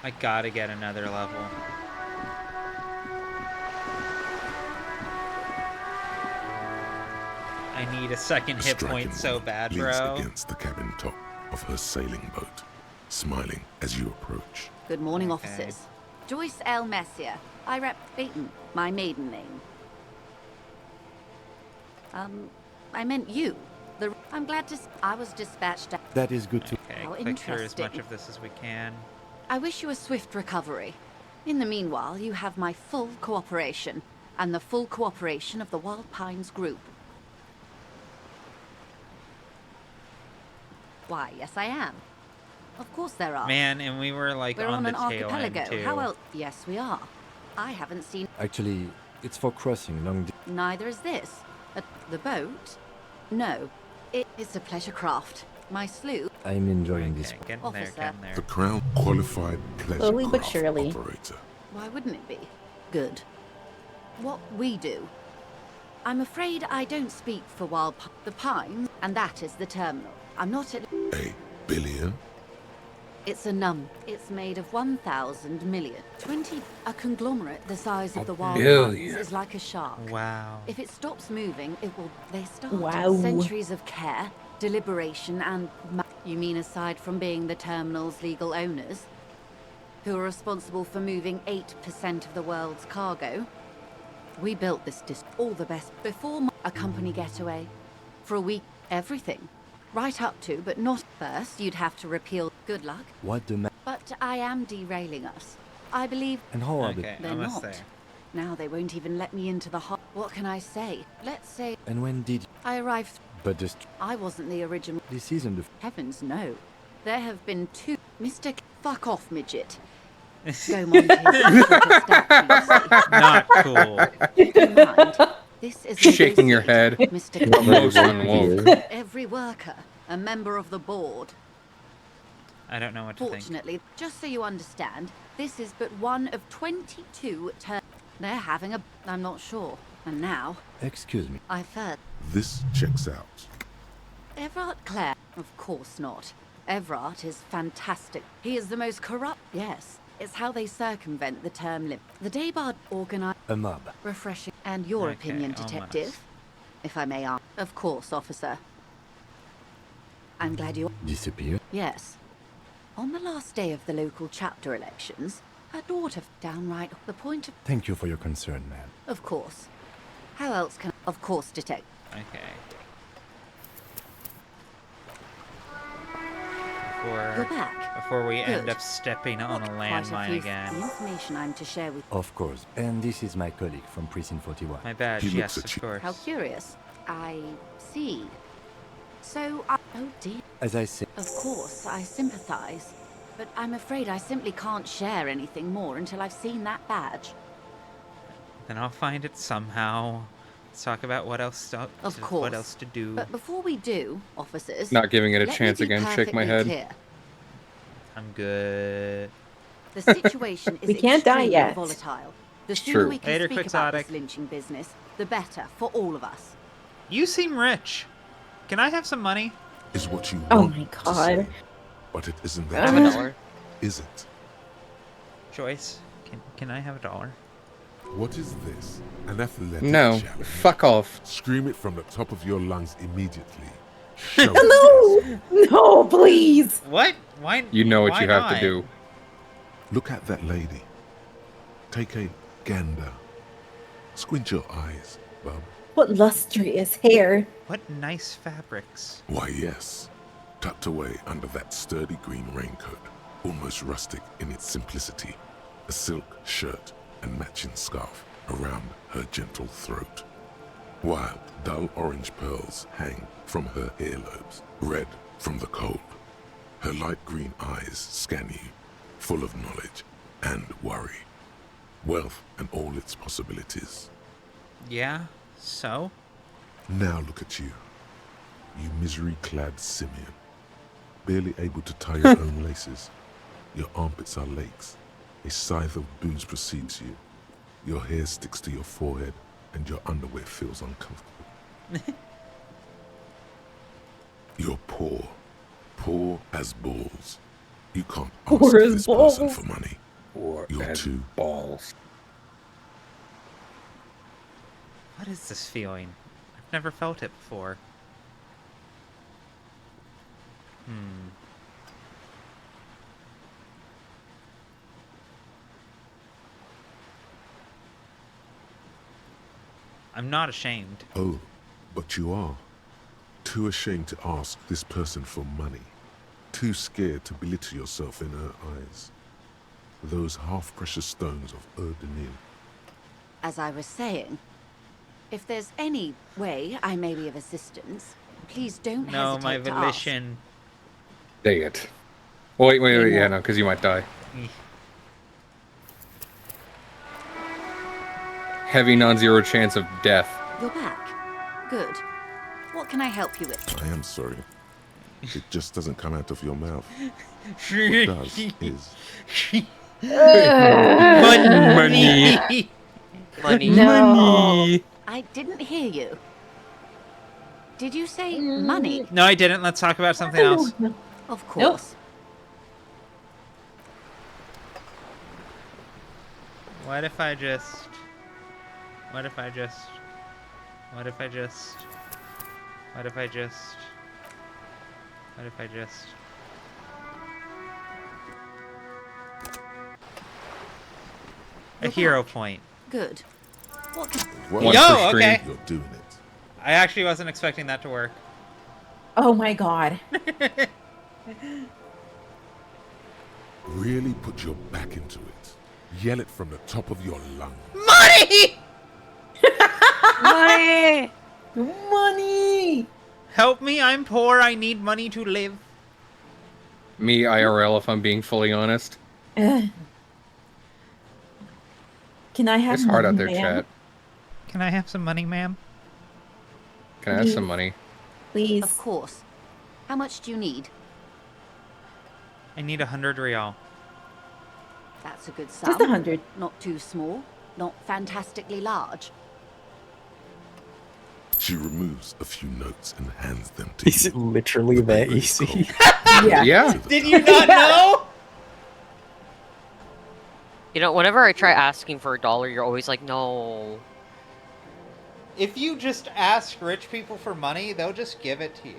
I gotta get another level. I need a second hit point so bad, leans bro. against the cabin top of her sailing boat, smiling as you approach. Good morning, officers. Joyce L. Messier. I rep Peyton, my maiden name. I meant you. I'm glad to I was dispatched. That is good to... Okay, How click through as much interesting. of this as we can. I wish you a swift recovery. In the meanwhile, you have my full cooperation, and the full cooperation of the Wild Pines Group. Why, yes I am. Of course there are. Man, and we were like We're on on the an tail archipelago. end too. How else? Yes, we are. I haven't seen... Actually, it's for crossing long... Neither is this. The boat? No. It's a pleasure craft. My sloop... I'm enjoying this. Getting there, Officer. getting there. The Crown qualified pleasure Slowly but craft surely. operator. Why wouldn't it be? Good. What we do. I'm afraid I don't speak for the Pines, and that is the terminal. I'm not at... A billion? It's a num. It's made of 1,000 million. 20. A conglomerate the size of the Wild billion. Pines is like a shark. Wow. If it stops moving, it will... They start. Wow. Centuries of care, deliberation, and... You mean aside from being the terminal's legal owners? Who are responsible for moving 8% of the world's cargo? We built this all the best before a company getaway. For a week, everything. Right up to, but not first, you'd have to repeal. Good luck. What the... But I am derailing us. I believe... And how are Okay, They're almost not. there. Now they won't even let me into the hall. What can I say? Let's say And when did... I arrived. But I wasn't the original. this isn't the... Heavens no. There have been two. Mr. Fuck off, midget. Go Monty. Not cool. This is Shaking your head. Mr. Most unwoke. Every worker, a member of the board. I don't know what to think. Fortunately, just so you understand, this is but one of 22 turns. They're having a... I'm not sure. And now... Excuse me. I've heard... This checks out. Everard Clare? Of course not. Everard is fantastic. He is the most corrupt... Yes. It's how they circumvent the term limit. The Daybard organize... A mob. Refreshing. And your Okay, opinion, almost. detective? If I may ask. Of course, officer. I'm glad you... Disappeared? Yes. On the last day of the local chapter elections, her daughter downright the point of... Thank you for your concern, ma'am. Of course. How else can... Of course, detect... Okay. You're back. Before we end Good. up stepping on a Quite a landmine few again. The information I'm to share with... Of course. And this is my colleague from Precinct 41. My badge, He yes, looks at of you. course. How curious. I see. So, oh dear. As I said... Of course, I sympathize. But I'm afraid I simply can't share anything more until I've seen that badge. Then I'll find it somehow. Let's talk about what else to, Of course. what else to do. But before we do, officers... Not giving it a let me chance be again, shake my perfectly head. clear. I'm good. The situation is We can't die extremely yet. volatile. The It's sooner true. we can Later, speak about this Quixotic. lynching business, the better for all of us. You seem rich. Can I have some money? Is what you Oh want my to God. say, but it isn't that. Have a dollar. Is it? Joyce, can I have a dollar? What is this? An athletic No, challenge? fuck off. Scream it from the top of your lungs immediately. Show No! No, please! What? Why? You know what why you have not? to do. Look at that lady. Take a gander. Squint your eyes, bub. What lustrous hair. What nice fabrics. Why, yes. Tucked away under that sturdy green raincoat, almost rustic in its simplicity, a silk shirt and matching scarf around her gentle throat, while dull orange pearls hang from her earlobes, red from the cold. Her light green eyes scan you, full of knowledge and worry, wealth and all its possibilities. Yeah, so? Now look at you, you misery-clad simian, barely able to tie your own laces. Your armpits are lakes. A scythe of booze precedes you. Your hair sticks to your forehead, and your underwear feels uncomfortable. You're poor as balls. You can't ask Poor as this person balls. for money. Or You're as too balls. What is this feeling? I've never felt it before. I'm not ashamed. Oh, but you are. Too ashamed to ask this person for money. Too scared to belittle yourself in her eyes. Those half-precious stones of Erdenium. As I was saying, if there's any way I may be of assistance, please don't No, hesitate my to ask. volition. Dang it. Wait, yeah, no, because you might die. Heavy non-zero chance of death. You're back. Good. What can I help you with? I am sorry. It just doesn't come out of your mouth. What it does is... Money. Money. No. I didn't hear you. Did you say money? No, I didn't. Let's talk about something else. Of course. What if I just... What if I just... What if I just... What if I just... What if I just... A hero point. Good. What can... What Yo, okay. You're doing it. I actually wasn't expecting that to work. Oh my god. Really put your back into it. Yell it from the top of your lungs. Money! Money! Money! Money! Help me, I'm poor. I need money to live. Me, IRL, if I'm being fully honest. Can I have It's hard money, out there, ma'am? chat. Can I have some money, ma'am? Can I have some money? Please. Of course. How much do you need? I need 100 real. That's a good sum. Just 100. Not too small, not fantastically large. She removes a few notes and hands them to Is it literally that easy? Yeah. Did you not know? You know, whenever I try asking for $1, you're always like, no. If you just ask rich people for money, they'll just give it to you.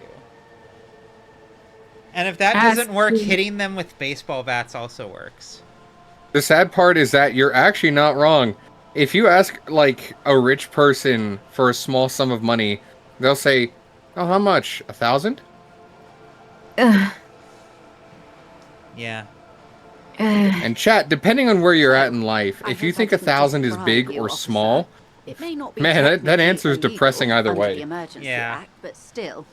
And if that doesn't work, hitting them with baseball bats also works. The sad part is that you're actually not wrong. If you ask, like, a rich person for a small sum of money, they'll say, oh, how much? 1,000? Yeah. And chat, depending on where you're at in life, if you think 1,000 is big or small, It may not be man, that answer is technically depressing illegal either under way. the Emergency Yeah. Act, but still.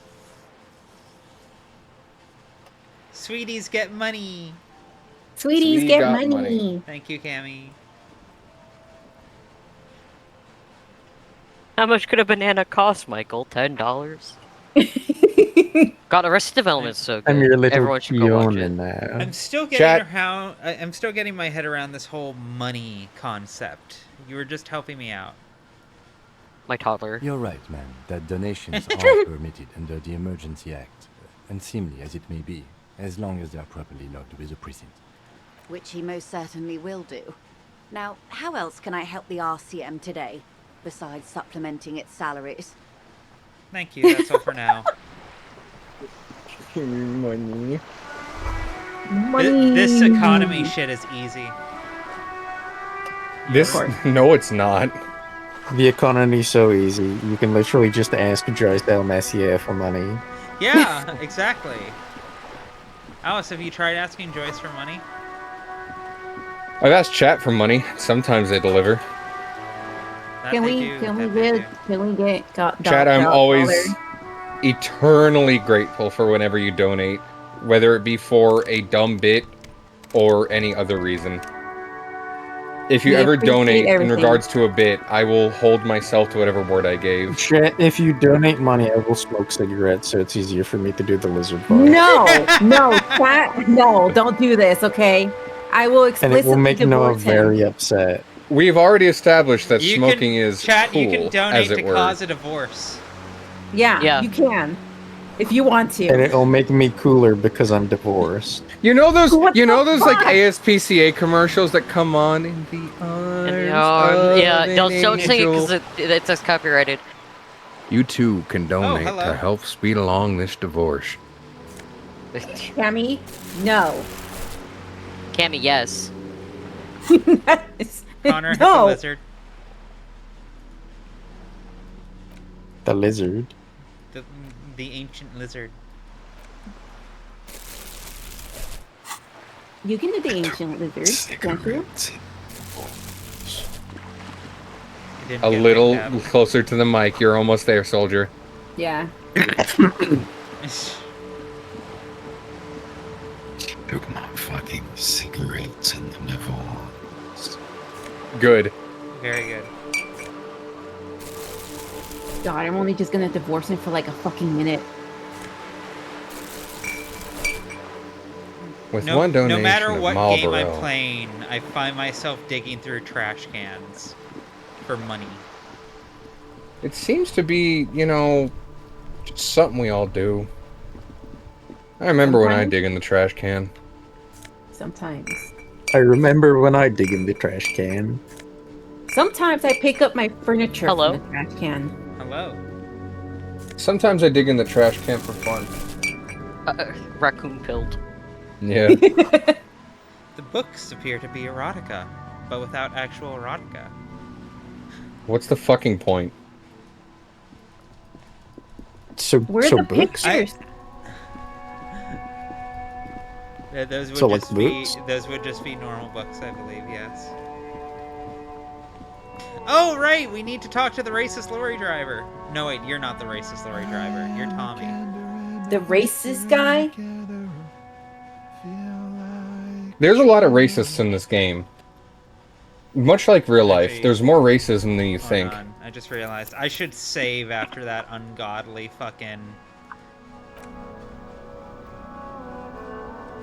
Sweeties get money. Sweeties Sweetie get got money. money. Thank you, Cammy. How much could a banana cost, Michael? $10? God, Arrested Development's so good. I'm your little Everyone should go watch Fiona it. now. I'm still getting Chat. I'm still getting my head around this whole money concept. You were just helping me out. My toddler. You're right, man, that donations are permitted under the Emergency Act, unseemly as it may be, as long as they are properly logged with the precinct. Which he most certainly will do. Now, how else can I help the RCM today, besides supplementing its salaries? Thank you. That's all for now. Money. Money. This economy shit is easy. This, no, it's not. The economy's so easy. You can literally just ask Joyce Del Messier for money. Yeah, exactly. Alice, have you tried asking Joyce for money? I've asked chat for money. Sometimes they deliver. That Can they we do, can that we they get can we get Chat, I'm always dollar? eternally grateful for whenever you donate, whether it be for a dumb bit or any other reason. If you We ever appreciate donate in everything. regards to a bit, I will hold myself to whatever word I gave. Chat, if you donate money, I will smoke cigarettes, so it's easier for me to do the lizard bar. No, no, chat, no, don't do this, okay? I will And explicitly it will make Noah divorce him. very upset. We've already established that You smoking can, is chat, cool, you can donate as it to were. cause a divorce. Yeah, you can. If you want to. And it'll make me cooler because I'm divorced. You know those, What you know the those like fuck? ASPCA commercials that come on in the arms of Yeah, an don't sing it angel? because it says copyrighted. You too can donate hello. to help speed along this divorce. Cammy, no. Cammy, yes. Connor hit the No. lizard. The lizard. The ancient lizard. You can do the ancient lizard, can't you? You didn't A get little picked up. closer to the mic. You're almost there, soldier. Yeah. Took my fucking cigarettes in the divorce. Good. Very good. God, I'm only just gonna divorce him for like a fucking minute. With No, one donation no matter of what game I'm Marlboro. playing, I find myself digging through trash cans for money. It seems to be, you know, just something we all do. I remember when I Sometimes. dig in the trash can. Sometimes. I remember when I dig in the trash can. Sometimes I pick up my furniture Hello? from the trash can. Hello. Sometimes I dig in the trash can for fun. Raccoon pilled. Yeah. The books appear to be erotica, but without actual erotica. What's the fucking point? So, Where are so the books? pictures? Those would So, like, just be books? those would just be normal books, I believe. Yes. Oh, right, we need to talk to the racist lorry driver. No, wait, you're not the racist lorry driver. You're Tommy. The racist guy? There's a lot of racists in this game. Much like real life, Actually, there's more racism than you hold think. on. I just realized I should save after that ungodly fucking...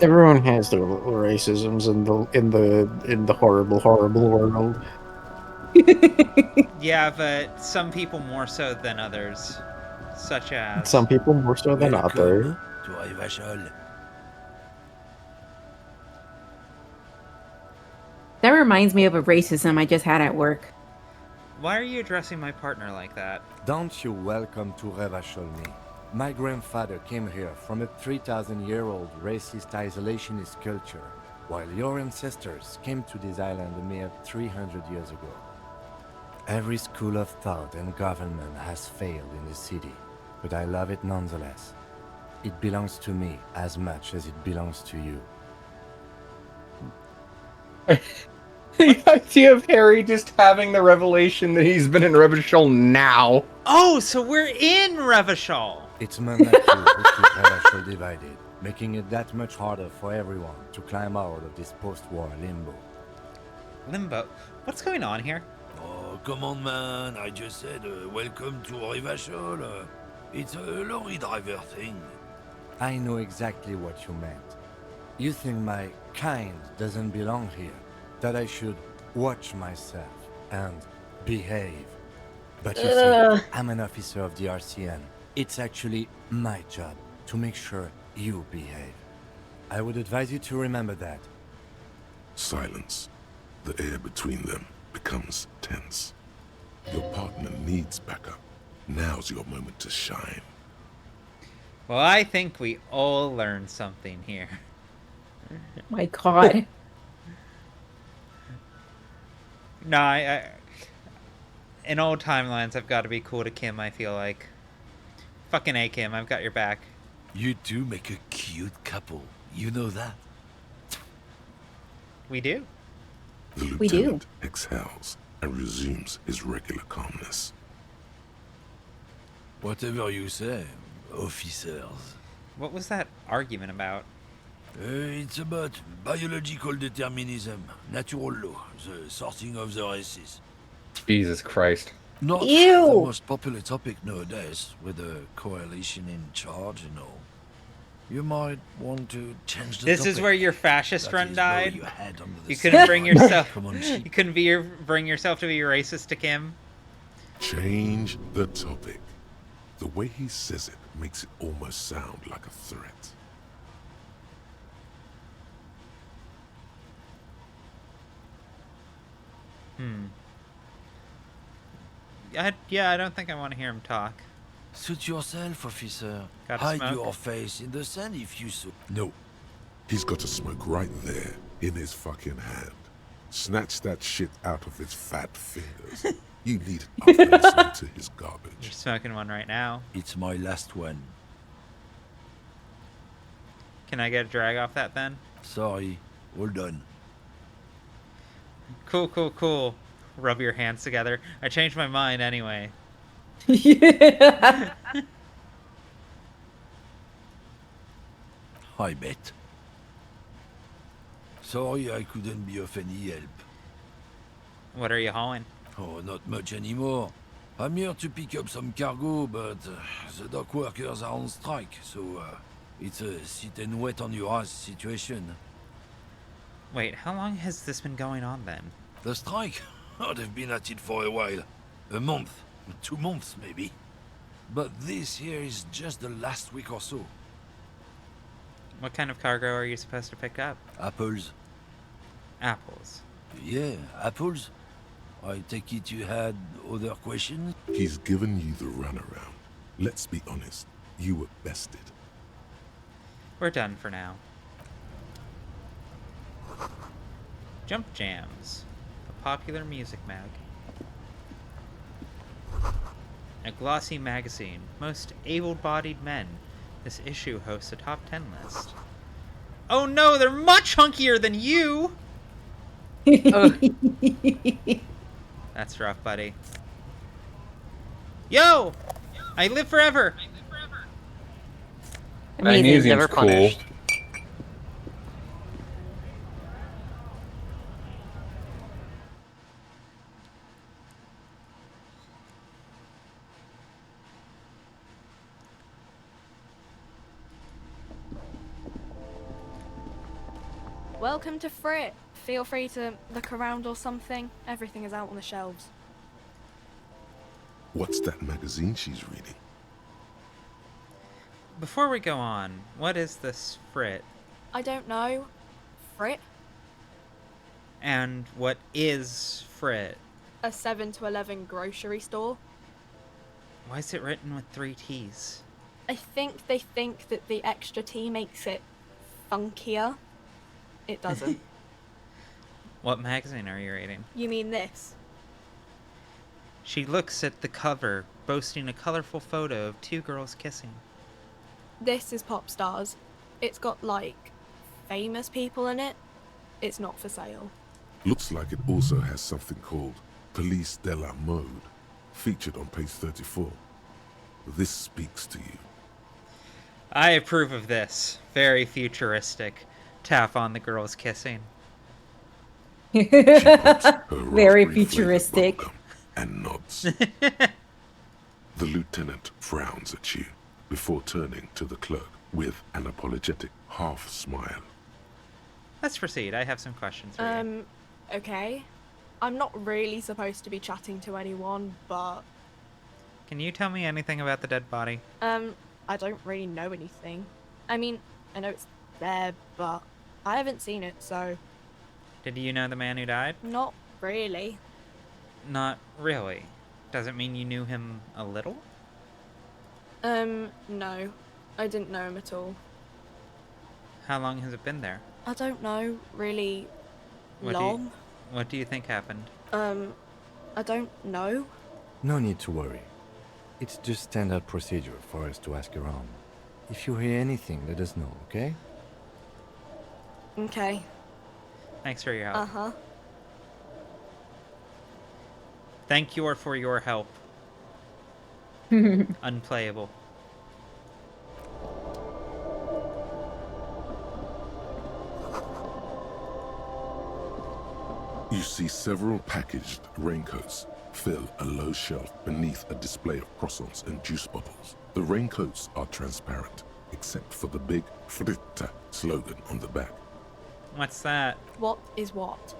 Everyone has their little racisms in the horrible world. Yeah, but some people more so than others. Such as... Some people more so than Welcome others. to Rivachol. That reminds me of a racism I just had at work. Why are you addressing my partner like that? Don't you welcome to Revachol me. My grandfather came here from a 3,000-year-old racist isolationist culture, while your ancestors came to this island a mere 300 years ago. Every school of thought and government has failed in the city, but I love it nonetheless. It belongs to me as much as it belongs to you. The idea of Harry just having the revelation that he's been in Revachol now. Oh, so we're in Revachol! It's men like you who keep Revachol divided, making it that much harder for everyone to climb out of this post-war limbo. Limbo? What's going on here? Oh, come on, man. I just said welcome to Rivachol. It's a lorry driver thing. I know exactly what you meant. You think my kind doesn't belong here, that I should watch myself and behave. But you see, I'm an officer of the RCN. It's actually my job to make sure you behave. I would advise you to remember that. Silence. The air between them becomes tense. Your partner needs backup. Now's your moment to shine. Well, I think we all learned something here. My God. No, I in old timelines, I've got to be cool to Kim, I feel like. Fucking A, Kim, I've got your back. You two make a cute couple. You know that? We do. The We do. lieutenant exhales and resumes his regular calmness. Whatever you say, officers. What was that argument about? It's about biological determinism, natural law, the sorting of the races. Jesus Christ. Not Ew. the most popular topic nowadays, with the coalition in charge and all. You might want to change the This topic. is where your fascist That run is died? lower your head under the You couldn't sun. bring yourself... Come on, You couldn't bring yourself to be racist to Kim? Change the topic. The way he says it makes it almost sound like a threat. Yeah, I don't think I want to hear him talk. Suit yourself, officer. Gotta Hide smoke. your face in the sand if you so. No. He's got to smoke right there, in his fucking hand. Snatch that shit out of his fat fingers. You need it after listening to his garbage. You're smoking one right now. It's my last one. Can I get a drag off that then? Sorry, all done. Cool, cool, cool. Rub your hands together. I changed my mind anyway. Yeah. I bet. Sorry I couldn't be of any help. What are you hauling? Oh, not much anymore. I'm here to pick up some cargo, but the dock workers are on strike, so it's a sit and wait on your ass situation. Wait, how long has this been going on then? The strike? Oh, they've been at it for a while. A month, 2 months maybe. But this here is just the last week or so. What kind of cargo are you supposed to pick up? Apples. Apples. Yeah, apples. I take it you had other questions? He's given you the runaround. Let's be honest, you were bested. We're done for now. Jump Jams, a popular music mag. A glossy magazine, most able-bodied men. This issue hosts a top 10 list. Oh no, they're much hunkier than you! That's rough, buddy. Yo! I live forever! Magnesium's Never cool. punished. Welcome to Frit. Feel free to look around or something. Everything is out on the shelves. What's that magazine she's reading? Before we go on, what is this Frit? I don't know. Frit? And what is Frit? A 7 to 11 grocery store. Why is it written with 3 T's? I think they think that the extra T makes it funkier. It doesn't. What magazine are you reading? You mean this? She looks at the cover, boasting a colorful photo of 2 girls kissing. This is Pop Stars. It's got, like, famous people in it. It's not for sale. Looks like it also has something called Police de la Mode, featured on page 34. This speaks to you. I approve of this. Very futuristic. Tap on the girls kissing. Very futuristic. And nods. The lieutenant frowns at you before turning to the clerk with an apologetic half smile. Let's proceed. I have some questions for you. Okay. I'm not really supposed to be chatting to anyone, but... Can you tell me anything about the dead body? I don't really know anything. I mean, I know it's there, but I haven't seen it, so... Did you know the man who died? Not really. Not really. Does it mean you knew him a little? No. I didn't know him at all. How long has it been there? I don't know, really long. What do you think happened? I don't know. No need to worry. It's just standard procedure for us to ask around. If you hear anything, let us know, okay? Okay. Thanks for your help. Uh-huh. Thank you for your help. Unplayable. You see several packaged raincoats fill a low shelf beneath a display of croissants and juice bottles. The raincoats are transparent, except for the big Fritta slogan on the back. What's that? What is what?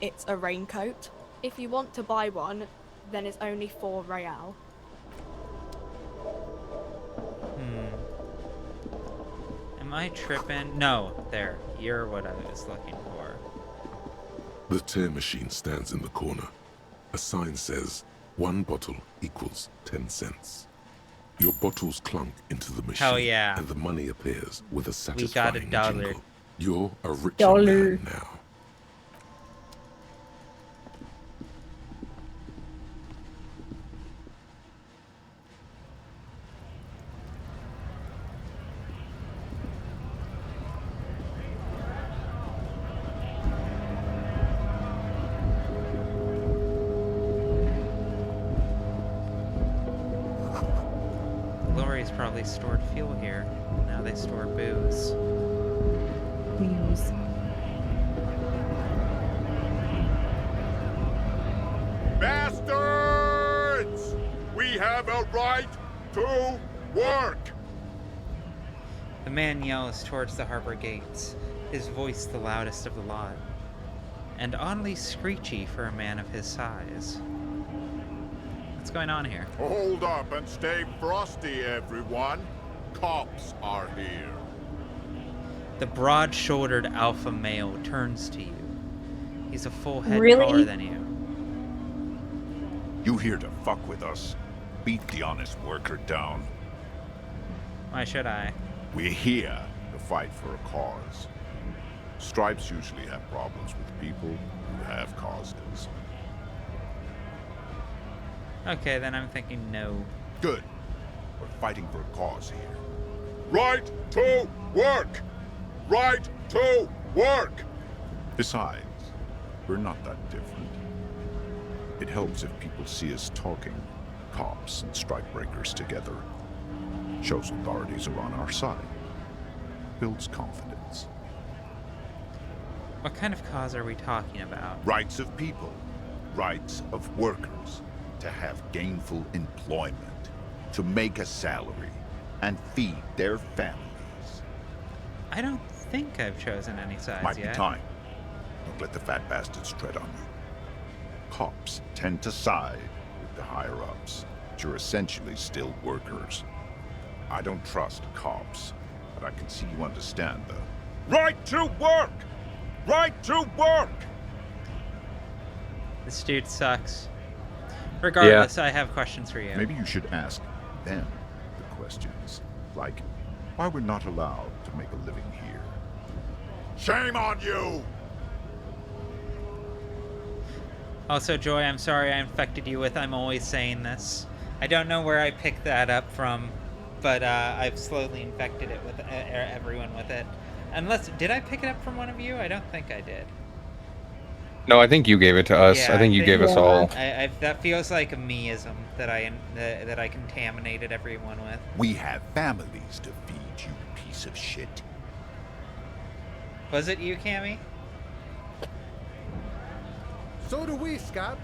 It's a raincoat. If you want to buy one, then it's only 4 real. Am I tripping? No, there. You're what I was looking for. The tear machine stands in the corner. A sign says, 1 bottle equals 10 cents. Your bottles clunk into the machine, Hell yeah. and the money appears with a We satisfying got $1. jingle. You're a richer Dollar. man now. Lori's probably stored fuel here. Now they store booze. Booze. Bastards! We have a right to work! The man yells towards the harbor gates, his voice the loudest of the lot, and oddly screechy for a man of his size. What's going on here? Hold up and stay frosty, everyone. Cops are here. The broad-shouldered alpha male turns to you. He's a full head Really? taller than you. You here to fuck with us? Beat the honest worker down. Why should I? We're here to fight for a cause. Stripes usually have problems with people who have causes. Okay, then I'm thinking no. Good. We're fighting for a cause here. Right to work! Right to work! Besides, we're not that different. It helps if people see us talking, cops and strikebreakers together. Shows authorities are on our side. Builds confidence. What kind of cause are we talking about? Rights of people. Rights of workers. To have gainful employment. To make a salary. And feed their families. I don't think I've chosen any sides Might yet. be time. Don't let the fat bastards tread on you. Cops tend to side with the higher-ups, but you're essentially still workers. I don't trust cops, but I can see you understand the right to work! Right to work! This dude sucks. Regardless, I have questions for you. Maybe you should ask them the questions. Like, why we're not allowed to make a living here. Shame on you! Also, Joy, I'm sorry I infected you with I'm always saying this. I don't know where I picked that up from, but I've slowly infected it with everyone with it. Unless, did I pick it up from one of you? I don't think I did. No, I think you gave it to us. Yeah, I think you gave us all. That feels like a meism that I contaminated everyone with. We have families to feed, you piece of shit. Was it you, Cammy? So do we, Scab.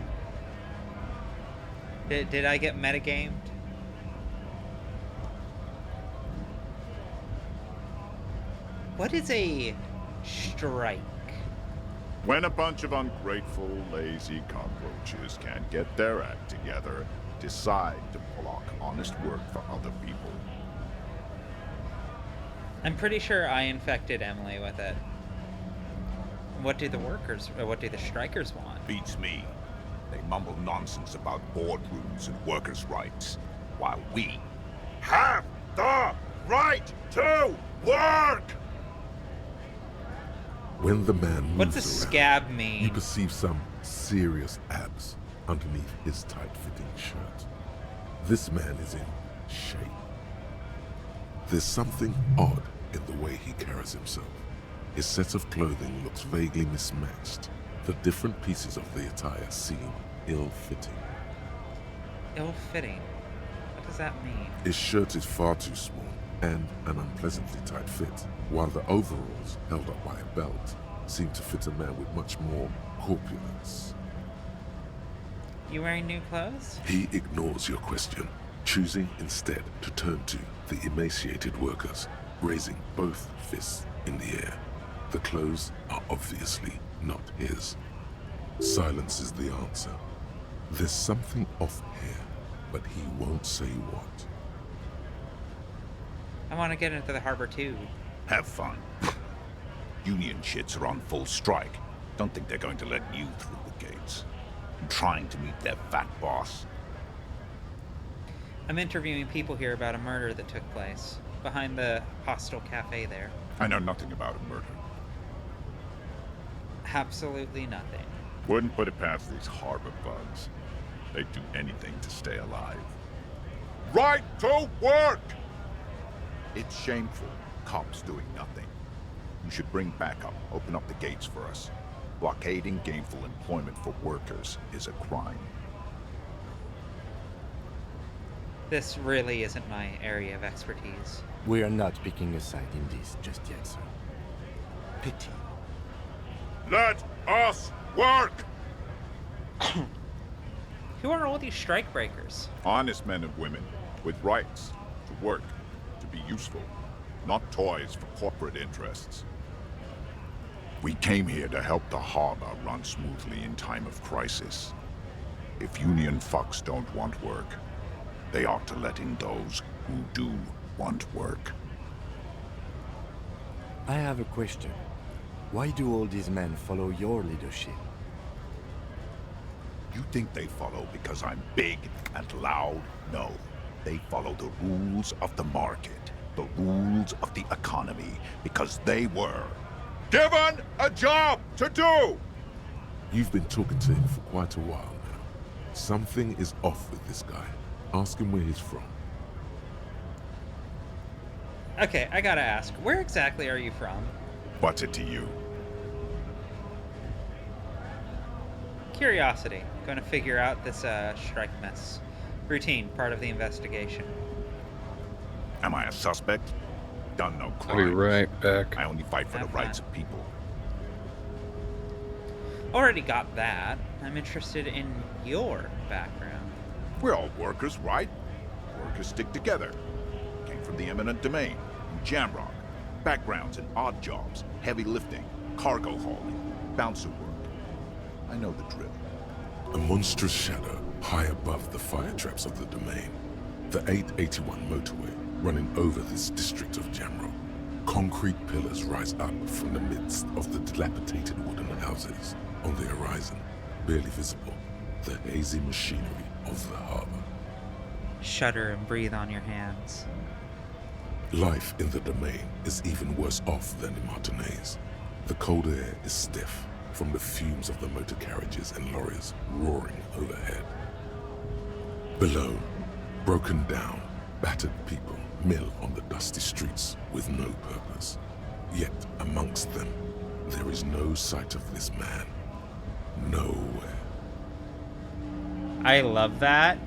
Did I get metagamed? What is a strike? When a bunch of ungrateful, lazy cockroaches can't get their act together, decide to block honest work for other people. I'm pretty sure I infected Emily with it. What do the strikers want? Beats me. They mumble nonsense about boardrooms and workers' rights, while we have the right to work! When the man moves What's a scab around, mean? you perceive some serious abs underneath his tight-fitting shirt. This man is in shape. There's something odd in the way he carries himself. His set of clothing looks vaguely mismatched. The different pieces of the attire seem ill-fitting. Ill-fitting? What does that mean? His shirt is far too small and an unpleasantly tight fit, while the overalls, held up by a belt, seem to fit a man with much more corpulence. You wearing new clothes? He ignores your question, choosing instead to turn to the emaciated workers, raising both fists in the air. The clothes are obviously not his. Silence is the answer. There's something off here, but he won't say what. I want to get into the harbor too. Have fun. Union shits are on full strike. Don't think they're going to let you through the gates. I'm trying to meet their fat boss. I'm interviewing people here about a murder that took place behind the hostel cafe there. I know nothing about a murder. Absolutely nothing. Wouldn't put it past these harbor bugs. They'd do anything to stay alive. Right to work! It's shameful. Cops doing nothing. You should bring backup. Open up the gates for us. Blockading gainful employment for workers is a crime. This really isn't my area of expertise. We are not picking a side in this just yet, sir. Pity. Let us work! Who are all these strikebreakers? Honest men and women with rights to work, to be useful, not toys for corporate interests. We came here to help the harbor run smoothly in time of crisis. If union fucks don't want work, they ought to let in those who do want work. I have a question. Why do all these men follow your leadership? You think they follow because I'm big and loud? No. They follow the rules of the market, the rules of the economy, because they were given a job to do! You've been talking to him for quite a while now. Something is off with this guy. Ask him where he's from. Okay, I gotta ask, where exactly are you from? What's it to you? Curiosity. Going to figure out this strike mess. Routine, part of the investigation. Am I a suspect? Done no I'll crime. be right back. I only fight for Have the rights of people. Already got that. I'm interested in your background. We're all workers, right? Workers stick together. Came from the eminent domain, in Jamrock. Backgrounds in odd jobs, heavy lifting, cargo hauling, bouncer work. I know the drill. A monstrous shadow high above the fire traps of the domain. The 881 motorway running over this district of Jamrock. Concrete pillars rise up from the midst of the dilapidated wooden houses. On the horizon, barely visible, the hazy machinery of the harbor. Shudder and breathe on your hands. Life in the domain is even worse off than in Martinez. The cold air is stiff from the fumes of the motor carriages and lorries roaring overhead. Below, broken down, battered people mill on the dusty streets with no purpose. Yet amongst them, there is no sight of this man. Nowhere. I love that.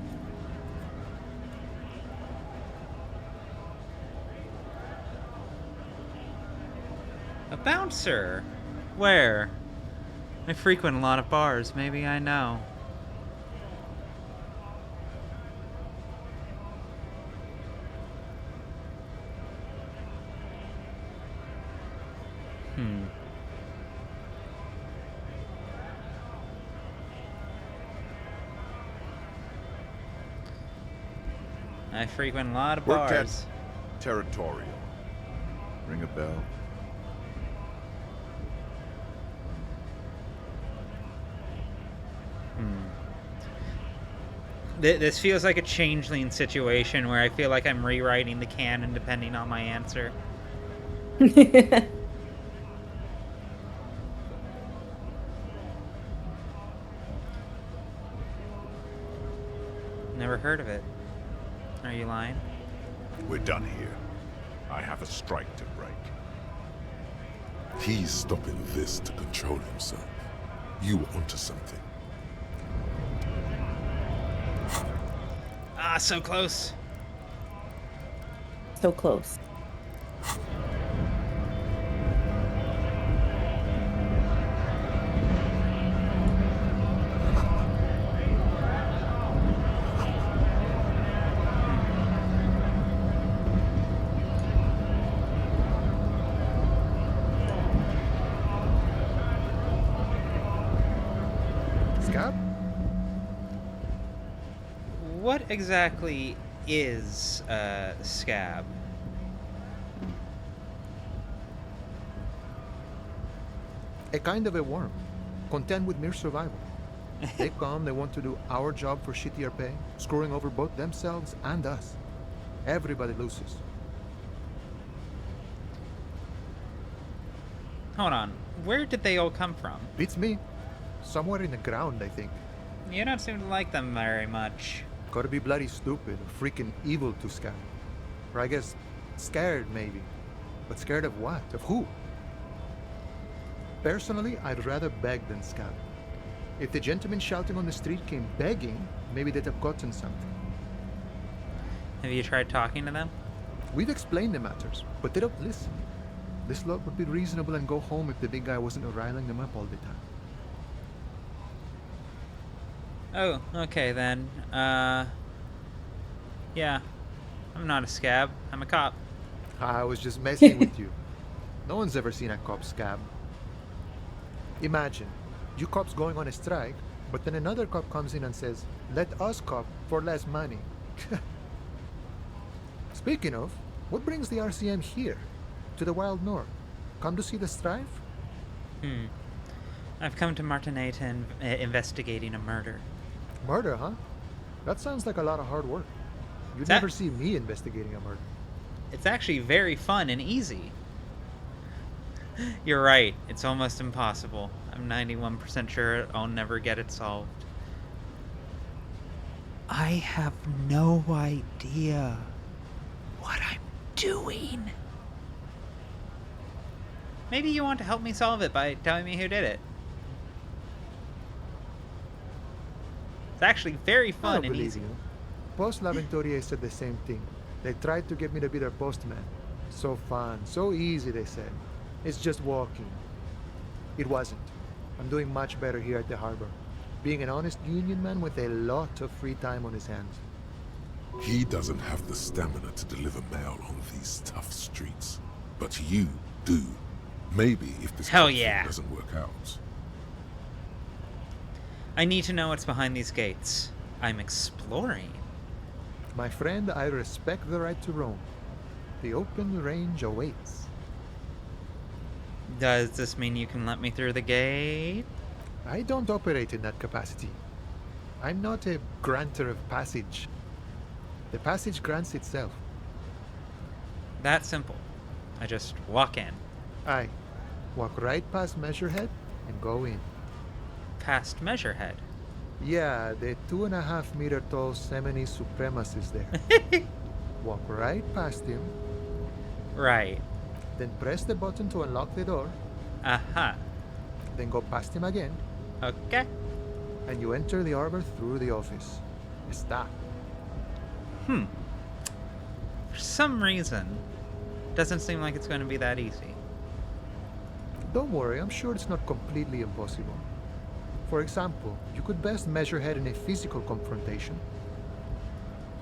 A bouncer? Where? I frequent a lot of bars. Maybe I know. I frequent a lot of bars. Territorial. Ring a bell? This feels like a changeling situation where I feel like I'm rewriting the canon depending on my answer. Never heard of it. Are you lying? We're done here. I have a strike to break. He's stopping this to control himself. You were onto something. Ah, so close. So close. Scab? What exactly is scab? A kind of a worm, content with mere survival. They come, they want to do our job for shittier pay, screwing over both themselves and us. Everybody loses. Hold on. Where did they all come from? Beats me. Somewhere in the ground, I think. You don't seem to like them very much. Gotta be bloody stupid or freaking evil to Scab. Or I guess scared, maybe. But scared of what? Of who? Personally, I'd rather beg than scab. If the gentleman shouting on the street came begging, maybe they'd have gotten something. Have you tried talking to them? We've explained the matters, but they don't listen. This lot would be reasonable and go home if the big guy wasn't riling them up all the time. Oh, okay then. Yeah. I'm not a scab. I'm a cop. I was just messing with you. No one's ever seen a cop scab. Imagine, you cops going on a strike, but then another cop comes in and says, "Let us cop for less money." Speaking of, what brings the RCM here? To the Wild North? Come to see the strife? I've come to Martinez investigating a murder. Murder, huh? That sounds like a lot of hard work. You'd never see me investigating a murder. It's actually very fun and easy. You're right. It's almost impossible. I'm 91% sure I'll never get it solved. I have no idea what I'm doing. Maybe you want to help me solve it by telling me who did it. It's actually very I fun don't and believe easy. you. Post L'Aventurier said the same thing. They tried to get me to be their postman. So fun, so easy, they said. It's just walking. It wasn't. I'm doing much better here at the harbor. Being an honest union man with a lot of free time on his hands. He doesn't have the stamina to deliver mail on these tough streets. But you do. Maybe if this Hell conflict yeah. doesn't work out. I need to know what's behind these gates. I'm exploring. My friend, I respect the right to roam. The open range awaits. Does this mean you can let me through the gate? I don't operate in that capacity. I'm not a granter of passage. The passage grants itself. That simple. I just walk in. Aye. Walk right past Measurehead and go in. Past Measurehead? Yeah, the 2.5-meter tall Semini supremacist there. Walk right past him. Right. Then press the button to unlock the door. Aha. Then go past him again. Okay. And you enter the arbor through the office. Está. For some reason, doesn't seem like it's going to be that easy. Don't worry, I'm sure it's not completely impossible. For example, you could best measure head in a physical confrontation.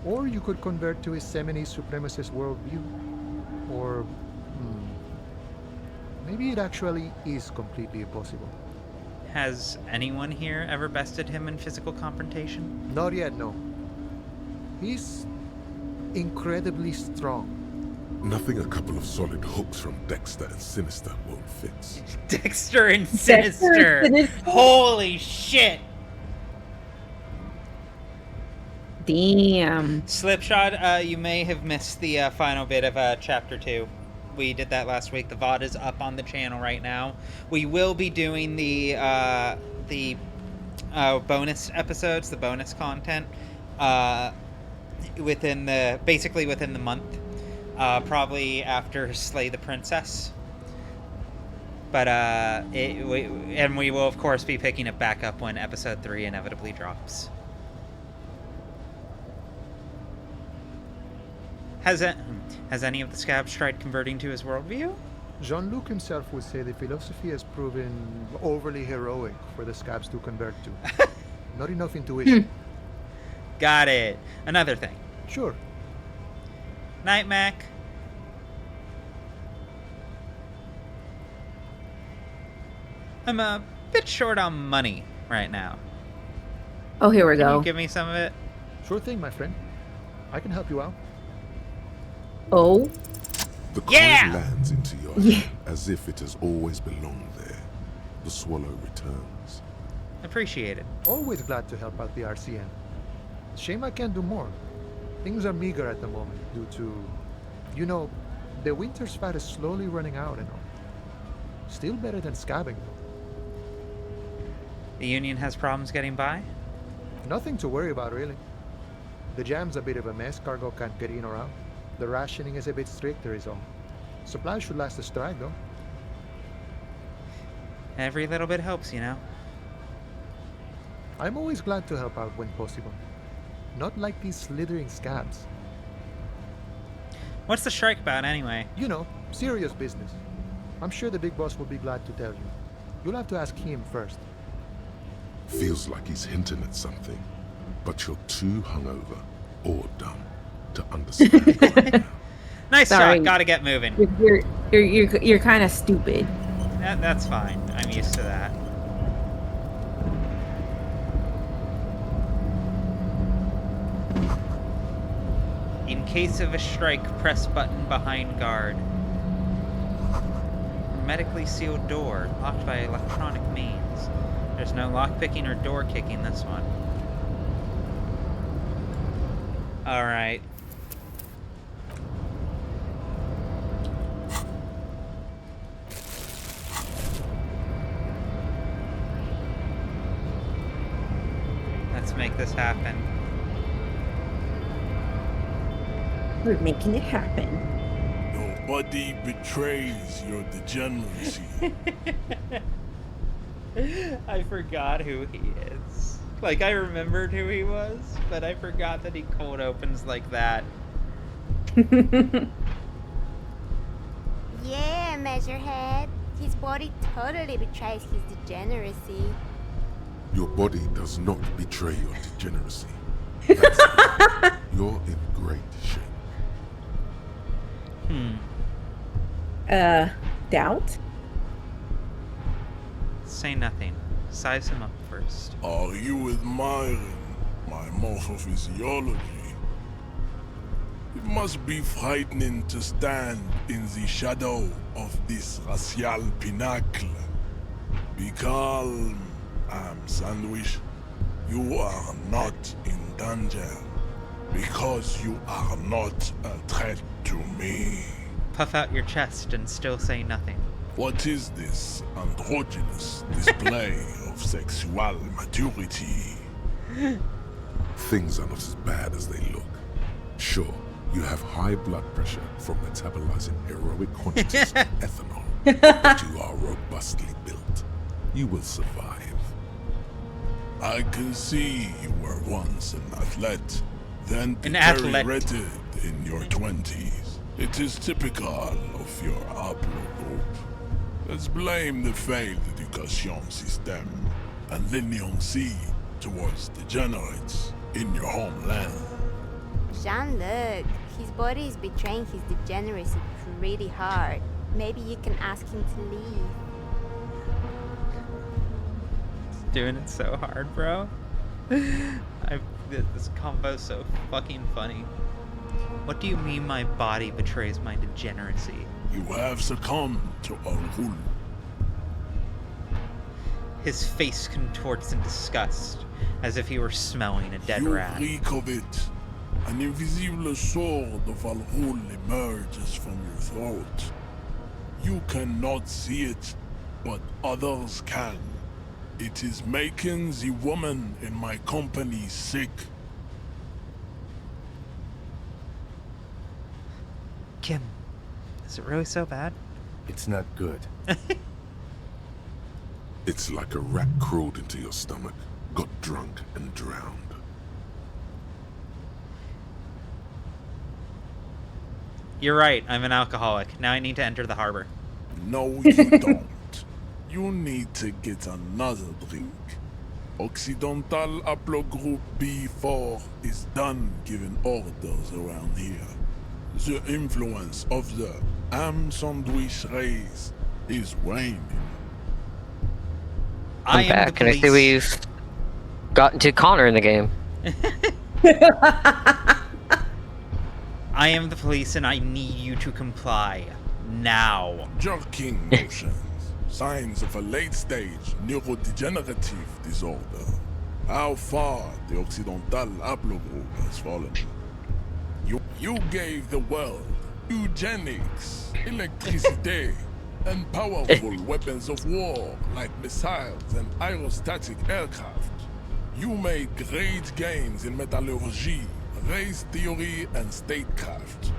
Or you could convert to a Semini supremacist worldview. Or maybe it actually is completely impossible. Has anyone here ever bested him in physical confrontation? Not yet, no. He's incredibly strong. Nothing a couple of solid hooks from Dexter and Sinister won't fix. Dexter and Sinister! Holy shit! Damn. Slipshod, you may have missed the final bit of Chapter 2. We did that last week. The VOD is up on the channel right now. We will be doing the bonus episodes, the bonus content, basically within the month. Probably after Slay the Princess. But, we will, of course, be picking it back up when Episode 3 inevitably drops. Has any of the scabs tried converting to his worldview? Jean-Luc himself would say the philosophy has proven overly heroic for the scabs to convert to. Not enough intuition. Got it. Another thing. Sure. Night, Mac. I'm a bit short on money right now. Oh, here we Can go. you give me some of it? Sure thing, my friend. I can help you out. Oh. The coin lands into your hand as if it has always belonged there. The swallow returns. Appreciate it. Always glad to help out the RCN. Shame I can't do more. Things are meager at the moment due to, the winter's fat is slowly running out and all. Still better than scabbing though. The Union has problems getting by? Nothing to worry about really. The jam's a bit of a mess, cargo can't get in or out. The rationing is a bit stricter is all. Supplies should last the strike though. Every little bit helps, you know. I'm always glad to help out when possible. Not like these slithering scabs. What's the strike about anyway? Serious business. I'm sure the big boss will be glad to tell you. You'll have to ask him first. Feels like he's hinting at something, but you're too hungover or dumb to understand. Nice Sorry. shot. Gotta get moving. You're kind of stupid. That's fine. I'm used to that. In case of a strike, press button behind guard. Hermetically sealed door, locked by electronic means. There's no lockpicking or door kicking this one. Alright. Let's make this happen. We're making it happen. Nobody betrays your degeneracy. I forgot who he is. Like, I remembered who he was, but I forgot that he cold opens like that. Yeah, Measurehead. His body totally betrays his degeneracy. Your body does not betray your degeneracy. That's it. You're in great shape. Doubt? Say nothing. Size him up first. Are you admiring my morphophysiology? It must be frightening to stand in the shadow of this racial pinnacle. Be calm, Sandwich. You are not in danger because you are not a threat to me. Puff out your chest and still say nothing. What is this androgynous display of sexual maturity? Things are not as bad as they look. Sure, you have high blood pressure from metabolizing heroic quantities of ethanol, but you are robustly built. You will survive. I can see you were once an athlete, then An athlete. deteriorated in your 20s. It is typical of your haplogroup. Let's blame the failed education system and leniency towards degenerates in your homeland. Jean-Luc, his body is betraying his degeneracy pretty hard. Maybe you can ask him to leave. Doing it so hard, bro. This combo's so fucking funny. What do you mean my body betrays my degeneracy? You have succumbed to Al-Ghul. His face contorts in disgust, as if he were smelling a dead You rat. reek of it. An invisible sword of Al-Ghul emerges from your throat. You cannot see it, but others can. It is making the woman in my company sick. Kim, is it really so bad? It's not good. It's like a rat crawled into your stomach, got drunk, and drowned. You're right, I'm an alcoholic. Now I need to enter the harbor. No, you don't. You need to get another drink. Occidental Haplogroup B4 is done giving orders around here. The influence of the Am Sandwich race is waning. I'm back, and I see we've gotten to Connor in the game. I am the police and I need you to comply. Now. Jerking motions. Signs of a late-stage neurodegenerative disorder. How far the Occidental Haplogroup has fallen. You gave the world eugenics, electricity, and powerful weapons of war like missiles and aerostatic aircraft. You made great gains in metallurgy, race theory, and statecraft.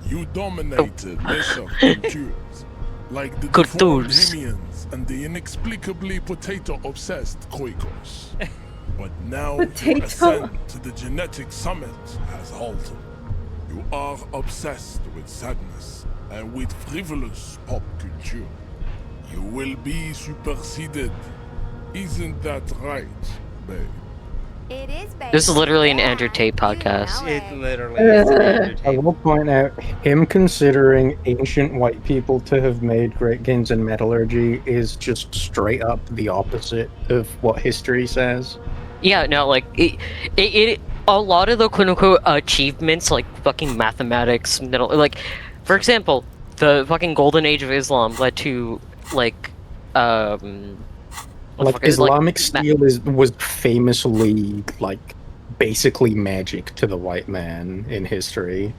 You dominated lesser cultures, like the deformed Hemians and the inexplicably potato-obsessed Quakers. But now your ascent to the genetic summit has halted. You are obsessed with sadness and with frivolous pop culture. You will be superseded. Isn't that right, babe? It is, baby. This is literally an Andrew Tate podcast. It literally is an Andrew I Tate. will point out, him considering ancient white people to have made great gains in metallurgy is just straight up the opposite of what history says. Yeah, no, like, a lot of the quote-unquote achievements, like fucking mathematics, like, for example, the fucking golden age of Islam led to, like, Islamic steel was famously, like, basically magic to the white man in history.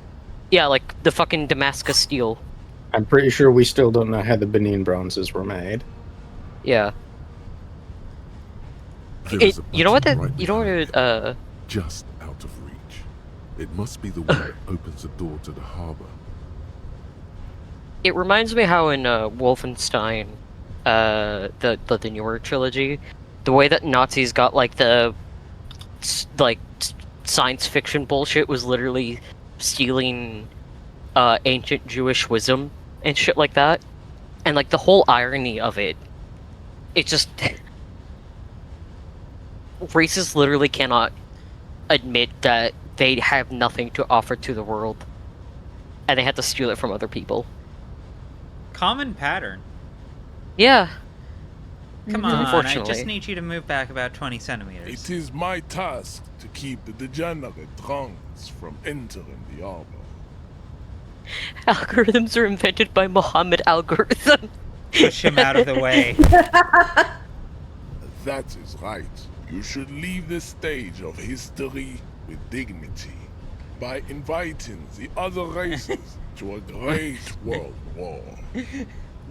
Yeah, like the fucking Damascus steel. I'm pretty sure we still don't know how the Benin bronzes were made. Yeah. You know what that, Just out of reach. It must be the one that opens the door to the harbor. It reminds me how in Wolfenstein, the newer trilogy, the way that Nazis got like the science fiction bullshit was literally stealing ancient Jewish wisdom and shit like that, and like the whole irony of it, it just racists literally cannot admit that they have nothing to offer to the world, and they have to steal it from other people. Common pattern. Yeah. Come on, I Unfortunately. just need you to move back about 20 centimeters. It is my task to keep the degenerate drunks from entering the arbor. Algorithms are invented by Muhammad Algorithm. Push him out of the way. That is right. You should leave the stage of history with dignity by inviting the other races to a great world war.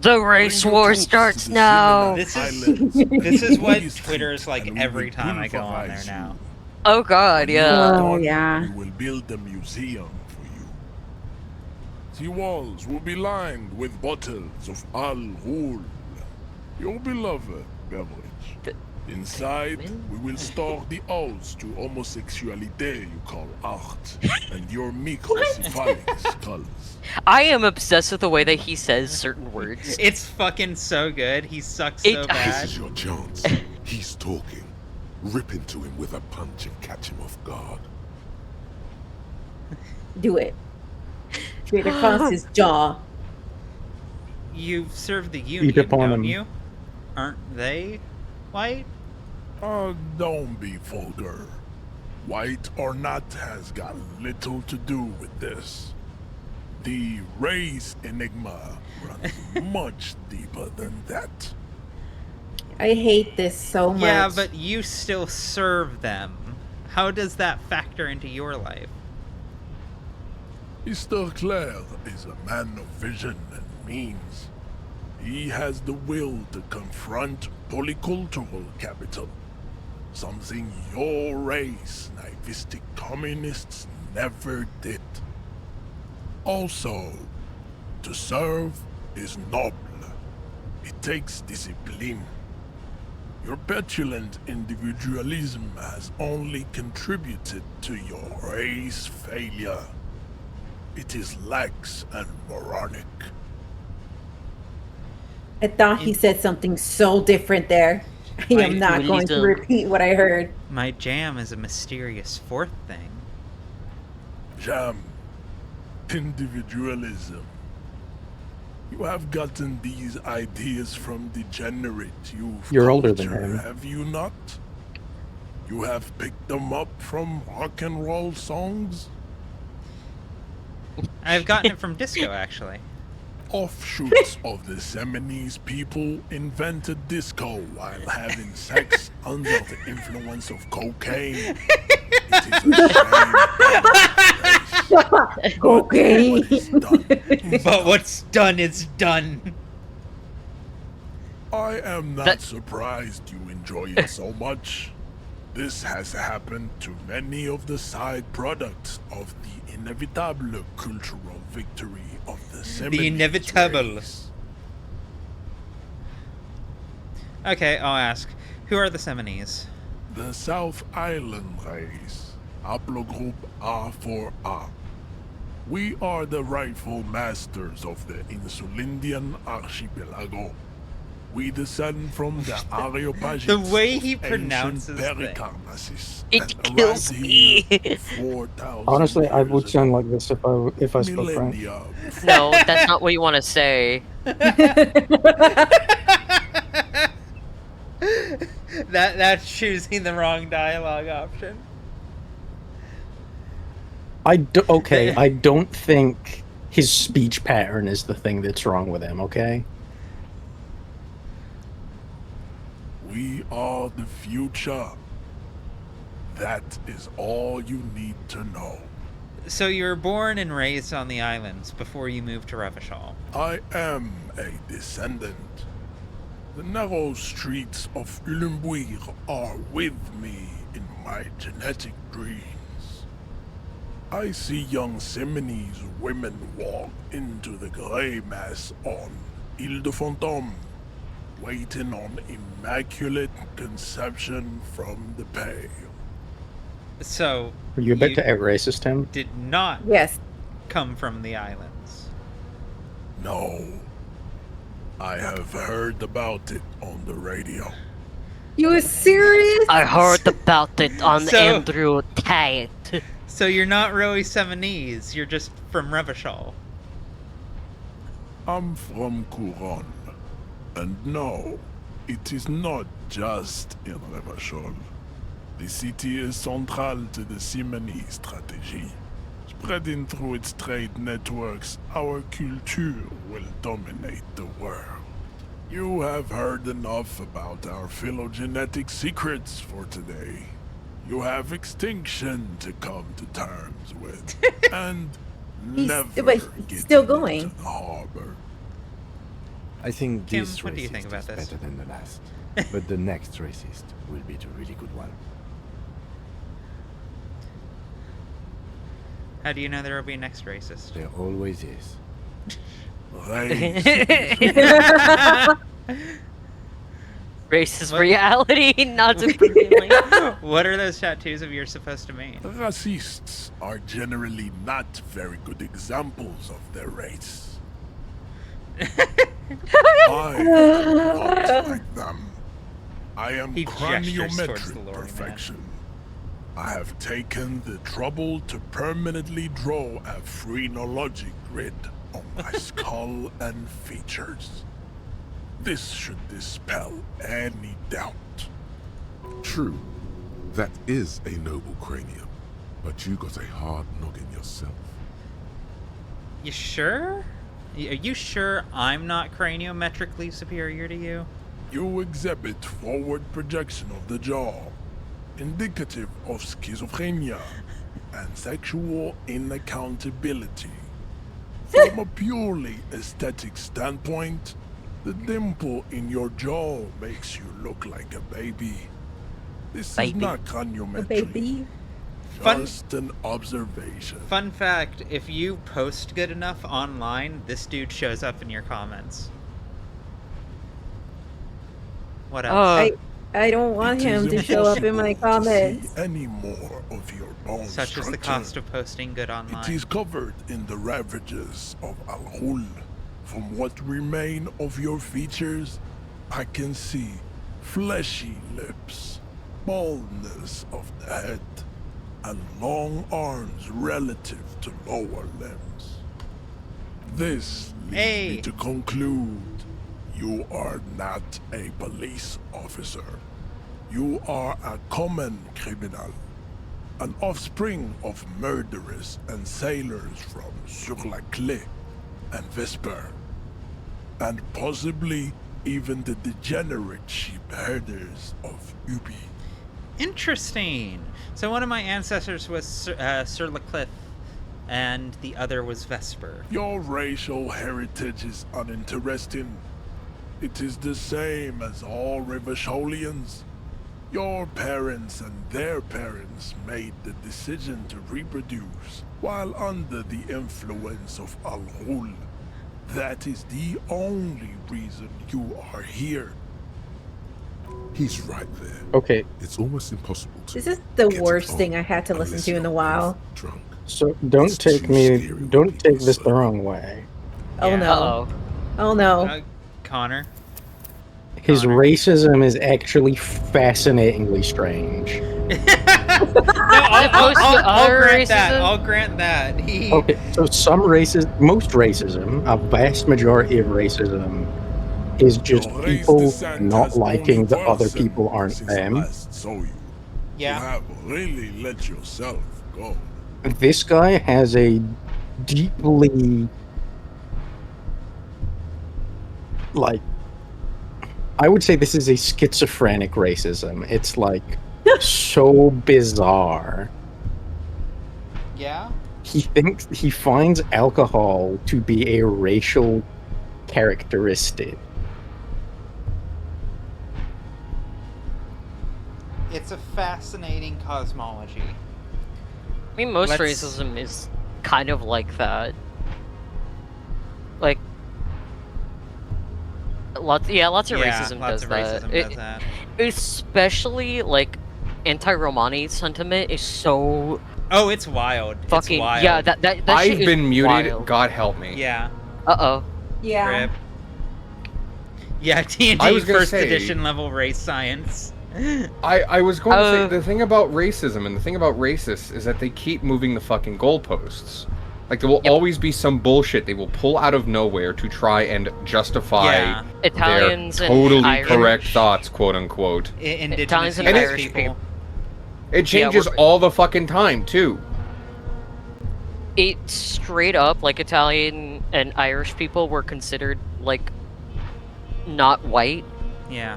The race war starts now. This is what Twitter is like every time I go on there now. Oh god, yeah. Oh, yeah. We will build a museum for you. The walls will be lined with bottles of Al Ghul, your beloved beverage. Inside, we will store the odes to homosexuality you call art, and your microcephalic skulls. I am obsessed with the way that he says certain words. It's fucking so good. He sucks so bad. This is your chance. He's talking. Rip into him with a punch and catch him off guard. Do it. Straight across his jaw. You serve the Eat Union, upon don't him. you? Aren't they white? Don't be vulgar. White or not has got little to do with this. The race enigma runs much deeper than that. I hate this so much. Yeah, but you still serve them. How does that factor into your life? Mr. Clare is a man of vision and means. He has the will to confront polycultural capital, something your race, naivistic communists, never did. Also, to serve is noble. It takes discipline. Your petulant individualism has only contributed to your race failure. It is lax and moronic. I thought he said something so different there. I am not going to repeat what I heard. My jam is a mysterious fourth thing. Jam. Individualism. You have gotten these ideas from degenerate youth You're older culture, than him. have you not? You have picked them up from rock and roll songs? I've gotten it from disco, actually. Offshoots of the Seminoles people invented disco while having sex under the influence of cocaine. It is a shame. Cocaine. But what's done is done. I am not surprised you enjoy it so much. This has happened to many of the side products of the inevitable cultural victory of the Seminoles. The inevitable. Okay, I'll ask. Who are the Seminoles? The South Island race, haplogroup A4A. We are the rightful masters of the Insulindian archipelago. We descend from the Areopagites. The way he of pronounces ancient things. Pericarnassus It and kills arrived me. here 4,000 Honestly, I would years sound like this if I spoke French. millennia before. No, that's not what you want to say. That's choosing the wrong dialogue option. I don't think his speech pattern is the thing that's wrong with him, okay? We are the future. That is all you need to know. So you were born and raised on the islands before you moved to Revachol. I am a descendant. The narrow streets of Ulimbuir are with me in my genetic dreams. I see young Seminoles women walk into the grey mass on Ile de Fantôme, waiting on immaculate conception from the pale. So Are you about to out-racist him? did not Yes. come from the islands. No. I have heard about it on the radio. You were serious? I heard about it on So- Andrew Tate. So you're not really Seminese, you're just from Revachol. I'm from Couronne. And no, it is not just in Revachol. The city is central to the Simony strategy. Spreading through its trade networks, our culture will dominate the world. You have heard enough about our phylogenetic secrets for today. You have extinction to come to terms with, and never But get still going. into the harbor. I think Tim, this what do you racist think about is this? better than the last. But the next racist will be the really good one. How do you know there will be a next racist? There always is. Racist reality, not supremely. What are those tattoos of yours supposed to mean? Racists are generally not very good examples of their race. I am not like them. I am He gestures towards the craniometric lorry man. perfection. I have taken the trouble to permanently draw a phrenologic grid on my skull and features. This should dispel any doubt. True, that is a noble cranium, but you got a hard noggin yourself. You sure? Are you sure I'm not craniometrically superior to you? You exhibit forward projection of the jaw, indicative of schizophrenia and sexual inaccountability. From a purely aesthetic standpoint, the dimple in your jaw makes you look like a baby. This is not craniometry. Baby. Just an observation. Fun fact, if you post good enough online, this dude shows up in your comments. What else? I don't want It is him to show up in my impossible to comments. see any more of your bone Such is the structure. cost of posting good online. It is covered in the ravages of Al-Hul. From what remain of your features, I can see fleshy lips, baldness of the head, and long arms relative to lower limbs. This leads me to conclude you are not a police officer. You are a common criminal, an offspring of murderers and sailors from Sur-la-Clé and Vesper, and possibly even the degenerate sheep herders of Ubi. Interesting. So one of my ancestors was Sur-la-Cliff, and the other was Vesper. Your racial heritage is uninteresting. It is the same as all Revacholians. Your parents and their parents made the decision to reproduce while under the influence of Al-Hul. That is the only reason you are here. He's right there. Okay. It's almost impossible to This is the worst thing I had to listen to in a while. So don't take this the wrong way. Oh no. Oh no. Connor? His racism is actually fascinatingly strange. I'll grant that. I'll grant that. Okay, so most racism, a vast majority of racism, is just people not liking that other people aren't them. So you Yeah. have really let yourself go. This guy has a deeply, I would say this is a schizophrenic racism. It's so bizarre. Yeah? He finds alcohol to be a racial characteristic. It's a fascinating cosmology. I mean, most Let's- racism is kind of like that. Like lots of racism lots does of that. racism does that. Especially like anti-Romani sentiment is so. Oh, it's wild. Fucking it's wild. yeah. That shit I've is been muted. wild. God help me. Yeah. Uh-oh. Yeah. Rip. Yeah, I D&D was gonna first say- edition level race science. I was going to say, the thing about racism and the thing about racists is that they keep moving the fucking goalposts. Like, there will always be some bullshit they will pull out of nowhere to try and justify Yeah. Italians their and totally Irish. correct thoughts, quote unquote. Indigenous and US Irish people. It changes all the fucking time, too. It straight up, like, Italian and Irish people were considered, like, not white, Yeah.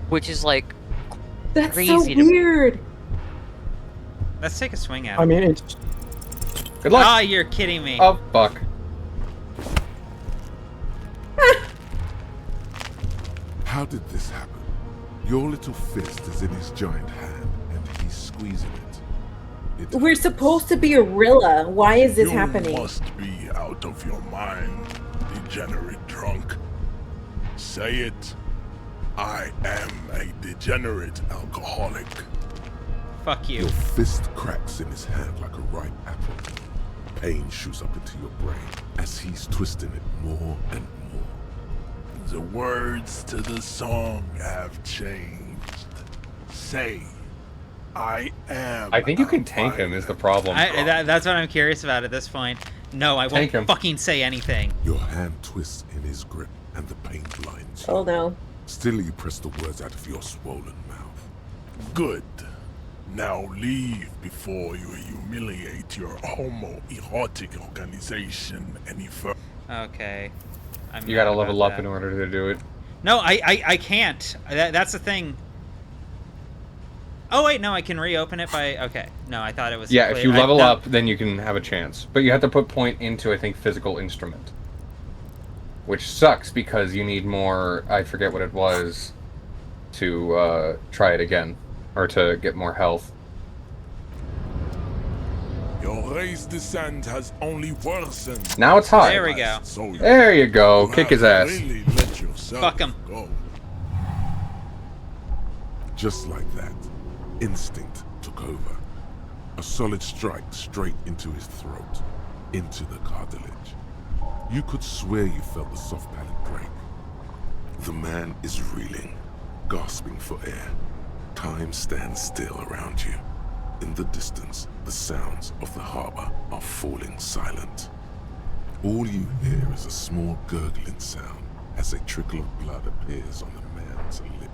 which is, like, That's crazy so to me. weird. Let's take a swing at it. I mean, it's Good luck. Ah, you're kidding me. Oh, fuck. How did this happen? Your little fist is in his giant hand, and he's squeezing it. We're supposed to be a Rilla. Why is this You happening? must be out of your mind, degenerate drunk. Say it. I am a degenerate alcoholic. Fuck you. Your fist cracks in his hand like a ripe apple. Pain shoots up into your brain as he's twisting it more and more. The words to the song have changed. Say, I am. I think you can tank him is the problem. That's what I'm curious about at this point. No, I Tank won't him. fucking say anything. Your hand twists in his grip and the pain blinds you. Oh no. Still, you press the words out of your swollen mouth. Good. Now leave before you humiliate your homoerotic organization any further. Okay. I'm You gotta mad level about up that. in order to do it. No, I can't. That's the thing. Oh wait, no, I can reopen it by. Okay, no, I thought it was. Yeah, if you complete- level no. up, then you can have a chance. But you have to put point into, I think, physical instrument. Which sucks because you need more, I forget what it was, to try it again. Or to get more health. Your race descent has only worsened. Now it's high. There we go. So There you go. you Kick his have ass. really let yourself Fuck him. go. Just like that, instinct took over. A solid strike straight into his throat, into the cartilage. You could swear you felt the soft palate break. The man is reeling, gasping for air. Time stands still around you. In the distance, the sounds of the harbor are falling silent. All you hear is a small gurgling sound as a trickle of blood appears on the man's lip.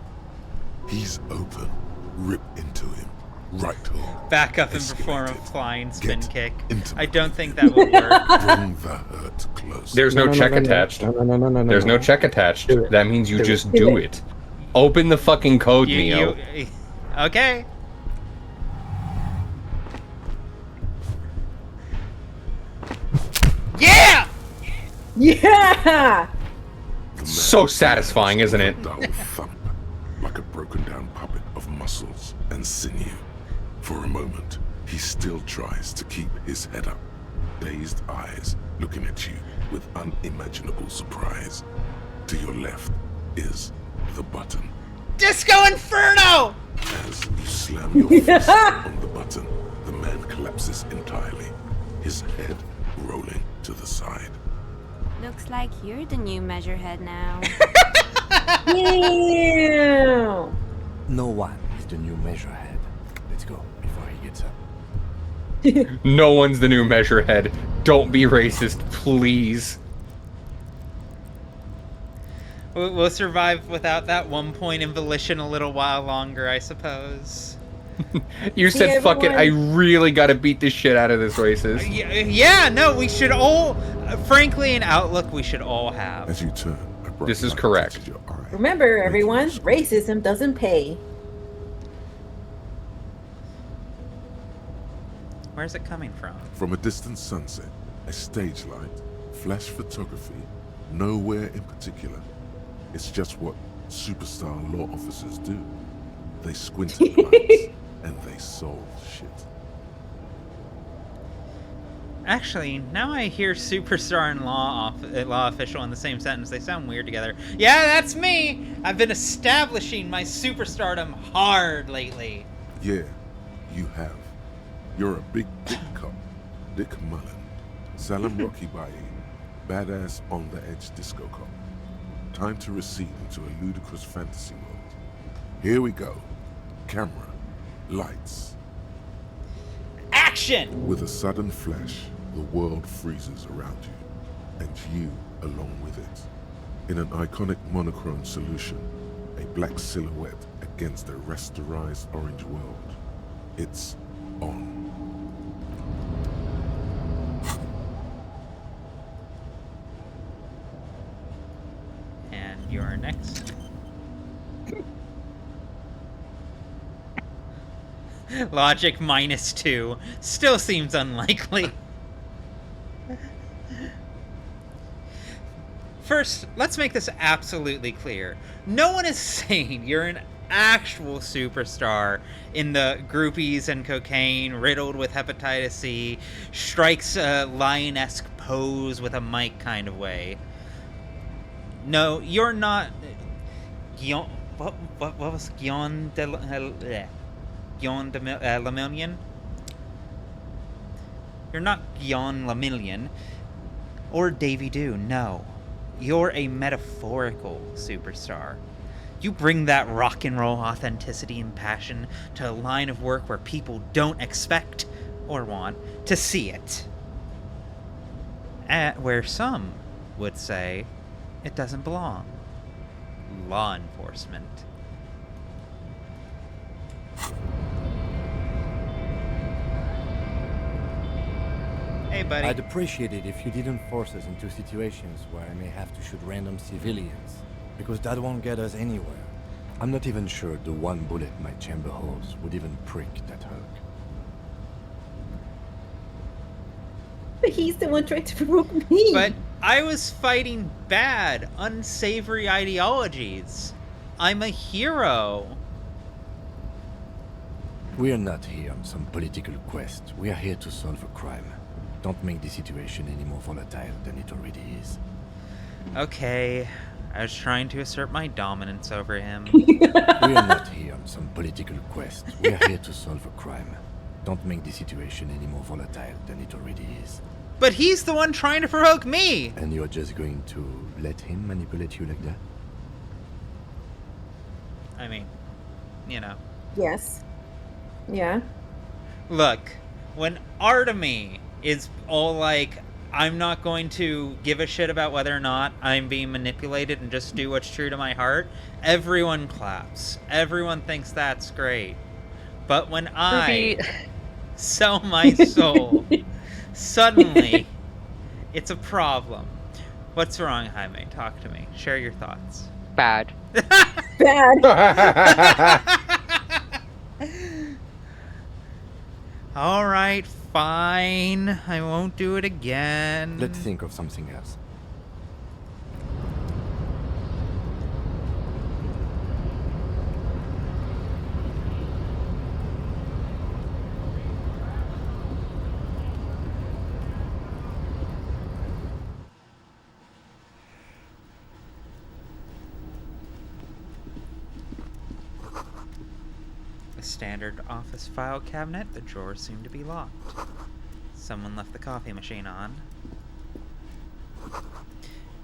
He's open. Rip into him. Right hook. Back up and perform a flying spin Get kick. into I don't think that would work. Bring the hurt close. There's no check attached. No. There's no check attached. Do it. That means you Do it. just Do do it. it. Open the fucking code, Neo. Okay. Yeah! Yeah! So satisfying, isn't it? Dull thump, like a broken down puppet of muscles and sinew. For a moment, he still tries to keep his head up, dazed eyes looking at you with unimaginable surprise. To your left is the button. Disco Inferno! As you slam your fist on the button, the man collapses entirely, his head rolling to the side. Looks like you're the new measurehead now. Yeah. No one is the new measurehead. Let's go before he gets up. No one's the new measurehead. Don't be racist, please. We'll survive without that 1 point in volition a little while longer, I suppose. You See, said, fuck it, I everyone- really gotta beat the shit out of this racist. Yeah, no, we should all, frankly, an outlook we should all have. As you turn, a bright This is light correct. touches your eye. Remember, everyone, racism doesn't pay. Where's it coming from? From a distant sunset, a stage light, flash photography, nowhere in particular. It's just what superstar law officers do. They squint at the lights, and they solve shit. Okay. As you slam your fist on the button, the man collapses entirely, his head rolling to the side. Okay. As you slam your fist on the button, the man collapses entirely, his head rolling to the side. Actually, now I hear superstar and law official in the same sentence. They sound weird together. Yeah, that's me! I've been establishing my superstardom hard lately. Yeah, you have. You're a big dick cop. Dick Mullen. Salam Rocky Baye. Badass on the edge disco cop. Time to recede into a ludicrous fantasy world. Here we go. Camera. Lights. Action! With a sudden flash, the world freezes around you, and you along with it. In an iconic monochrome solution, a black silhouette against a rasterized orange world. It's on. And you're next. Logic -2. Still seems unlikely. First, let's make this absolutely clear. No one is saying you're an actual superstar in the groupies and cocaine, riddled with hepatitis C, strikes a lion-esque pose with a mic kind of way. No, you're not... What was Guillaume de Lemillion? You're not Guillaume Lemillion. Or Davy Doo, no. You're a metaphorical superstar. You bring that rock and roll authenticity and passion to a line of work where people don't expect or want to see it. Where some would say it doesn't belong. Law enforcement. Hey, buddy. I'd appreciate it if you didn't force us into situations where I may have to shoot random civilians, because that won't get us anywhere. I'm not even sure the one bullet my chamber holds would even prick that hook. But he's the one trying to provoke me. But I was fighting bad, unsavory ideologies. I'm a hero. We are not here on some political quest. We are here to solve a crime. Don't make the situation any more volatile than it already is. Okay, I was trying to assert my dominance over him. We are not here on some political quest. We are here to solve a crime. Don't make the situation any more volatile than it already is. But he's the one trying to provoke me! And you're just going to let him manipulate you like that? I mean, you know. Yes. Yeah. Look, when Artemy is all like, I'm not going to give a shit about whether or not I'm being manipulated and just do what's true to my heart, everyone claps. Everyone thinks that's great. But when I sell my soul, suddenly it's a problem. What's wrong, Jaime? Talk to me. Share your thoughts. Bad. Bad. All right, fine. I won't do it again. Let's think of something else. A standard office file cabinet. The drawers seem to be locked. Someone left the coffee machine on.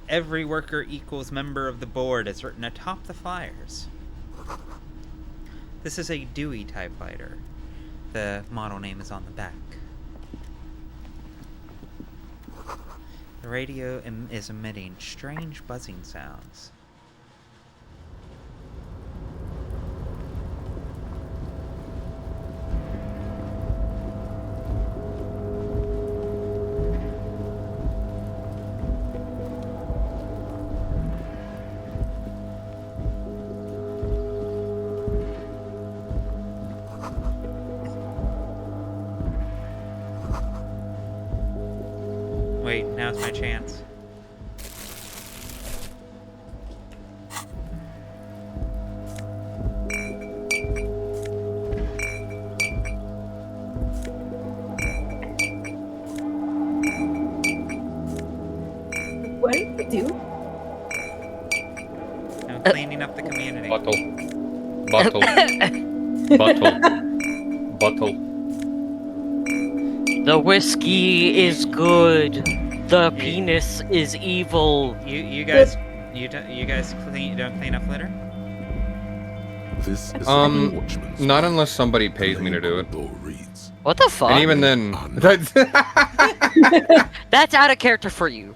Every worker equals member of the board is written atop the flyers. This is a Dewey typewriter. The model name is on the back. The radio is emitting strange buzzing sounds. Wait, now's my chance. What did you do? I'm cleaning up the community. Bottle. Bottle. The whiskey is good. The penis is evil. You guys don't clean up litter? This is not unless somebody pays me to do it. What the fuck? And even then, that's out of character for you.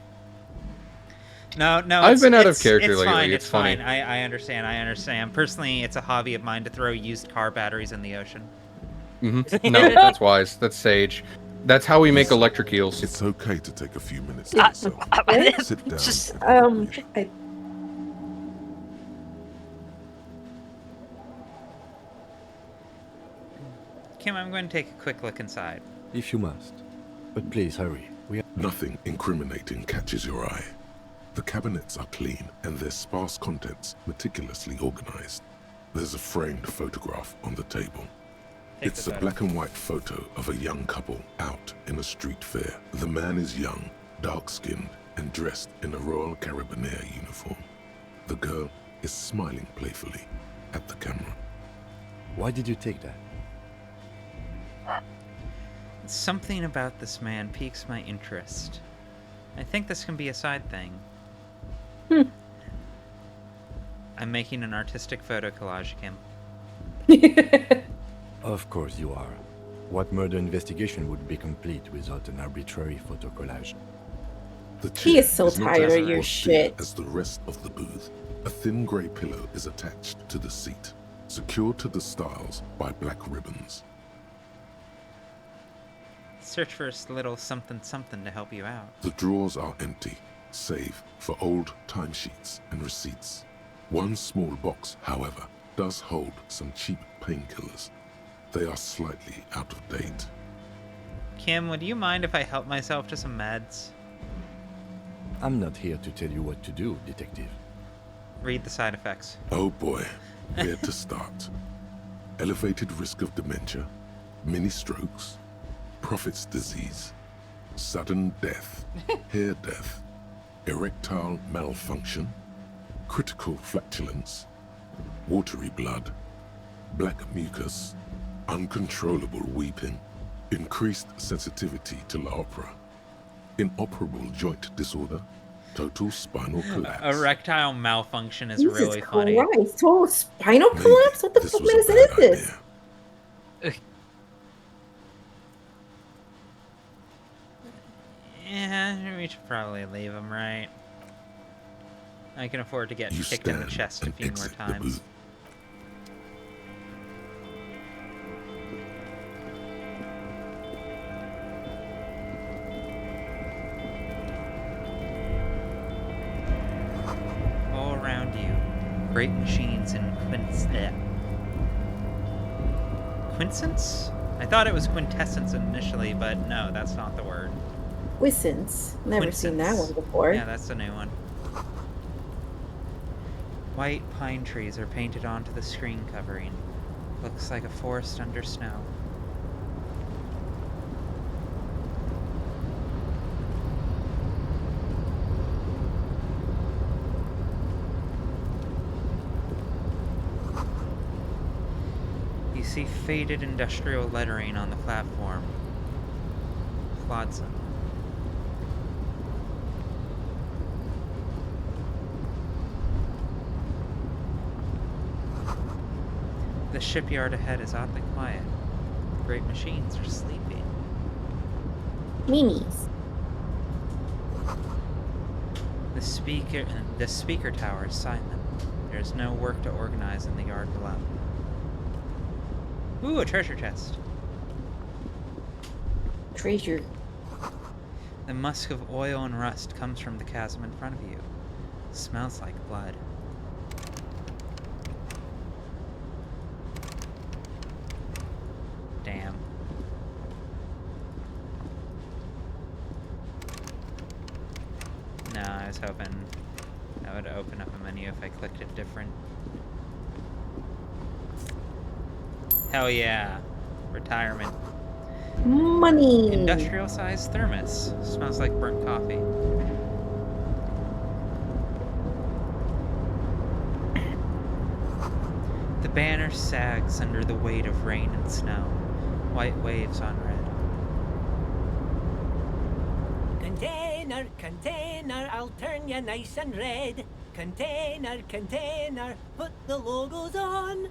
No. I've been out of character it's lately. Fine, it's funny. Fine. I understand. Personally, it's a hobby of mine to throw used car batteries in the ocean. Mm-hmm. No, that's wise. That's sage. That's how we make electric eels. It's okay to take a few minutes to yourself. Sit down. Kim, I'm going to take a quick look inside. If you must. But please hurry. Nothing incriminating catches your eye. The cabinets are clean and their sparse contents meticulously organized. There's a framed photograph on the table. It's a black and white photo of a young couple out in a street fair. The man is young, dark-skinned, and dressed in a Royal Carabinieri uniform. The girl is smiling playfully at the camera. Why did you take that? Something about this man piques my interest. I think this can be a side thing. I'm making an artistic photo collage, Kim. Of course you are. What murder investigation would be complete without an arbitrary photo collage? He is so tired of your shit. As the rest of the booth, a thin grey pillow is attached to the seat, secured to the stiles by black ribbons. Search for a little something to help you out. The drawers are empty, save for old timesheets and receipts. One small box, however, does hold some cheap painkillers. They are slightly out of date. Kim, would you mind if I help myself to some meds? I'm not here to tell you what to do, detective. Read the side effects. Oh boy, where to start? Elevated risk of dementia, mini strokes, Prophet's disease, sudden death, hair death, erectile malfunction, critical flatulence, watery blood, black mucus, uncontrollable weeping, increased sensitivity to la opera, inoperable joint disorder, total spinal collapse. Erectile malfunction is Jesus really funny. Christ, total spinal collapse? What the fuck medicine is this? Yeah, we should probably leave him, right? I can afford to get kicked in the chest a few more times. All around you, great machines in quintessence? I thought it was quintessence initially, but no, that's not the word. Quissence. Never seen that one before. Yeah, that's a new one. White pine trees are painted onto the screen covering. Looks like a forest under snow. You see faded industrial lettering on the platform. Plaza. The shipyard ahead is oddly quiet. The great machines are sleeping. Minis. The speaker tower is silent. There is no work to organize in the yard below. Ooh, a treasure chest. Treasure. The musk of oil and rust comes from the chasm in front of you. It smells like blood. Damn. No, I was hoping that would open up a menu if I clicked it different. Hell yeah. Retirement. Money. Industrial-sized thermos. Smells like burnt coffee. sags under the weight of rain and snow. White waves on red. Container, container, I'll turn you nice and red. Container, container, put the logos on.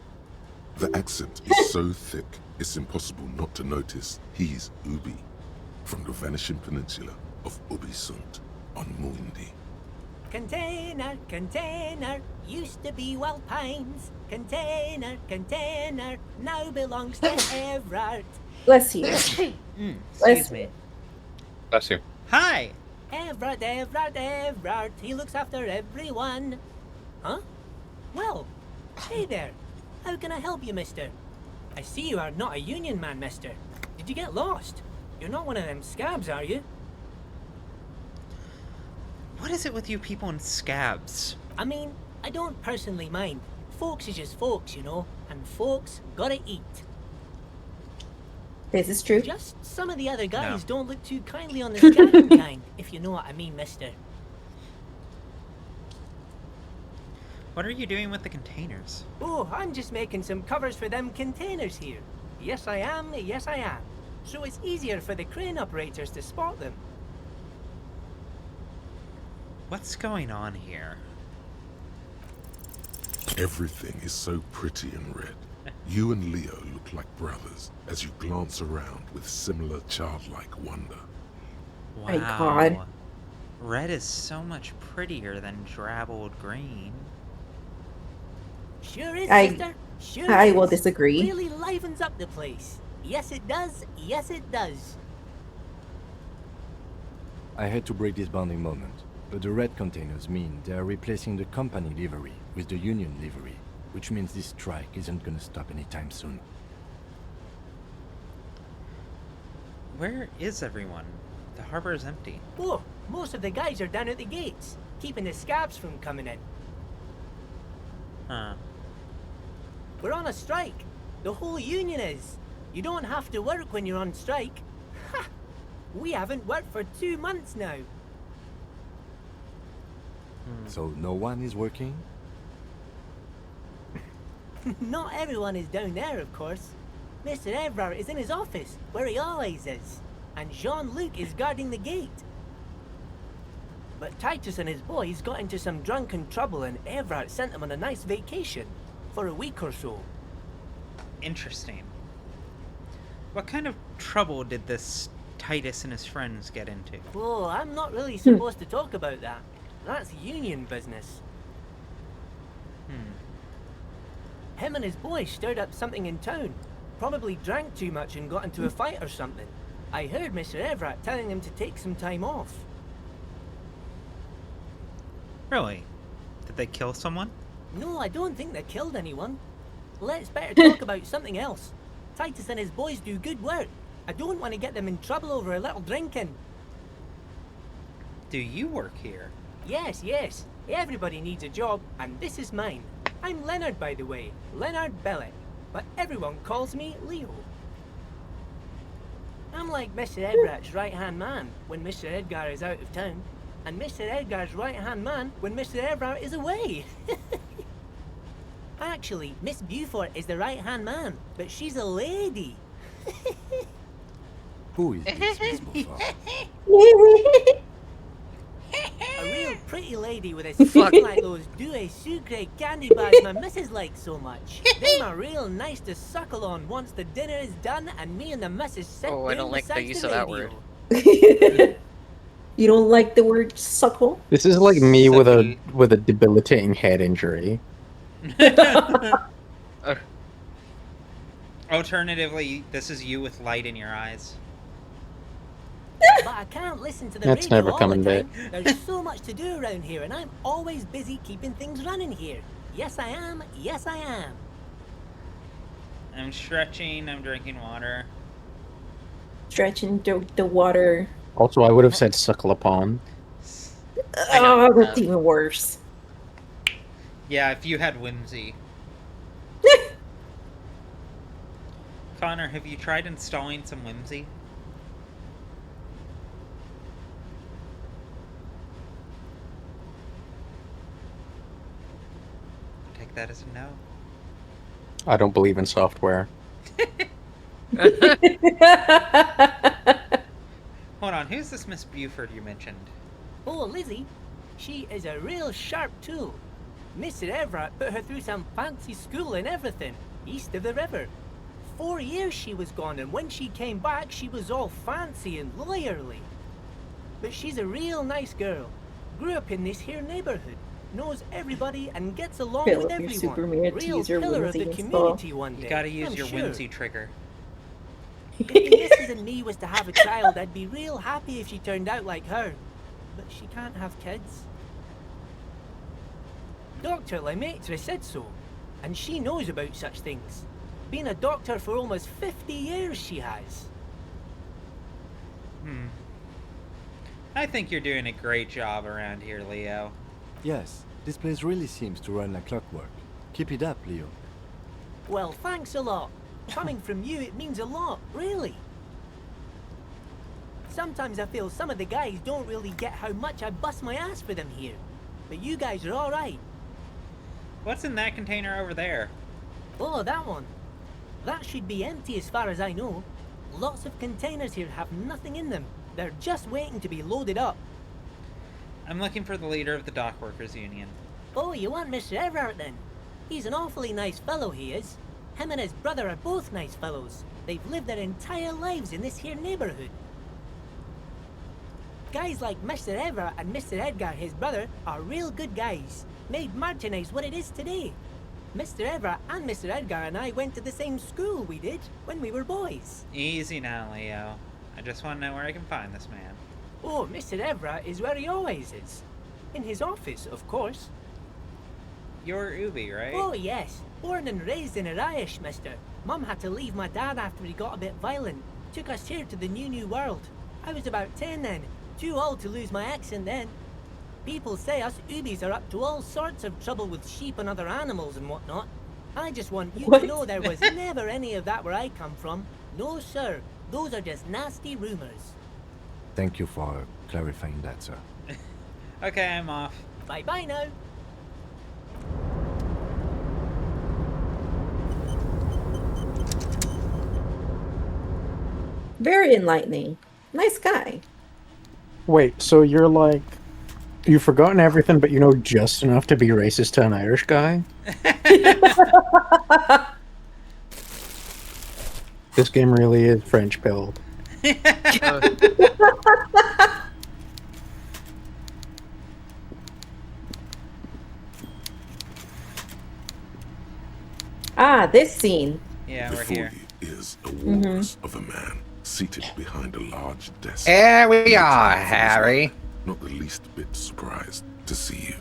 The accent is so thick, it's impossible not to notice he's Ubi, from the vanishing peninsula of Ubisunt on Muindi. Container, container, used to be Wild Pines. Container, container, now belongs to Everard. Bless you. Excuse me. Bless you. Hi! Everard, Everard, Everard, he looks after everyone. Huh? Well, hey there. How can I help you, mister? I see you are not a union man, mister. Did you get lost? You're not one of them scabs, are you? What is it with you people in scabs? I mean, I don't personally mind. Folks is just folks, you know, and folks gotta eat. This is true. Just some of the other guys don't look too kindly on the scabbing kind, if you know what I mean, mister. What are you doing with the containers? Oh, I'm just making some covers for them containers here. Yes, I am. Yes, I am. So it's easier for the crane operators to spot them. What's going on here? Everything is so pretty and red. You and Leo look like brothers as you glance around with similar childlike wonder. Wow. My God. Red is so much prettier than drabbled green. Sure is, I mister. Sure I is. will disagree. Really livens up the place. Yes, it does. Yes, it does. I had to break this bonding moment, but the red containers mean they are replacing the company livery with the union livery, which means this strike isn't gonna stop anytime soon. Where is everyone? The harbor is empty. Oh, most of the guys are down at the gates, keeping the scabs from coming in. Huh. We're on a strike. The whole union is. You don't have to work when you're on strike. Ha! We haven't worked for 2 months now. So no one is working? Not everyone is down there, of course. Mr. Everard is in his office, where he always is. And Jean-Luc is guarding the gate. But Titus and his boys got into some drunken trouble and Everard sent them on a nice vacation. For a week or so. Interesting. What kind of trouble did this Titus and his friends get into? Oh, I'm not really supposed to talk about that. That's union business. Him and his boys stirred up something in town. Probably drank too much and got into a fight or something. I heard Mr. Everett telling him to take some time off. Really? Did they kill someone? No, I don't think they killed anyone. Let's better talk about something else. Titus and his boys do good work. I don't want to get them in trouble over a little drinking. Do you work here? Yes, yes. Everybody needs a job, and this is mine. I'm Leonard, by the way. Leonard Bellick. But everyone calls me Leo. I'm like Mr. Everett's right-hand man when Mr. Edgar is out of town. And Mr. Edgar's right-hand man when Mr. Everett is away. Actually, Miss Beaufort is the right-hand man, but she's a lady. Who is this Miss Beaufort? A real pretty lady with a skin like those douce sucre candy bars my missus likes so much. Them are real nice to suckle on once the dinner is done and me and the missus sit Oh, I don't down like the beside use the of that radio. word. You don't like the word suckle? This is like me with a debilitating head injury. Alternatively, this is you with light in your eyes. But I can't listen to the That's radio never all coming the time. back. There's so much to do around here and I'm always busy keeping things running here. Yes I am, yes I am. I'm stretching, I'm drinking water. Stretching the water. Also, I would have said suckle upon. Oh, that's even worse. Yeah, if you had whimsy. Connor, have you tried installing some whimsy? Take that as a no. I don't believe in software. Hold on, who's this Miss Buford you mentioned? Oh, Lizzie, she is a real sharp tool. Mr. Everett put her through some fancy school and everything, east of the river. 4 years she was gone, and when she came back, she was all fancy and lawyerly. But she's a real nice girl. Grew up in this here neighborhood, knows everybody, and gets along with Philip, you're everyone. super weird to Real use your pillar of the whimsy and community stuff. one day. You gotta use I'm your sure. whimsy trigger. If the missus and me was to have a child, I'd be real happy if she turned out like her. But she can't have kids. Dr. Lemaitre said so, and she knows about such things. Been a doctor for almost 50 years she has. I think you're doing a great job around here, Leo. Yes, this place really seems to run like clockwork. Keep it up, Leo. Well, thanks a lot. Coming from you, it means a lot, really. Sometimes I feel some of the guys don't really get how much I bust my ass for them here. But you guys are alright. What's in that container over there? Oh, that one. That should be empty as far as I know. Lots of containers here have nothing in them. They're just waiting to be loaded up. I'm looking for the leader of the Dock Workers Union. Oh, you want Mr. Everett then? He's an awfully nice fellow, he is. Him and his brother are both nice fellows. They've lived their entire lives in this here neighborhood. Guys like Mr. Everett and Mr. Edgar, his brother, are real good guys. Made Martinez what it is today. Mr. Everett and Mr. Edgar and I went to the same school we did when we were boys. Easy now, Leo. I just want to know where I can find this man. Oh, Mr. Everett is where he always is. In his office, of course. You're Ubi, right? Oh, yes. Born and raised in Irish, mister. Mum had to leave my dad after he got a bit violent. Took us here to the new world. I was about 10 then. Too old to lose my accent then. People say us Ubis are up to all sorts of trouble with sheep and other animals and whatnot. I just want you to know there was never any of that where I come from. No, sir. Those are just nasty rumors. Thank you for clarifying that, sir. Okay, I'm off. Bye-bye now. Very enlightening. Nice guy. Wait, so you're like, you've forgotten everything, but you know just enough to be racist to an Irish guy? This game really is French pilled. Ah, this scene. Yeah, we're Before here. you is a walrus of a man seated behind a large desk. Here we are, Waiting for his Harry. luck, not the least bit surprised to see you.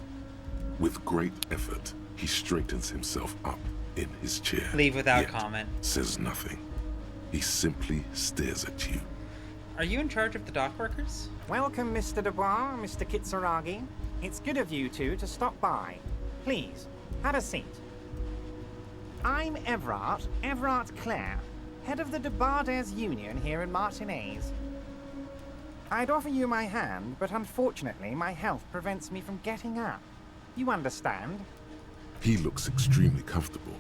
With great effort, he straightens himself up in his chair. Leave without yet comment. Says nothing. He simply stares at you. Are you in charge of the dock workers? Welcome, Mr. Dubois, Mr. Kitsuragi. It's good of you two to stop by. Please, have a seat. I'm Everard Clare, head of the Debarders Union here in Martinez. I'd offer you my hand, but unfortunately my health prevents me from getting up. You understand? He looks extremely comfortable.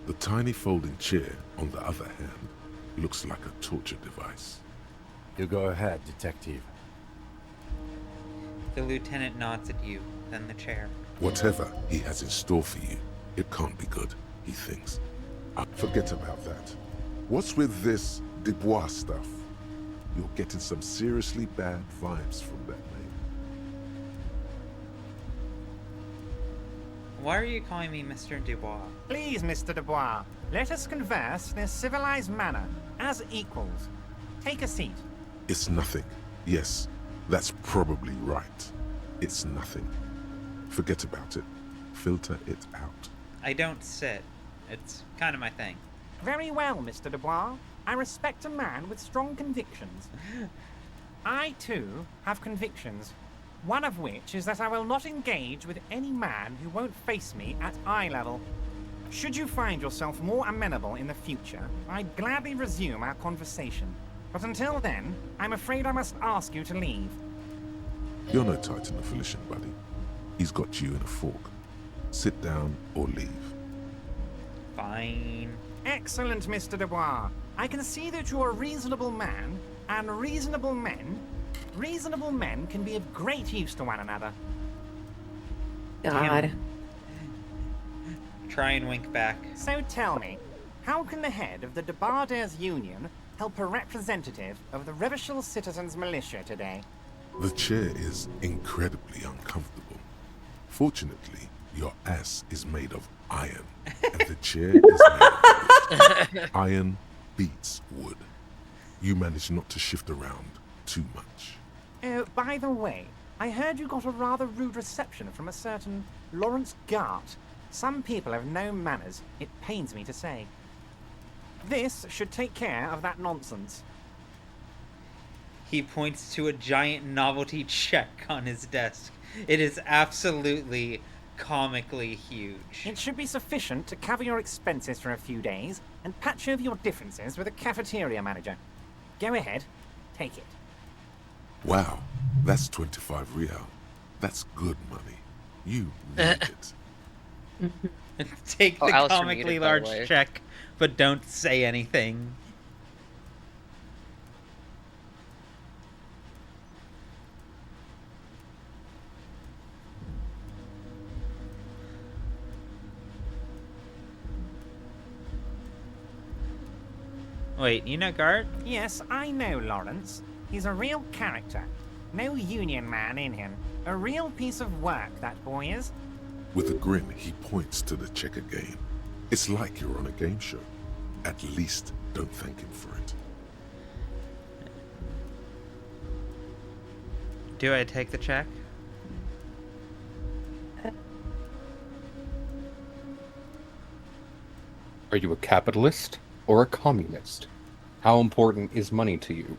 The tiny folding chair, on the other hand, looks like a torture device. You go ahead, detective. The lieutenant nods at you, then the chair. Whatever he has in store for you, it can't be good, he thinks. Forget about that. What's with this Dubois stuff? You're getting some seriously bad vibes from that name. Why are you calling me Mr. Dubois? Please, Mr. Dubois, let us converse in a civilized manner, as equals. Take a seat. It's nothing. Yes, that's probably right. It's nothing. Forget about it. Filter it out. I don't sit. It's kind of my thing. Very well, Mr. Dubois. I respect a man with strong convictions. I, too, have convictions. One of which is that I will not engage with any man who won't face me at eye level. Should you find yourself more amenable in the future, I'd gladly resume our conversation. But until then, I'm afraid I must ask you to leave. You're no Titan of Volition, buddy. He's got you in a fork. Sit down or leave. Fine. Excellent, Mr. Dubois. I can see that you're a reasonable man, and reasonable men can be of great use to one another. God. Try and wink back. So tell me, how can the head of the Debarders Union help a representative of the Revachol Citizens Militia today? The chair is incredibly uncomfortable. Fortunately, your ass is made of iron, and the chair is made of wood. Iron beats wood. You manage not to shift around too much. Oh, by the way, I heard you got a rather rude reception from a certain Lawrence Gart. Some people have no manners, it pains me to say. This should take care of that nonsense. He points to a giant novelty check on his desk. It is absolutely comically huge. It should be sufficient to cover your expenses for a few days and patch over your differences with a cafeteria manager. Go ahead, take it. Wow, that's 25 real. That's good money. You need it. Take the Alistair comically muted, by the large way. check, but don't say anything. Wait, you know Gart? Yes, I know Lawrence. He's a real character. No union man in him. A real piece of work, that boy is. With a grin, he points to the checker game. It's like you're on a game show. At least don't thank him for it. Do I take the check? Are you a capitalist or a communist? How important is money to you?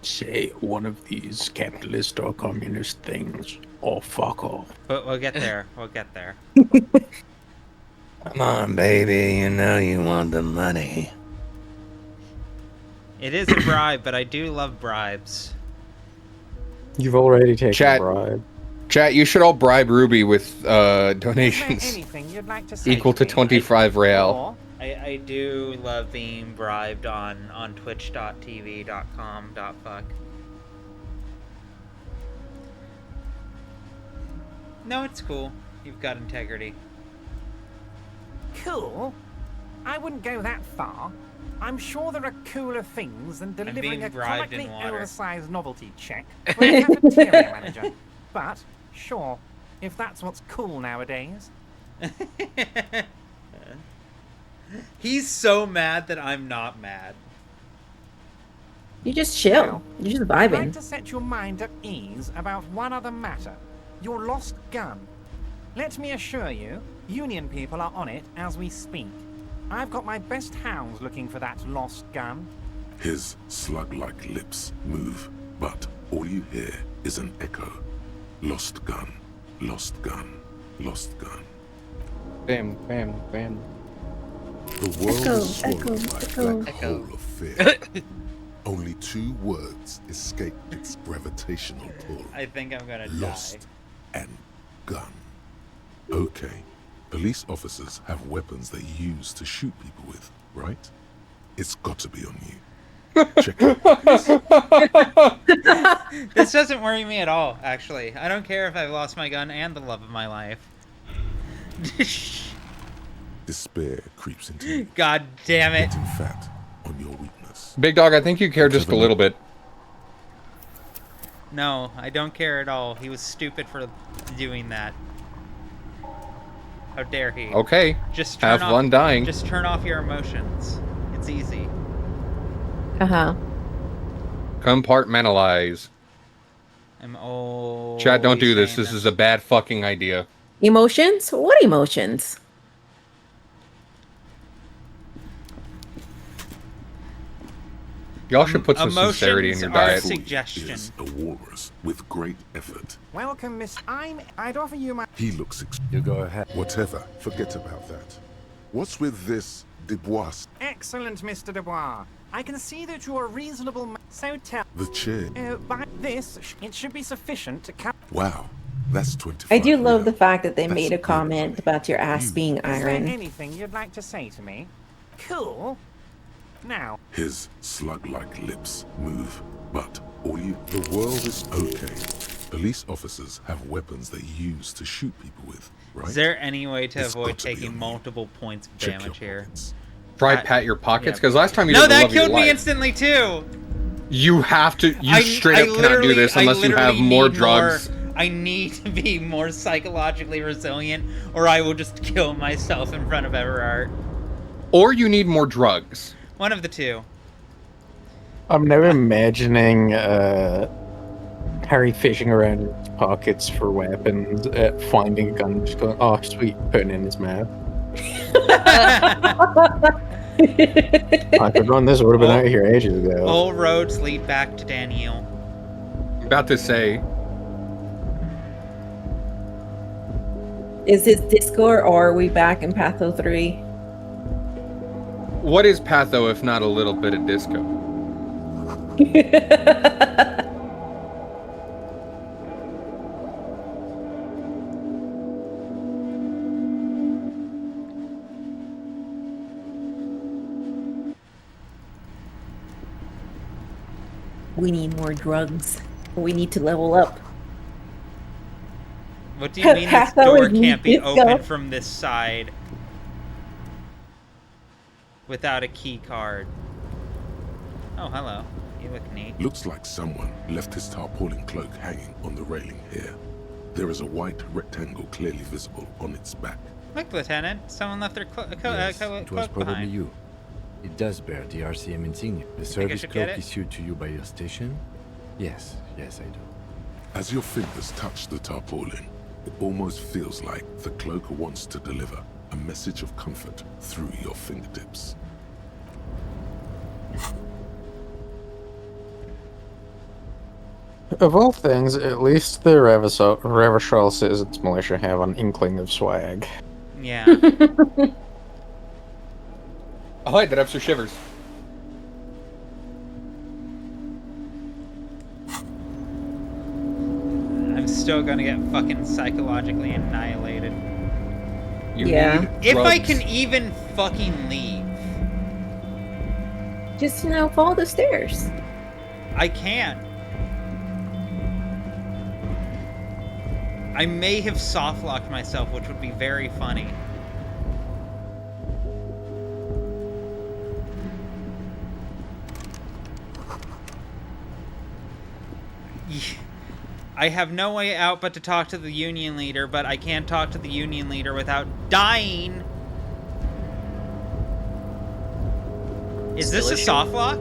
Say one of these capitalist or communist things, or fuck off. But we'll get there. We'll get there. Come on, baby, you know you want the money. It is a bribe, but I do love bribes. You've already taken Chat. a bribe. Chat, you should all bribe Ruby with donations Anything you'd like to say equal to me? 25 real. I do love being bribed on twitch.tv.com.fuck. No, it's cool. You've got integrity. Cool? I wouldn't go that far. I'm sure there are cooler things than delivering being a bribed comically in water. oversized novelty check for a cafeteria manager. But, sure, if that's what's cool nowadays. He's so mad that I'm not mad. You just chill. You're just I'd like vibing. to set your mind at ease about one other matter. Your lost gun. Let me assure you, Union people are on it as we speak. I've got my best hounds looking for that lost gun. His slug-like lips move, but all you hear is an echo. Lost gun, lost gun, lost gun. Bam, bam, bam. The world Echo, is swallowed echo, by a echo. black hole of fear. Only 2 words escape its gravitational pull. I think I'm gonna Lost and gun. Okay, police officers have weapons they use to shoot people with, right? It's got to be on you. Check it. This doesn't worry me at all, actually. I don't care if I've lost my gun and the love of my life. Despair creeps into you. God damn it. Getting fat on your weakness. Big Dog, I think you care just a little bit. No, I don't care at all. He was stupid for doing that. How dare he? Okay. Just turn Have off, fun dying. Just turn off your emotions. It's easy. Uh-huh. Compartmentalize. I'm old. Chat, don't do this. This is a bad fucking idea. Emotions? What emotions? Y'all should put some sincerity in your diet. Suggestion. Is a walrus with great effort. Welcome, Miss. I'd offer you my. He looks. You go ahead. Whatever. Forget about that. What's with this Dubois? Excellent, Mr. Dubois. I can see that you're a reasonable man. So tell. The chair. By this, it should be sufficient to cover. Wow, That's 25. I do love the fact that they That's made a comment about your ass being Is there iron. anything you'd like to say to me? Cool. Now. His slug-like lips move, but the world is okay. Police officers have weapons they use to shoot people with, right? Is there any way to It's avoid got to be taking multiple points of Check damage here? Try pat your pockets, yeah. because last time you No, did the that love of your killed me life. instantly too. You have to. You straight up cannot do literally- this I unless you have literally more need drugs. I need to be more psychologically resilient, or I will just kill myself in front of Everard. Or you need more drugs. One of the two. I'm now imagining Harry fishing around in his pockets for weapons, finding a gun, just going, "Oh, sweet," putting it in his mouth. I could run this. Would have been out of here ages ago. All roads lead back to Daniel. I'm about to say. Is this Discord or are we back in Patho 3? What is patho if not a little bit of disco? We need more drugs. We need to level up. What do you mean this Patho door is can't be disco. opened from this side without a key card? Oh, hello. You look neat. Looks like someone left his tarpaulin cloak hanging on the railing here. There is a white rectangle clearly visible on its back. Look, Lieutenant. Someone left their Yes, cloak it was probably behind. you. It does bear the RCM insignia. The I service should cloak get it? issued to you by your station? Yes, yes I do. As your fingers touch the tarpaulin, it almost feels like the cloak wants to deliver a message of comfort through your fingertips. Of all things, at least the Revachol Citizens Militia have an inkling of swag. Yeah. I like that extra shivers. I'm still gonna get fucking psychologically annihilated. You Yeah. need If I drugs. can even fucking leave. Just, follow the stairs. I can't. I may have soft-locked myself, which would be very funny. I have no way out but to talk to the union leader, but I can't talk to the union leader without dying. Is this a soft lock?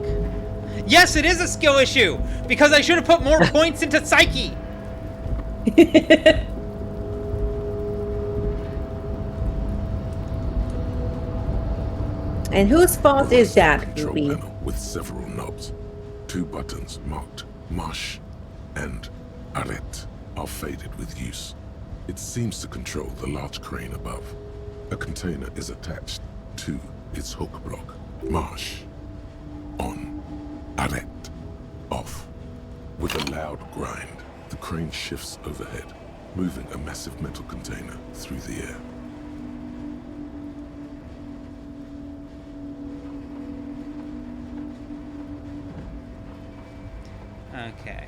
Yes, it is a skill issue! Because I should have put more points into Psyche! And whose fault is that, Control Ruby? panel with several knobs. 2 buttons marked Marsh and Arrête are faded with use. It seems to control the large crane above. A container is attached to its hook block. Marsh. On. Arrête. Off. With a loud grind, the crane shifts overhead, moving a massive metal container through the air. Okay.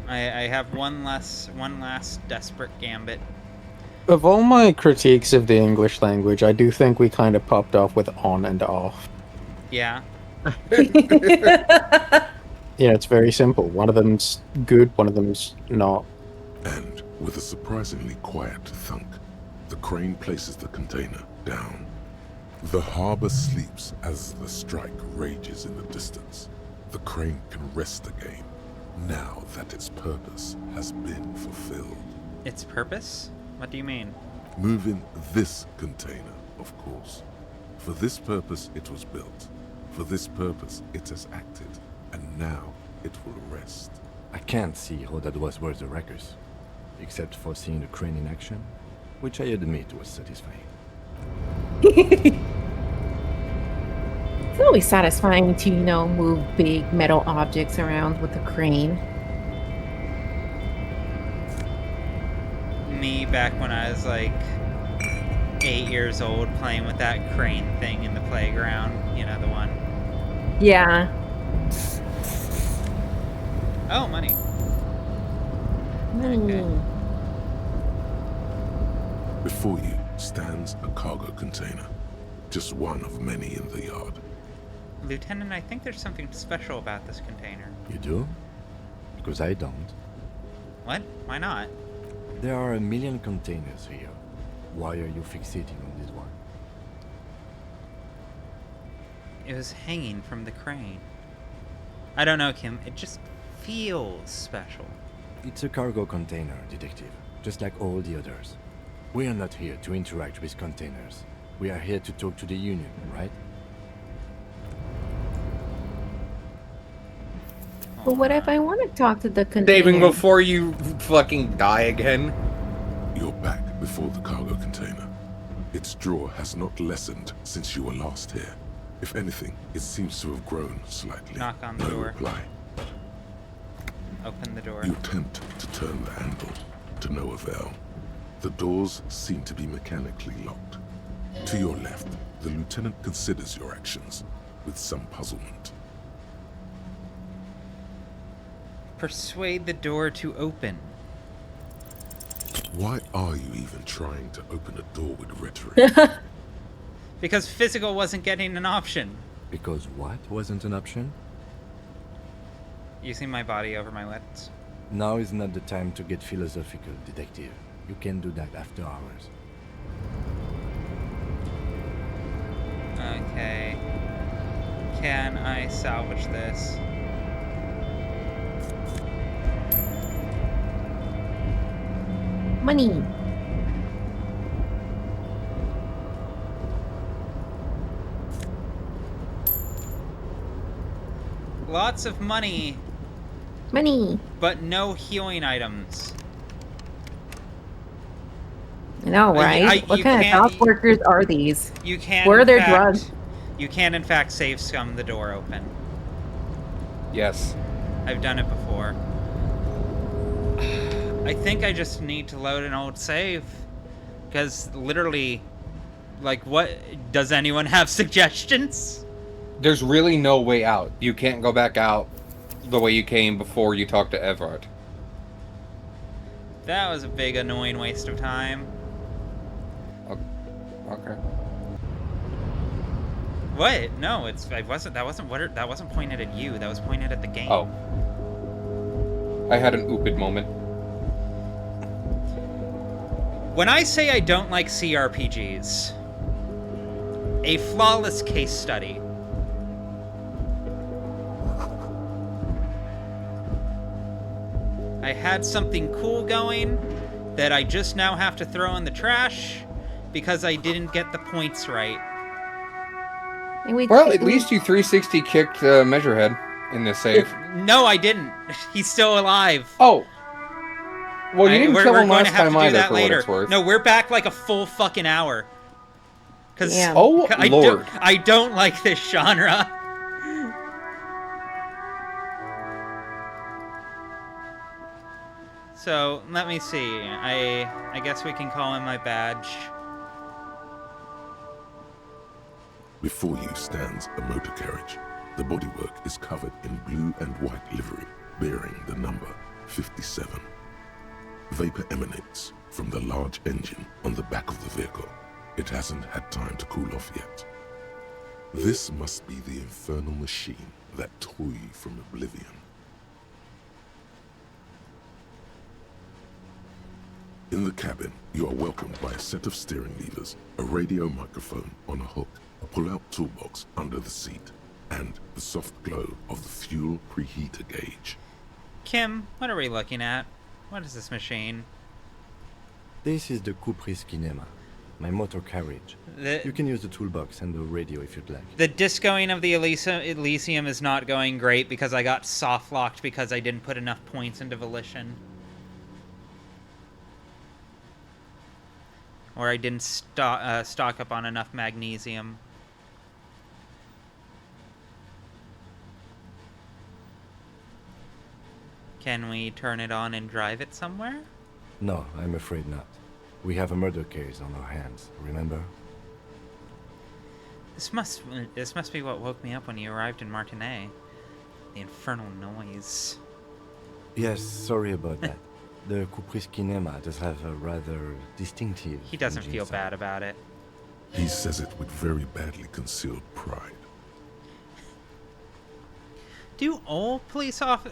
I have one last desperate gambit. Of all my critiques of the English language, I do think we kind of popped off with on and off. Yeah. Yeah, it's very simple. One of them's good, one of them's not. And with a surprisingly quiet thunk, the crane places the container down. The harbor sleeps as the strike rages in the distance. The crane can rest again, now that its purpose has been fulfilled. Its purpose? What do you mean? Moving this container, of course. For this purpose it was built. For this purpose it has acted. And now it will rest. I can't see how that was worth the wreckers, except for seeing the crane in action, which I admit was satisfying. It's always satisfying to, move big metal objects around with a crane. me back when I was like 8 years old playing with that crane thing in the playground. You know, the one. Yeah. Oh, money. Okay. Before you stands a cargo container, just one of many in the yard. Lieutenant, I think there's something special about this container. You do? Because I don't. What? Why not? There are a million containers here. Why are you fixating on this one? It was hanging from the crane. I don't know, Kim. It just feels special. It's a cargo container, detective, just like all the others. We are not here to interact with containers. We are here to talk to the Union, right? But what if I want to talk to the container? Saving before you fucking die again. You're back before the cargo container. Its draw has not lessened since you were last here. If anything, it seems to have grown slightly. Knock on the No door. reply. Open the door. You attempt to turn the handle, to no avail. The doors seem to be mechanically locked. To your left, the lieutenant considers your actions with some puzzlement. Persuade the door to open. Why are you even trying to open a door with rhetoric? Because physical wasn't getting an option. Because what wasn't an option? Using my body over my wits. Now is not the time to get philosophical, detective. You can do that after hours. Okay. Can I salvage this? Money. Lots of money. Money. But no healing items. I know, right? What kind of dog workers are these? You can. Where are their fact, drugs? You can, in fact, save scum the door open. Yes. I've done it before. I think I just need to load an old save. Because literally, like, what? Does anyone have suggestions? There's really no way out. You can't go back out the way you came before you talked to Everett. That was a big, annoying waste of time. Okay. What? No, that wasn't pointed at you. That was pointed at the game. Oh. I had an oopid moment. When I say I don't like CRPGs, a flawless case study. I had something cool going that I just now have to throw in the trash because I didn't get the points right. Well, at least you 360 kicked Measurehead in this save. No, I didn't. He's still alive. Oh. Well, you didn't we're kill him going to last have time to do either, that for later. what it's worth. No, we're back like a full fucking hour. Damn. Oh, Lord. I don't like this genre. So, let me see. I guess we can call him my badge. Before you stands a motor carriage. The bodywork is covered in blue and white livery, bearing the number 57. Vapor emanates from the large engine on the back of the vehicle. It hasn't had time to cool off yet. This must be the infernal machine that tore you from oblivion. In the cabin, you are welcomed by a set of steering levers, a radio microphone on a hook, a pull-out toolbox under the seat, and the soft glow of the fuel preheater gauge. Kim, what are we looking at? What is this machine? This is the Kupris Kinema, my motor carriage. You can use the toolbox and the radio if you'd like. The discoing of the Elysium is not going great because I got soft-locked because I didn't put enough points into Volition. Or I didn't stock up on enough magnesium. Can we turn it on and drive it somewhere? No, I'm afraid not. We have a murder case on our hands, remember? This must be what woke me up when you arrived in Martinez. The infernal noise. Yes, sorry about that. The Kupris Kinema does have a rather distinctive... He doesn't engine feel sound. bad about it. He says it with very badly concealed pride. Do all policemen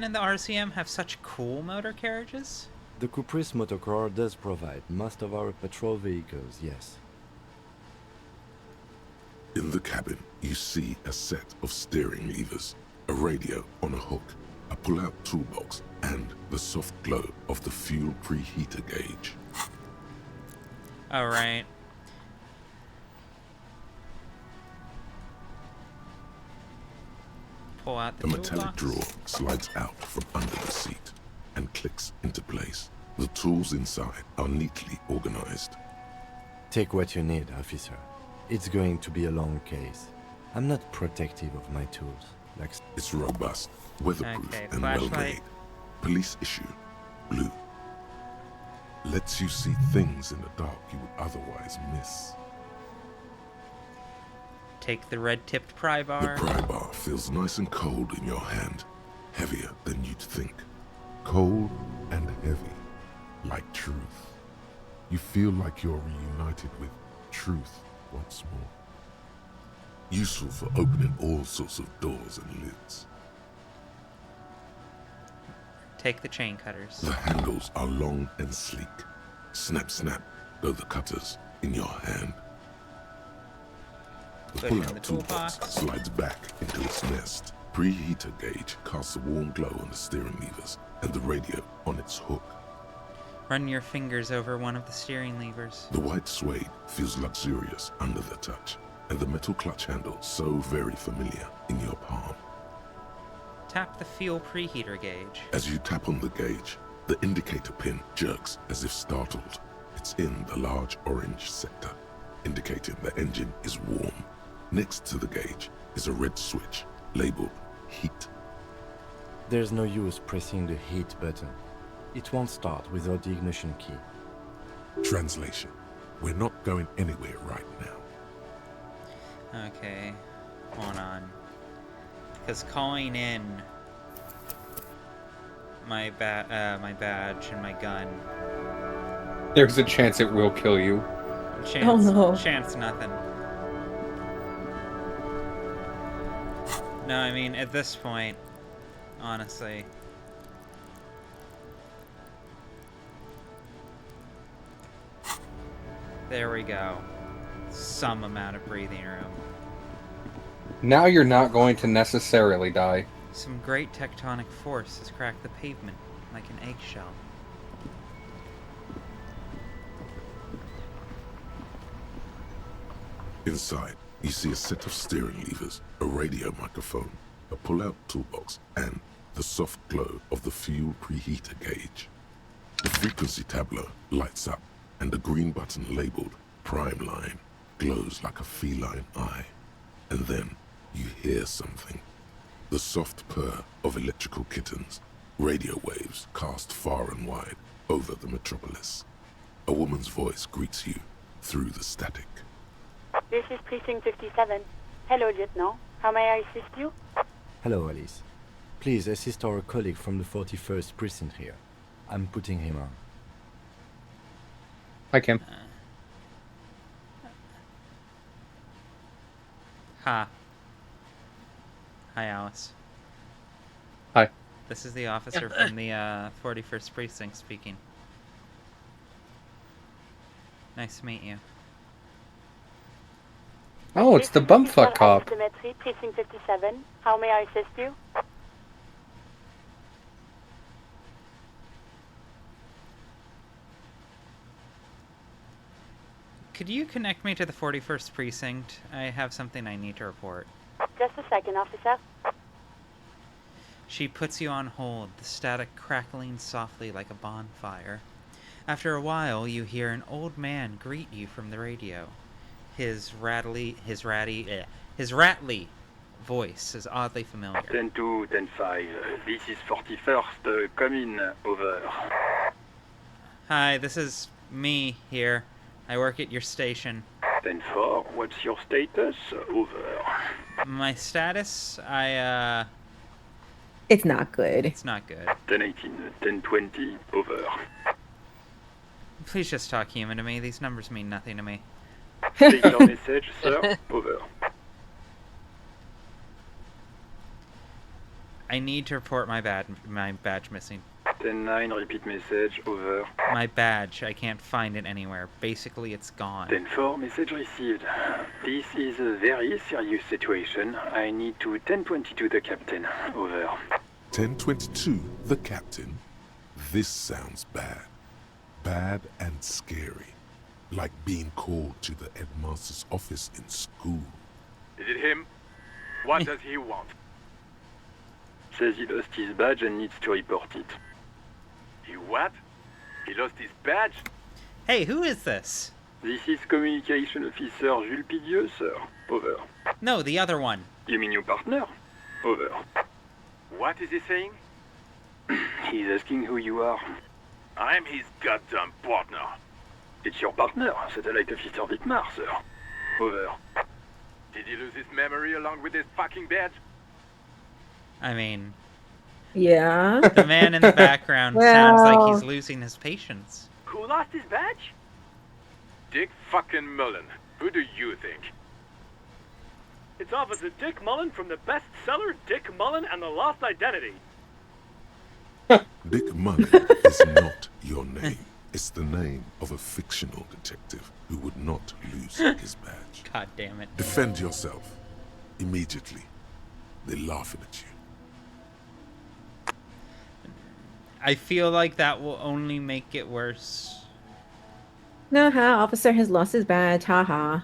in the RCM have such cool motor carriages? The Kupris Motocross does provide most of our patrol vehicles, yes. In the cabin, you see a set of steering levers, a radio on a hook, a pull-out toolbox, and the soft glow of the fuel preheater gauge. All right. Pull out the A metallic toolbox. drawer slides out from under the seat and clicks into place. The tools inside are neatly organized. Take what you need, officer. It's going to be a long case. I'm not protective of my tools. Like... It's robust, weatherproof, Okay, and flashlight. well-made. Police issue, blue. Lets you see things in the dark you would otherwise miss. Take the red-tipped pry The bar. pry bar feels nice and cold in your hand, heavier than you'd think. Cold and heavy, like truth. You feel like you're reunited with truth once more. Useful for opening all sorts of doors and lids. Take the chain cutters. The handles are long and sleek. Snap, snap, go the cutters in your hand. The Put it in pull-out the toolbox toolbox. slides back into its nest. Preheater gauge casts a warm glow on the steering levers and the radio on its hook. Run your fingers over one of the steering levers. The white suede feels luxurious under the touch, and the metal clutch handle so very familiar in your palm. Tap the fuel preheater gauge. As you tap on the gauge, the indicator pin jerks as if startled. It's in the large orange sector, indicating the engine is warm. Next to the gauge is a red switch labeled heat. There's no use pressing the heat button. It won't start without the ignition key. Translation: we're not going anywhere right now. Okay, hold on. Because calling in my badge and my gun. There's a chance it will kill you. Chance, Oh, no. Chance nothing. No, I mean, at this point, honestly. There we go. Some amount of breathing room. Now you're not going to necessarily die. Some great tectonic force has cracked the pavement like an eggshell. Inside, you see a set of steering levers, a radio microphone, a pull-out toolbox, and the soft glow of the fuel preheater gauge. The frequency tableau lights up, and the green button labeled Prime Line glows like a feline eye. And then you hear something. The soft purr of electrical kittens, radio waves cast far and wide over the metropolis. A woman's voice greets you through the static. This is Precinct 57. Hello, Lieutenant. How may I assist you? Hello, Alice. Please assist our colleague from the 41st Precinct here. I'm putting him on. Hi, Kim. Ha. Hi, Alice. Hi. This is the officer from the 41st Precinct speaking. Nice to meet you. Oh, it's the bumfuck cop. Symmetry, Precinct 57. How may I assist you? Could you connect me to the 41st Precinct? I have something I need to report. Just a second, officer. She puts you on hold, the static crackling softly like a bonfire. After a while, you hear an old man greet you from the radio. His rattly voice is oddly familiar. 10-2, 10-5. This is 41st, come in, over. Hi, this is me here. I work at your station. 10-4, what's your status? Over. My status? It's not good. It's not good. 10-18, 10-20, over. Please just talk human to me. These numbers mean nothing to me. State your message, sir. Over. I need to report my badge missing. 10-9, repeat message. Over. My badge. I can't find it anywhere. Basically, it's gone. 10-4, message received. This is a very serious situation. I need to 10-22 the captain. Over. 1022, the captain. This sounds bad. Bad and scary. Like being called to the headmaster's office in school. Is it him? What does he want? Says he lost his badge and needs to report it. He what? He lost his badge? Hey, who is this? This is Communication Officer Jules Pidieux, sir. Over. No, the other one. You mean your partner? Over. What is he saying? He's asking who you are. I'm his goddamn partner. It's your partner, Satellite Officer Vitmar, sir. Over. Did he lose his memory along with his fucking badge? I mean... Yeah. The man in the background sounds like he's losing his patience. Who lost his badge? Dick fucking Mullen. Who do you think? It's Officer Dick Mullen from the bestseller Dick Mullen and the Lost Identity. Dick Mullen is not your name. It's the name of a fictional detective who would not lose his badge. God damn it. Defend yourself. Immediately. They're laughing at you. I feel like that will only make it worse. No, officer has lost his badge. Haha.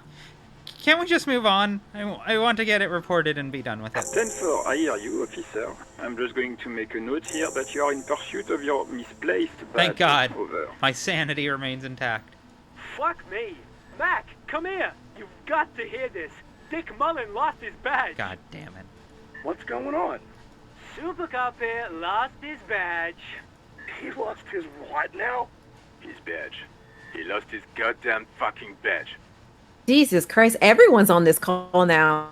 Can't we just move on? I want to get it reported and be done with it. 10-4, I hear you, officer. I'm just going to make a note here that you are in pursuit of your misplaced badge. Thank God. Over. My sanity remains intact. Fuck me. Mac, come here. You've got to hear this. Dick Mullen lost his badge. God damn it. What's going on? Super Cop here lost his badge. He lost his what now? His badge. He lost his goddamn fucking badge. Jesus Christ, everyone's on this call now.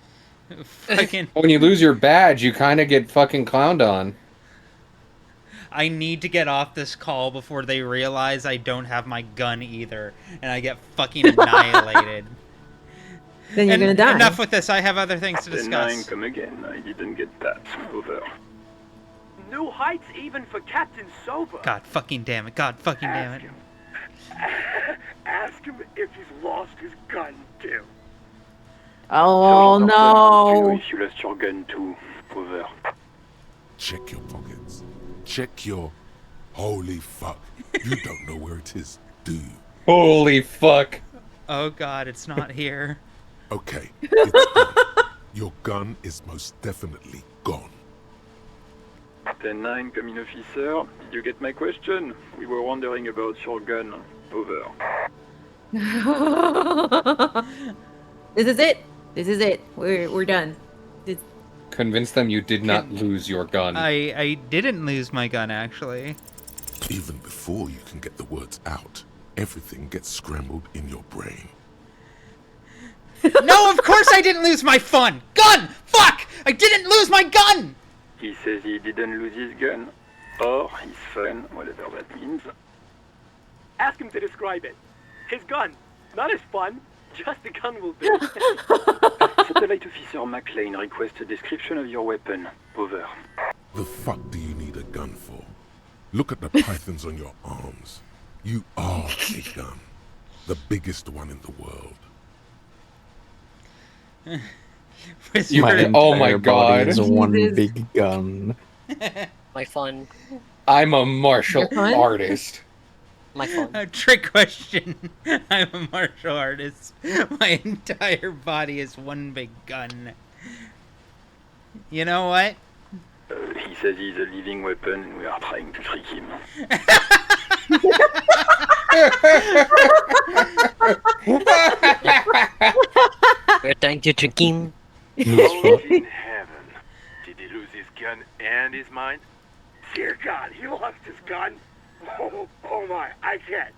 Fucking... When you lose your badge, you kind of get fucking clowned on. I need to get off this call before they realize I don't have my gun either, and I get fucking annihilated. Then you're gonna die. Enough with this, I have other things to discuss. 10-9, come again. I didn't get that. Over. New heights even for Captain Sober. God fucking damn it, God fucking damn it. Ask him if he's lost his gun too. Oh no. If you lost your gun too. Over. Check your pockets. Check your... Holy fuck. You don't know where it is, do you? Holy fuck. Oh God, it's not here. Okay, it's gone. Your gun is most definitely gone. 10-9, come in, officer. Did you get my question? We were wondering about your gun. Over. This is it. This is it. We're done. Convince them you did not lose your gun. I didn't lose my gun, actually. Even before you can get the words out, everything gets scrambled in your brain. No, of course I didn't lose my gun! Fuck! I didn't lose my gun! He says he didn't lose his gun. Or his fun, whatever that means. Ask him to describe it. His gun. Not his fun. Just the gun will do. Satellite Officer McLean requests a description of your weapon. Over. The fuck do you need a gun for? Look at the pythons on your arms. You are a gun. The biggest one in the world. Oh my God. Is one big gun. My fun. I'm a martial artist. My fun. A trick question. I'm a martial artist. My entire body is one big gun. You know what? He says he's a living weapon and we are trying to trick him. We're trying to trick him. Oh, in heaven. Did he lose his gun and his mind? Dear God, he lost his gun? Oh my, I can't.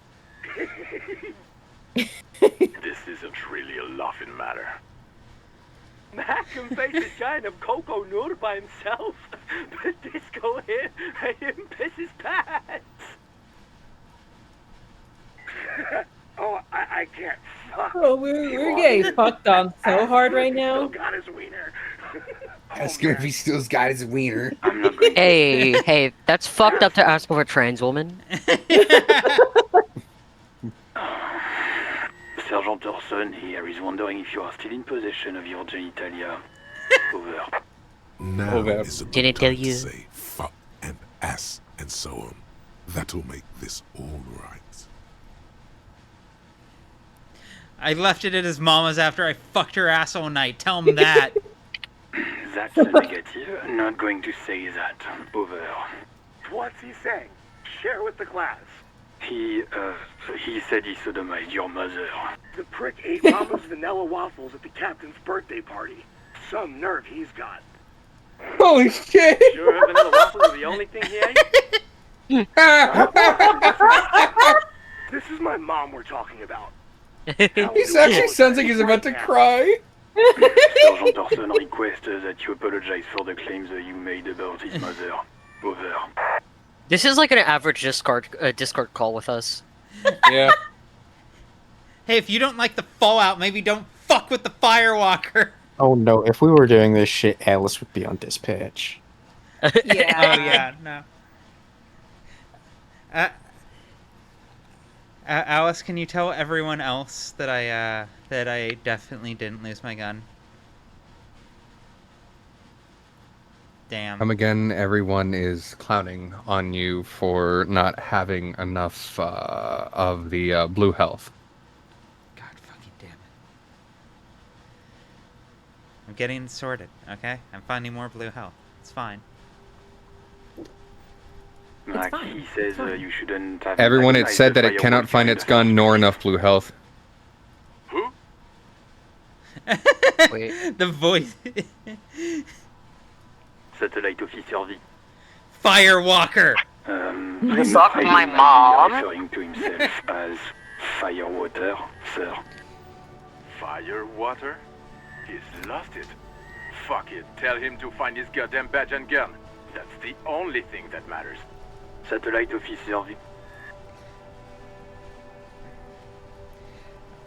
This isn't really a laughing matter. Mac can face a giant of Coco Nur by himself, but Disco here made him piss his pants. Oh, I can't. Fuck. Oh, we're getting fucked on so hard right now. Got his wiener. Ask him if he still's got his wiener. I'm not going Hey, that's fucked up to ask of a trans woman. Sergeant Orson here is wondering if you are still in possession of your genitalia. Over. Now is a good Did it tell time to you? say fuck and ass and so on. That'll make this all right. I left it at his mama's after I fucked her ass all night. Tell him that. That's a negative. Not going to say that. Over. What's he saying? Share with the class. He said he sodomized your mother. The prick ate Mama's vanilla waffles at the captain's birthday party. Some nerve he's got. Holy shit! Sure, vanilla waffles are the only thing he ate? This is my mom we're talking about. He actually sounds like he's about to cry. Sergeant Orson requests that you apologize for the claims that you made about his mother. Over. This is like an average Discord call with us. Yeah. Hey, if you don't like the Fallout, maybe don't fuck with the Firewalker. Oh no, if we were doing this shit, Alice would be on dispatch. Oh yeah, no. Alice, can you tell everyone else that I definitely didn't lose my gun? Damn. Come again, everyone is clowning on you for not having enough of the blue health. God fucking damn it. I'm getting it sorted, okay? I'm finding more blue health. It's fine. Like he says you shouldn't have... Everyone, it said that it cannot find its gun nor enough blue health. Who? Wait. The voice. Satellite officer V. Firewalker! Fuck my mom! Referring to himself as Firewater, sir. Firewater? He's lost it. Fuck it. Tell him to find his goddamn badge and gun. That's the only thing that matters. Satellite officer V.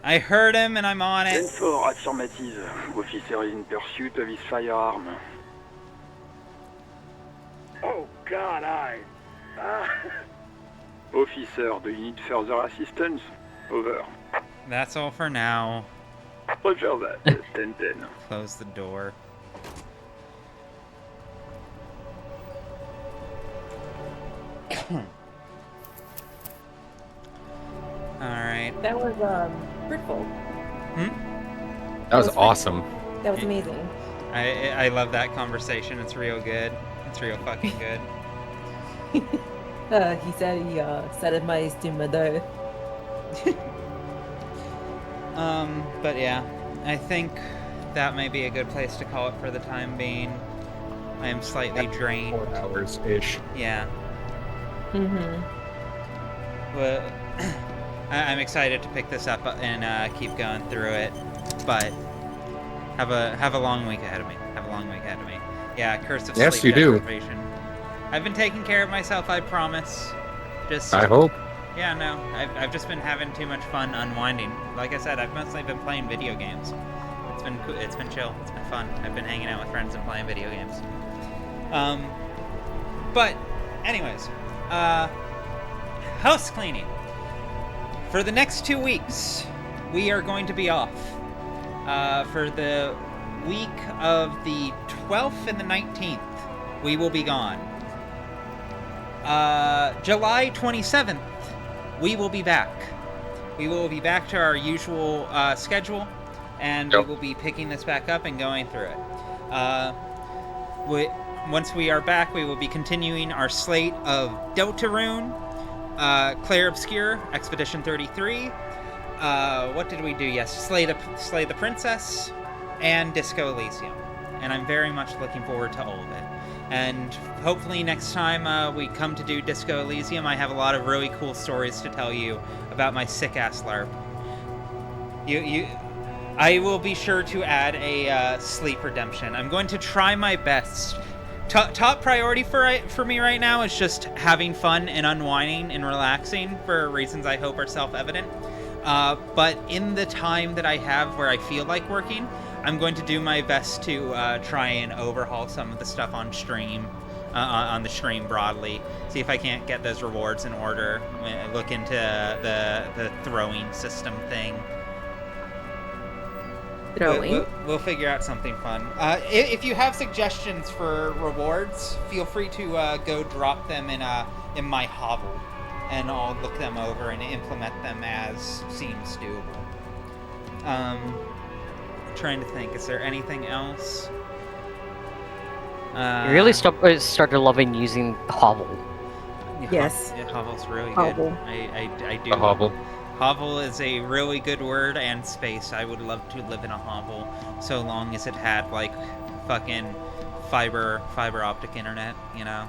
I heard him and I'm on it. 10-4 affirmative. Officer is in pursuit of his firearm. Oh God, Officer, do you need further assistance? Over. That's all for now. Roger that. 10-10. Close the door. Alright. That was fruitful. That was awesome. That was amazing. I love that conversation. It's real good. It's real fucking good. He said he sodomized your mother. But yeah, I think that may be a good place to call it for the time being. I am slightly drained. 4 hours-ish. Yeah. Mm-hmm. But I'm excited to pick this up and keep going through it. But have a long week ahead of me. Yeah, Curse of Yes, Sleep you do. Deprivation. I've been taking care of myself, I promise. Just I hope. Yeah, no, I've just been having too much fun unwinding. Like I said, I've mostly been playing video games. It's been cool. It's been chill. It's been fun. I've been hanging out with friends and playing video games. But anyways, house cleaning. For the next 2 weeks, we are going to be off. For the week of the 12th and the 19th, we will be gone. July 27th, we will be back. We will be back to our usual schedule, and we will be picking this back up and going through it. Once we are back, we will be continuing our slate of Deltarune, Clair Obscure, Expedition 33. What did we do? Yes, Slay the Princess, and Disco Elysium. And I'm very much looking forward to all of it. And hopefully next time we come to do Disco Elysium, I have a lot of really cool stories to tell you about my sick-ass LARP. I will be sure to add a sleep redemption. I'm going to try my best. Top priority for me right now is just having fun and unwinding and relaxing for reasons I hope are self-evident. But in the time that I have where I feel like working, I'm going to do my best to try and overhaul some of the stuff on stream, on the stream broadly. See if I can't get those rewards in order. Look into the throwing system thing. Throwing? We'll figure out something fun. If you have suggestions for rewards, feel free to go drop them in my hovel, and I'll look them over and implement them as seems doable. Trying to think, is there anything else? You really started loving using hovel. Yes. Yeah, hovel's really Hovel. good. I do. A hovel. Hovel is a really good word and space. I would love to live in a hovel so long as it had like fucking fiber optic internet, you know.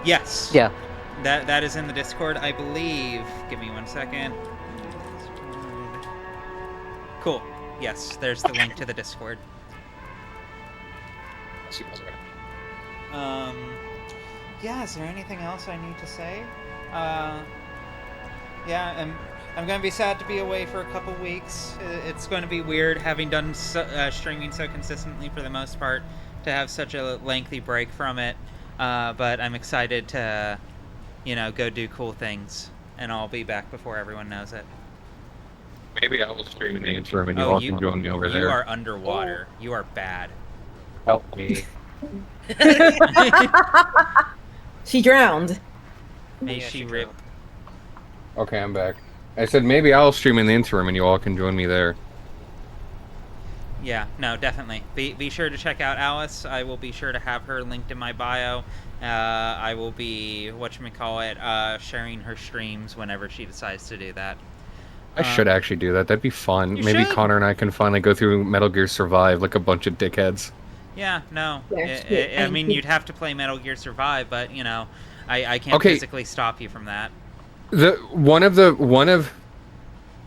Yes. Yeah. That is in the Discord, I believe. Give me 1 second. Cool. Yes, there's the link to the Discord. Yeah, is there anything else I need to say? Yeah, I'm going to be sad to be away for a couple weeks. It's going to be weird having done streaming so consistently for the most part to have such a lengthy break from it. But I'm excited to, go do cool things, and I'll be back before everyone knows it. Maybe I will stream in the interim and you all can join me over there. You are underwater. You are bad. Help me. She drowned. May she rip. Okay, I'm back. I said maybe I'll stream in the interim and you all can join me there. Yeah, no, definitely. Be sure to check out Alice. I will be sure to have her linked in my bio. I will be, sharing her streams whenever she decides to do that. I should actually do that. That'd be fun. You Maybe should. Connor and I can finally go through Metal Gear Survive like a bunch of dickheads. Yeah, no. Yeah, I mean, you'd have to play Metal Gear Survive, but, I can't physically stop you from that.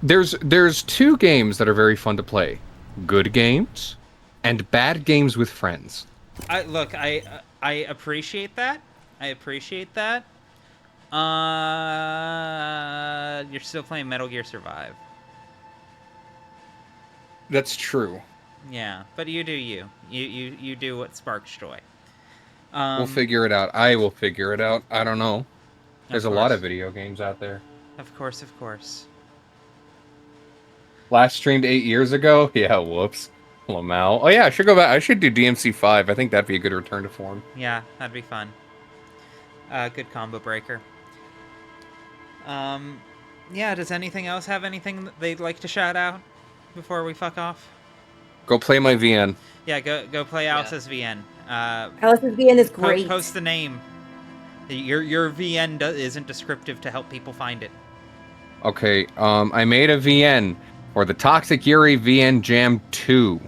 There's two games that are very fun to play. Good games and bad games with friends. I appreciate that. You're still playing Metal Gear Survive. That's true. Yeah, but you do you. You do what sparks joy. We'll figure it out. I will figure it out. I don't know. There's a lot of video games out there. Of course. Last streamed 8 years ago? Yeah, whoops. Lamau. Oh yeah, I should go back. I should do DMC 5. I think that'd be a good return to form. Yeah, that'd be fun. Good combo breaker. Yeah, does anything else have anything that they'd like to shout out before we fuck off? Go play my VN. Yeah, go play Alice's VN. Alice's VN is great. Post the name. Your VN isn't descriptive to help people find it. Okay, I made a VN for the Toxic Yuri VN Jam 2.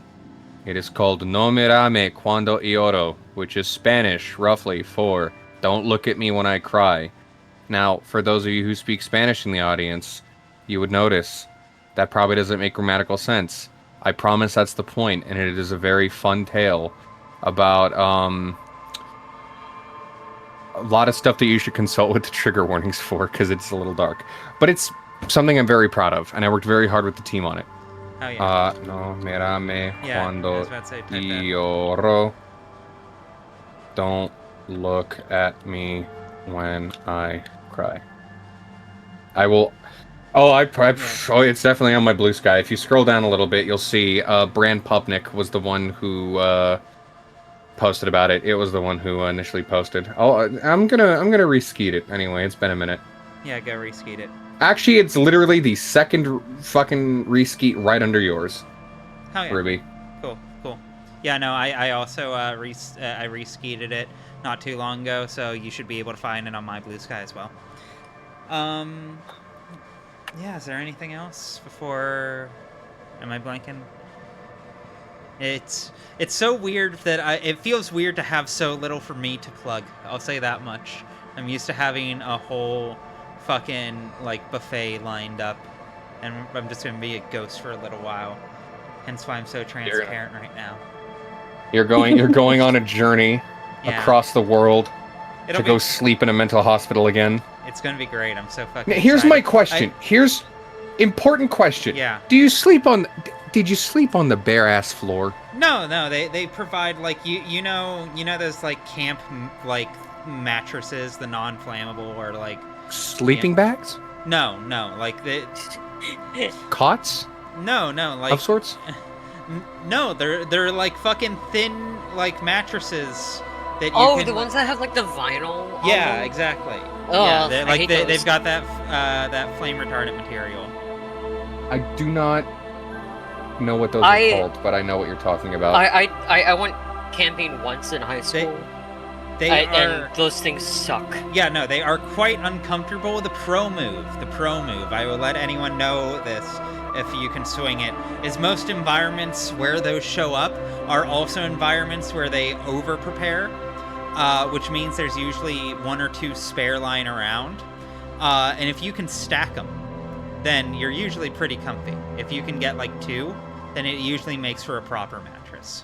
It is called No Mirame Cuando Lloro, which is Spanish, roughly, for Don't Look at Me When I Cry. Now, for those of you who speak Spanish in the audience, you would notice that probably doesn't make grammatical sense. I promise that's the point, and it is a very fun tale about a lot of stuff that you should consult with the trigger warnings for, because it's a little dark. But it's something I'm very proud of, and I worked very hard with the team on it. Oh, yeah. No mirame cuando I was about to say, type that. lloro. Don't look at me when I cry. I will... Oh, it's definitely on my Blue Sky. If you scroll down a little bit, you'll see Brand Pupnik was the one who posted about it. It was the one who initially posted. I'm gonna reskeet it anyway. It's been a minute. Yeah, go reskeet it. Actually, it's literally the second fucking reskeet right under yours. Oh, yeah. Ruby. Cool. Yeah, no, I also I reskeeted it not too long ago, so you should be able to find it on my Blue Sky as well. Yeah, is there anything else before... Am I blanking? It's so weird that it feels weird to have so little for me to plug. I'll say that much. I'm used to having a whole fucking like buffet lined up, and I'm just gonna be a ghost for a little while. Hence why I'm so transparent right now. You're going on a journey Yeah. across the world It'll to go be- sleep in a mental hospital again. It's gonna be great. I'm so fucking. Now, here's my excited. question. Here's important question. Yeah. Did you sleep on the bare ass floor? No, they provide like you know those like camp like mattresses, the non-flammable or like Sleeping bags? No, like the Cots? No, like Of sorts? No, they're like fucking thin like mattresses that you Oh, can, the ones that have like the vinyl. on Yeah, them? exactly. Oh, yeah, they're, I like hate those. they've got that flame retardant material. I do not know what those I- are called, but I know what you're talking about. I went camping once in high school. And those things suck. Yeah, no, they are quite uncomfortable. The pro move, I will let anyone know this if you can swing it, is most environments where those show up are also environments where they over-prepare, which means there's usually one or two spare lying around. And if you can stack them, then you're usually pretty comfy. If you can get like two, then it usually makes for a proper mattress.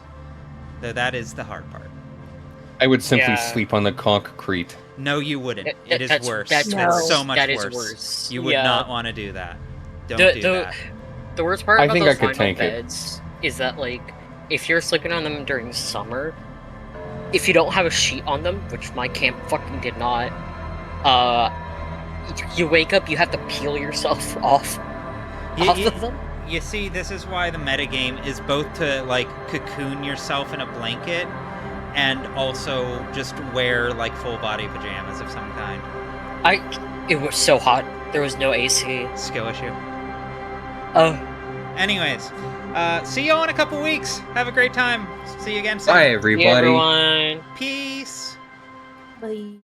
Though that is the hard part. I would simply Yeah. sleep on the concrete. No, you wouldn't. It is That's- worse. that's It's worse. so much That is worse. worse. You would Yeah. not want to do that. Don't do that. The worst part I about think those I could vinyl tank it. beds is that, like, if you're sleeping on them during summer, if you don't have a sheet on them, which my camp fucking did not, you wake up, you have to peel yourself off of them. You see, this is why the metagame is both to, like, cocoon yourself in a blanket and also just wear, like, full-body pajamas of some kind. It was so hot. There was no AC. Skill issue. Oh. Anyways, see y'all in a couple weeks. Have a great time. See you again soon. Bye, everybody. Hey, everyone. Peace. Bye.